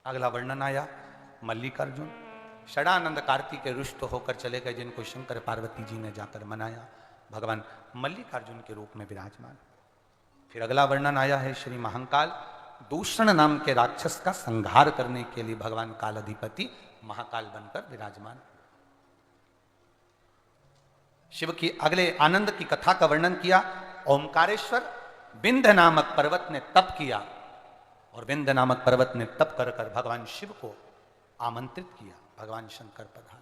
अगला वर्णन आया मल्लिकार्जुन, षडानंद कार्तिकेय रुष्ट होकर चले गए, जिनको शंकर पार्वती जी ने जाकर मनाया, भगवान मल्लिकार्जुन के रूप में विराजमान। फिर अगला वर्णन आया है श्री महाकाल, दूषण नाम के राक्षस का संहार करने के लिए भगवान काल अधिपति महाकाल बनकर विराजमान। शिव की अगले आनंद की कथा का वर्णन किया। ओमकारेश्वर विंध्य नामक पर्वत ने तप किया और विंध्य नामक पर्वत ने तप कर कर भगवान शिव को आमंत्रित किया। भगवान शंकर पधारे।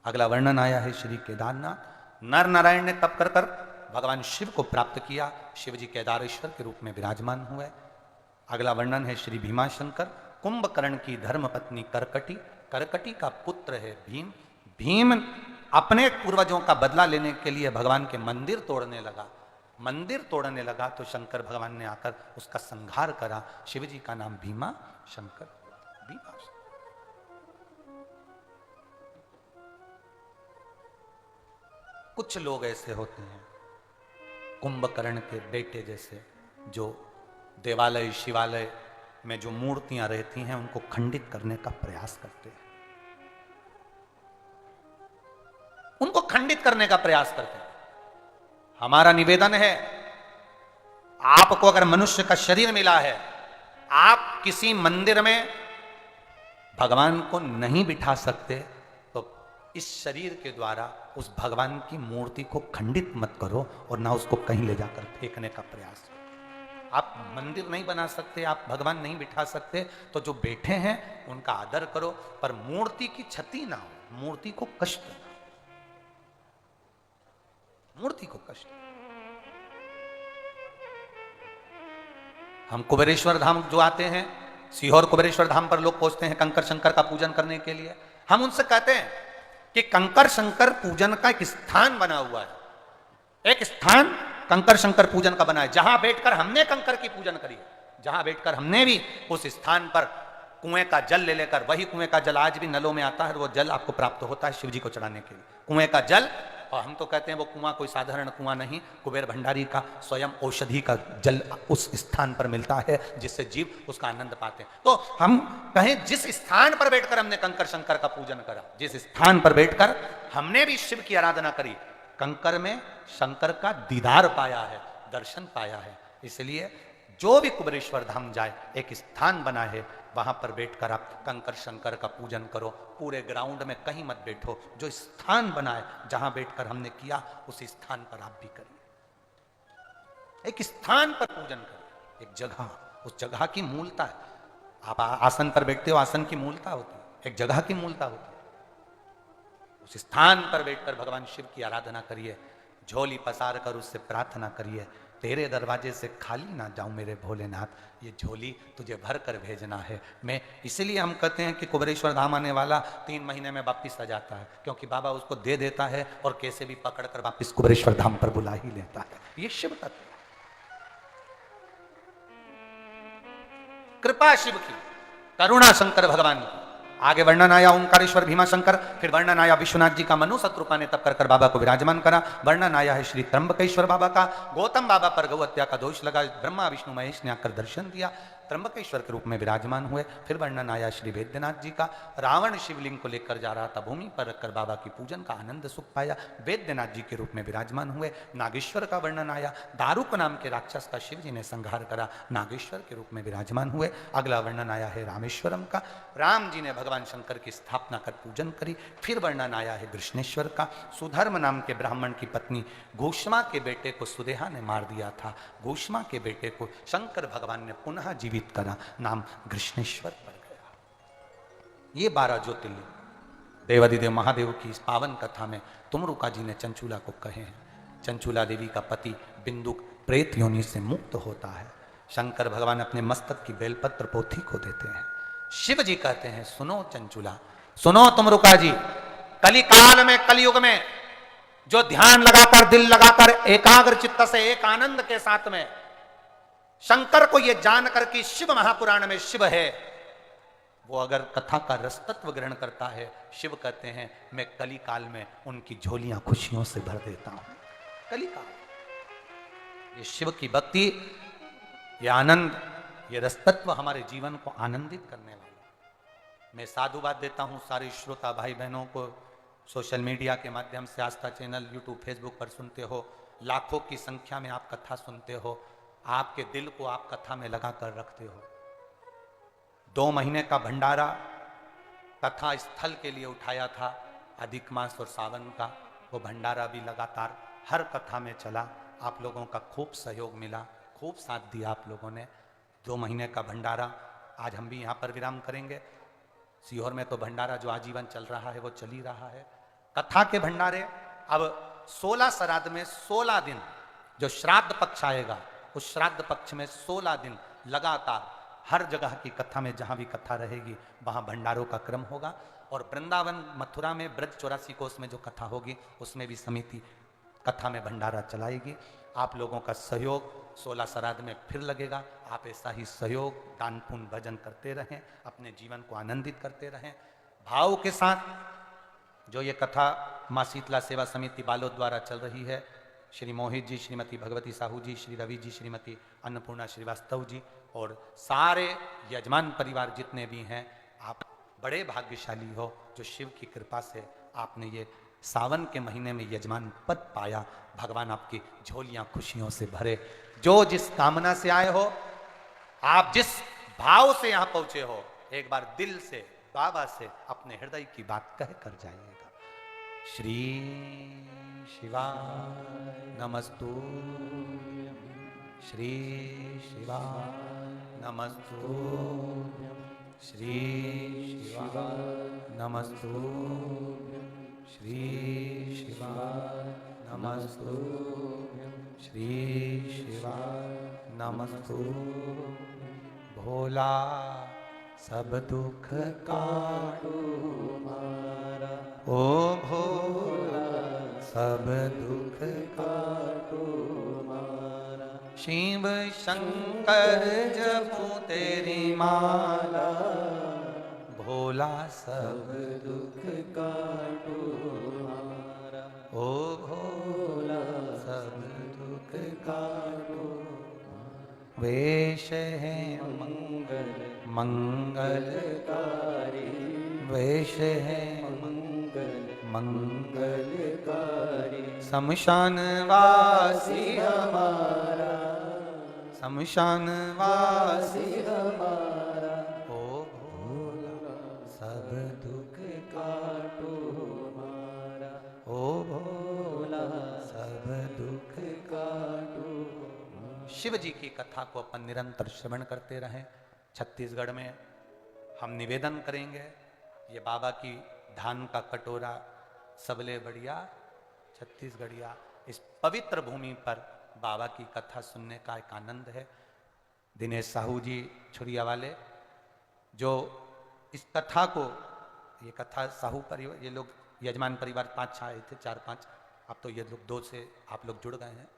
अगला वर्णन आया है श्री केदारनाथ। नर नारायण ने तप कर कर भगवान शिव को प्राप्त किया। शिव जी केदारेश्वर के रूप में विराजमान हुए। अगला वर्णन है श्री भीमाशंकर। कुंभकर्ण की धर्म पत्नी करकटी, करकटी का पुत्र है भीम। भीम अपने पूर्वजों का बदला लेने के लिए भगवान के मंदिर तोड़ने लगा। मंदिर तोड़ने लगा तो शंकर भगवान ने आकर उसका संहार करा। शिव जी का नाम भीमा शंकर। भीमा शंकर। कुछ लोग ऐसे होते हैं कुंभकर्ण के बेटे जैसे, जो देवालय शिवालय में जो मूर्तियां रहती हैं उनको खंडित करने का प्रयास करते हैं, उनको खंडित करने का प्रयास करते हैं। हमारा निवेदन है, आपको अगर मनुष्य का शरीर मिला है, आप किसी मंदिर में भगवान को नहीं बिठा सकते, तो इस शरीर के द्वारा उस भगवान की मूर्ति को खंडित मत करो और ना उसको कहीं ले जाकर फेंकने का प्रयास करो। आप मंदिर नहीं बना सकते, आप भगवान नहीं बिठा सकते, तो जो बैठे हैं उनका आदर करो, पर मूर्ति की क्षति ना हो, मूर्ति को कष्ट ना हो, मूर्ति को कष्ट। हम कुबेरेश्वर धाम जो आते हैं, सीहोर कुबेरेश्वर धाम पर लोग पहुंचते हैं कंकर शंकर का पूजन करने के लिए। हम उनसे कहते हैं कि कंकर शंकर पूजन का एक स्थान बना हुआ है, एक स्थान कंकर शंकर पूजन का बना है, जहां बैठकर हमने कंकर की पूजन करी है, जहां बैठकर हमने भी उस स्थान पर कुएं का जल ले लेकर, वही कुएं का जल आज भी नलों में आता है, वो जल आपको प्राप्त होता है शिव जी को चढ़ाने के लिए, कुएं का जल। और हम तो कहते हैं वो कुआं कोई साधारण कुआं नहीं, कुबेर भंडारी का स्वयं औषधि का जल उस स्थान पर मिलता है, जिससे जीव उसका आनंद पाते हैं। तो हम कहें जिस स्थान पर बैठकर हमने कंकर शंकर का पूजन करा, जिस स्थान पर बैठकर हमने भी शिव की आराधना करी, कंकर में शंकर का दीदार पाया है, दर्शन पाया है। इसलिए जो भी कुबेरेश्वर धाम जाए, एक स्थान बना है, वहां पर बैठकर आप कंकर शंकर का पूजन करो। पूरे ग्राउंड में कहीं मत बैठो, जो स्थान बना है जहां बैठकर हमने किया, उस स्थान पर आप भी करिए। एक स्थान पर पूजन करिए, एक जगह, उस जगह की मूलता है। आप आसन पर बैठते हो, आसन की मूलता होती है, एक जगह की मूलता होती है। उस स्थान पर बैठकर भगवान शिव की आराधना करिए, झोली पसार कर उससे प्रार्थना करिए, तेरे दरवाजे से खाली ना जाऊं मेरे भोलेनाथ, ये झोली तुझे भर कर भेजना है। मैं इसलिए हम कहते हैं कि कुबेरेश्वर धाम आने वाला 3 महीने में वापिस आ जाता है, क्योंकि बाबा उसको दे देता है और कैसे भी पकड़ कर वापिस कुबेरेश्वर धाम पर बुला ही लेता है। ये शिव तत्व है, कृपा शिव की, करुणा शंकर भगवान की। आगे वर्णन आया ओंकारेश्वर भीमाशंकर, फिर वर्णन आया विश्वनाथ जी का। मनु शत्रुपा ने तप कर बाबा को विराजमान करा। वर्णन आया है श्री त्र्यंबकेश्वर बाबा का। गौतम बाबा पर गौ हत्या का दोष लगा, ब्रह्मा विष्णु महेश ने आकर दर्शन दिया, त्र्यंबकेश्वर के रूप में विराजमान हुए। फिर वर्णन आया श्री वैद्यनाथ जी का। रावण शिवलिंग को लेकर जा रहा था, भूमि पर रखकर बाबा की पूजन का आनंद सुख पाया, वैद्यनाथ जी के रूप में विराजमान हुए। नागेश्वर का वर्णन आया, दारुक नाम के राक्षस का शिव जी ने संहार करा, नागेश्वर के रूप में विराजमान हुए। अगला वर्णन आया है रामेश्वरम का, राम जी ने भगवान शंकर की स्थापना कर पूजन करी। फिर वर्णन आया है कृष्णेश्वर का, सुधर्म नाम के ब्राह्मण की पत्नी घोषमा के बेटे को सुदेहा ने मार दिया था, घोषमा के बेटे को शंकर भगवान ने पुनः जीवित करा, नाम कृष्णेश्वर पड़ गया। ये 12 ज्योतिर्लिंग देवादिदेव महादेव की इस पावन कथा में तुमरुका जी ने चंचूला को कहे हैं। चंचूला देवी का पति बिंदुक प्रेत योनि से मुक्त होता है। शंकर भगवान अपने मस्तक की बेलपत्र पोथी को देते हैं। शिव जी कहते हैं, सुनो चंचूला, सुनो तुमरुका जी, कलिकाल में, कलयुग में जो ध्यान लगाकर, दिल लगाकर, एकाग्र चित्त से, एक आनंद के साथ में शंकर को यह जानकर कि शिव महापुराण में शिव है, वो अगर कथा का रसतत्व ग्रहण करता है, शिव कहते हैं मैं कलिकाल में उनकी झोलियां खुशियों से भर देता हूं। कलिकाल, ये शिव की भक्ति, ये आनंद, ये रसतत्व हमारे जीवन को आनंदित करने वाला। मैं साधुवाद देता हूं सारे श्रोता भाई बहनों को, सोशल मीडिया के माध्यम से, आस्था चैनल, यूट्यूब, फेसबुक पर सुनते हो, लाखों की संख्या में आप कथा सुनते हो, आपके दिल को आप कथा में लगा कर रखते हो। 2 महीने का भंडारा कथा स्थल के लिए उठाया था, अधिक मास और सावन का, वो भंडारा भी लगातार हर कथा में चला। आप लोगों का खूब सहयोग मिला, खूब साथ दिया आप लोगों ने। 2 महीने का भंडारा आज हम भी यहाँ पर विराम करेंगे। सीहोर में तो भंडारा जो आजीवन चल रहा है वो चल ही रहा है। कथा के भंडारे। अब 16 श्राद्ध में 16 दिन जो श्राद्ध पक्ष आएगा, उस श्राद्ध पक्ष में 16 दिन लगातार हर जगह की कथा में, जहां भी कथा रहेगी वहां भंडारों का क्रम होगा। और वृंदावन मथुरा में ब्रज 84 कोस में जो कथा होगी उसमें भी समिति कथा में भंडारा चलाएगी। आप लोगों का सहयोग 16 श्राद्ध में फिर लगेगा। आप ऐसा ही सहयोग, दान पुण्य, भजन करते रहें, अपने जीवन को आनंदित करते रहें भाव के साथ। जो ये कथा माँ शीतला सेवा समिति बालोद द्वारा चल रही है, श्री मोहित जी, श्रीमती भगवती साहू जी, श्री रवि जी, श्रीमती अन्नपूर्णा श्रीवास्तव जी और सारे यजमान परिवार जितने भी हैं, आप बड़े भाग्यशाली हो जो शिव की कृपा से आपने ये सावन के महीने में यजमान पद पाया। भगवान आपकी झोलियां खुशियों से भरे। जो जिस कामना से आए हो, आप जिस भाव से यहां पहुंचे हो, एक बार दिल से बाबा से अपने हृदय की बात कह कर जाइएगा। श्री शिवाय नमस्तु, श्री शिवाय नमस्तु, श्री शिवाय नमस्तु, श्री शिवाय नमस्तु, श्री शिवाय नमस्तु। भोला सब दुख काटो मारा, ओ भोला सब दुख काटो मारा। शिव शंकर जपू तेरी माला, भोला सब दुख काटो मारा, ओ भोला सब दुख काटो। वेश है मंगल मंगलकारी, वेश है मंगल मंगलकारी। शमशान वासी हमारा, शमशान वासी हमारा, ओ भोला सब दुख काटो मारा, ओ भोला सब दुख काटो। शिव जी की कथा को अपन निरंतर श्रवण करते रहें। छत्तीसगढ़ में हम निवेदन करेंगे, ये बाबा की धान का कटोरा सबले बढ़िया छत्तीसगढ़िया, इस पवित्र भूमि पर बाबा की कथा सुनने का एक आनंद है। दिनेश साहू जी छुरिया वाले, जो इस कथा को, ये कथा साहू परिवार, ये लोग यजमान परिवार 5 आए थे, 4-5, अब तो ये लोग 2 से आप लोग जुड़ गए हैं।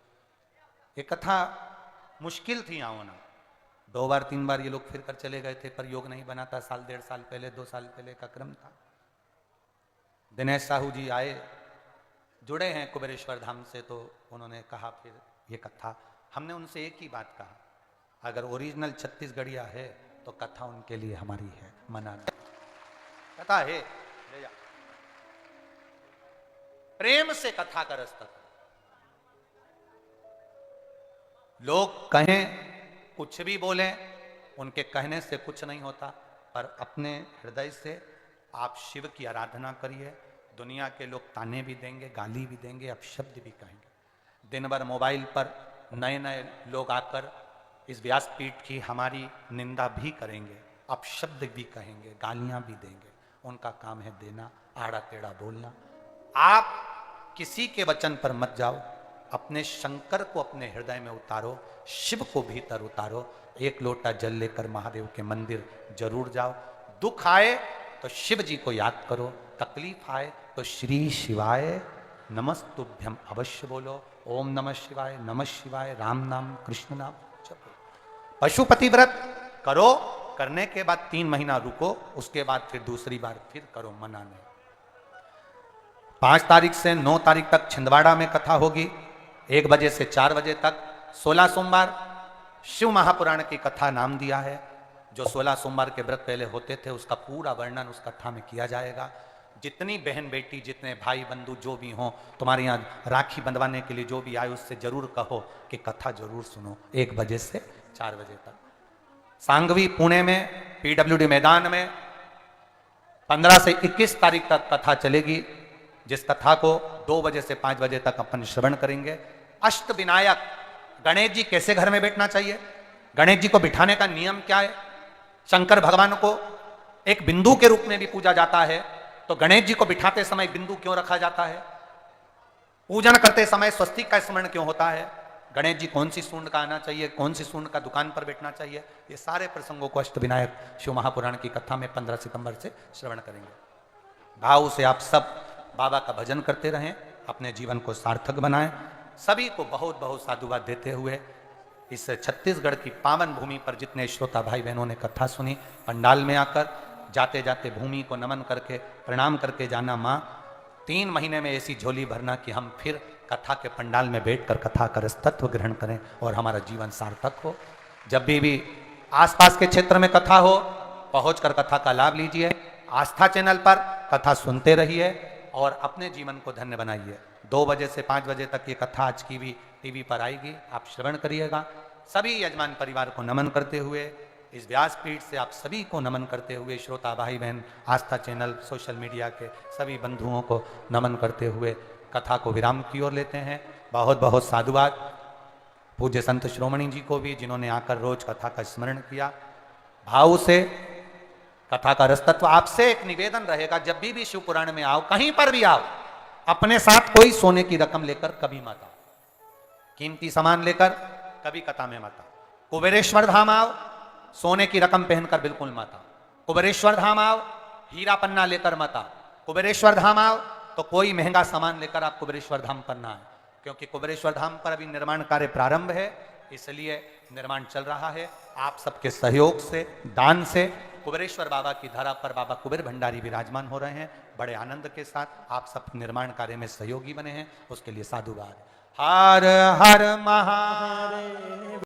ये कथा मुश्किल थी यहाँ होना, 2 बार 3 बार ये लोग फिर कर चले गए थे, पर योग नहीं बना था। 1.5 साल पहले, 2 साल पहले का क्रम था। दिनेश साहू जी आए, जुड़े हैं कुबेरेश्वर धाम से, तो उन्होंने कहा फिर ये कथा, हमने उनसे एक ही बात कहा, अगर ओरिजिनल छत्तीसगढ़िया है तो कथा उनके लिए हमारी है, मना कथा है, ले जा। प्रेम से कथा का रास्ता। लोग कहें कुछ भी बोलें, उनके कहने से कुछ नहीं होता, पर अपने हृदय से आप शिव की आराधना करिए। दुनिया के लोग ताने भी देंगे, गाली भी देंगे, अपशब्द भी कहेंगे। दिन भर मोबाइल पर नए नए लोग आकर इस व्यासपीठ की हमारी निंदा भी करेंगे, अपशब्द भी कहेंगे, गालियां भी देंगे। उनका काम है देना, आड़ा टेढ़ा बोलना। आप किसी के वचन पर मत जाओ, अपने शंकर को अपने हृदय में उतारो, शिव को भीतर उतारो। एक लोटा जल लेकर महादेव के मंदिर जरूर जाओ। दुख आए तो शिव जी को याद करो, तकलीफ आए तो श्री शिवाय नमस्तुभ्यम अवश्य बोलो। ओम नमः शिवाय, नमः शिवाय, राम नाम, कृष्ण नाम जपो। पशुपति व्रत करो, करने के बाद 3 महीना रुको, उसके बाद फिर दूसरी बार फिर करो, मना नहीं। 5 तारीख से 9 तारीख तक छिंदवाड़ा में कथा होगी, 1 बजे से 4 बजे तक। 16 सोमवार शिव महापुराण की कथा नाम दिया है। जो 16 सोमवार के व्रत पहले होते थे उसका पूरा वर्णन उस कथा में किया जाएगा। जितनी बहन बेटी, जितने भाई बंधु जो भी हों, तुम्हारे यहाँ राखी बंधवाने के लिए जो भी आए, उससे जरूर कहो कि कथा जरूर सुनो, 1 बजे से 4 बजे तक। सांगवी पुणे में PWD मैदान में 15 से 21 तारीख तक कथा चलेगी, जिस कथा को 2 बजे से 5 बजे तक अपन श्रवण करेंगे। अष्ट विनायक गणेश जी कैसे घर में बैठना चाहिए, गणेश जी को बिठाने का नियम क्या है, शंकर भगवान को एक बिंदु के रूप में भी पूजा जाता है, तो तो गणेश जी को बिठाते समय बिंदु क्यों रखा जाता है? पूजन करते समय स्वस्तिक का स्मरण क्यों होता है? गणेश जी कौन सी सूंड का आना चाहिए, कौन सी सूंड का दुकान पर बैठना चाहिए, ये सारे प्रसंगों को अष्टविनायक शिव महापुराण की कथा में 15 सितंबर से श्रवण करेंगे। भाव से आप सब बाबा का भजन करते रहें, अपने जीवन को सार्थक बनाएं। सभी को बहुत बहुत साधुवाद देते हुए इस छत्तीसगढ़ की पावन भूमि पर जितने श्रोता भाई बहनों ने कथा सुनी, पंडाल में आकर जाते जाते भूमि को नमन करके प्रणाम करके जाना, माँ 3 महीने में ऐसी झोली भरना कि हम फिर कथा के पंडाल में बैठकर कथा का रसतत्व ग्रहण करें और हमारा जीवन सार्थक हो। जब भी आसपास के क्षेत्र में कथा हो, पहुंचकर कथा का लाभ लीजिए। आस्था चैनल पर कथा सुनते रहिए और अपने जीवन को धन्य बनाइए। 2 बजे से 5 बजे तक ये कथा आज की भी टीवी पर आएगी, आप श्रवण करिएगा। सभी यजमान परिवार को नमन करते हुए, इस व्यासपीठ से आप सभी को नमन करते हुए, श्रोता भाई बहन, आस्था चैनल, सोशल मीडिया के सभी बंधुओं को नमन करते हुए कथा को विराम की ओर लेते हैं। बहुत बहुत साधुवाद पूज्य संत श्रोमणी जी को भी, जिन्होंने आकर रोज कथा का स्मरण किया। भाव से कथा का रसतत्व। आपसे एक निवेदन रहेगा, जब भी शिव पुराण में आओ, कहीं पर भी आओ, अपने साथ कोई सोने की रकम लेकर कभी मत आओ, कीमती सामान लेकर कभी कथा में मत आओ। कुबेरेश्वर धाम आओ, सोने की रकम पहनकर बिल्कुल मत आओ। कुबेरेश्वर धाम आओ, हीरा पन्ना लेकर मत आओ। कुबेरेश्वर धाम आओ तो कोई महंगा सामान लेकर आप कुबेरेश्वर धाम पर ना आए, क्योंकि कुबेरेश्वर धाम पर अभी निर्माण कार्य प्रारंभ है, इसलिए निर्माण चल रहा है। आप सबके सहयोग से, दान से कुबेरेश्वर बाबा की धरा पर बाबा कुबेर भंडारी विराजमान हो रहे हैं। बड़े आनंद के साथ आप सब निर्माण कार्य में सहयोगी बने हैं, उसके लिए साधुवाद। हर हर महादेव।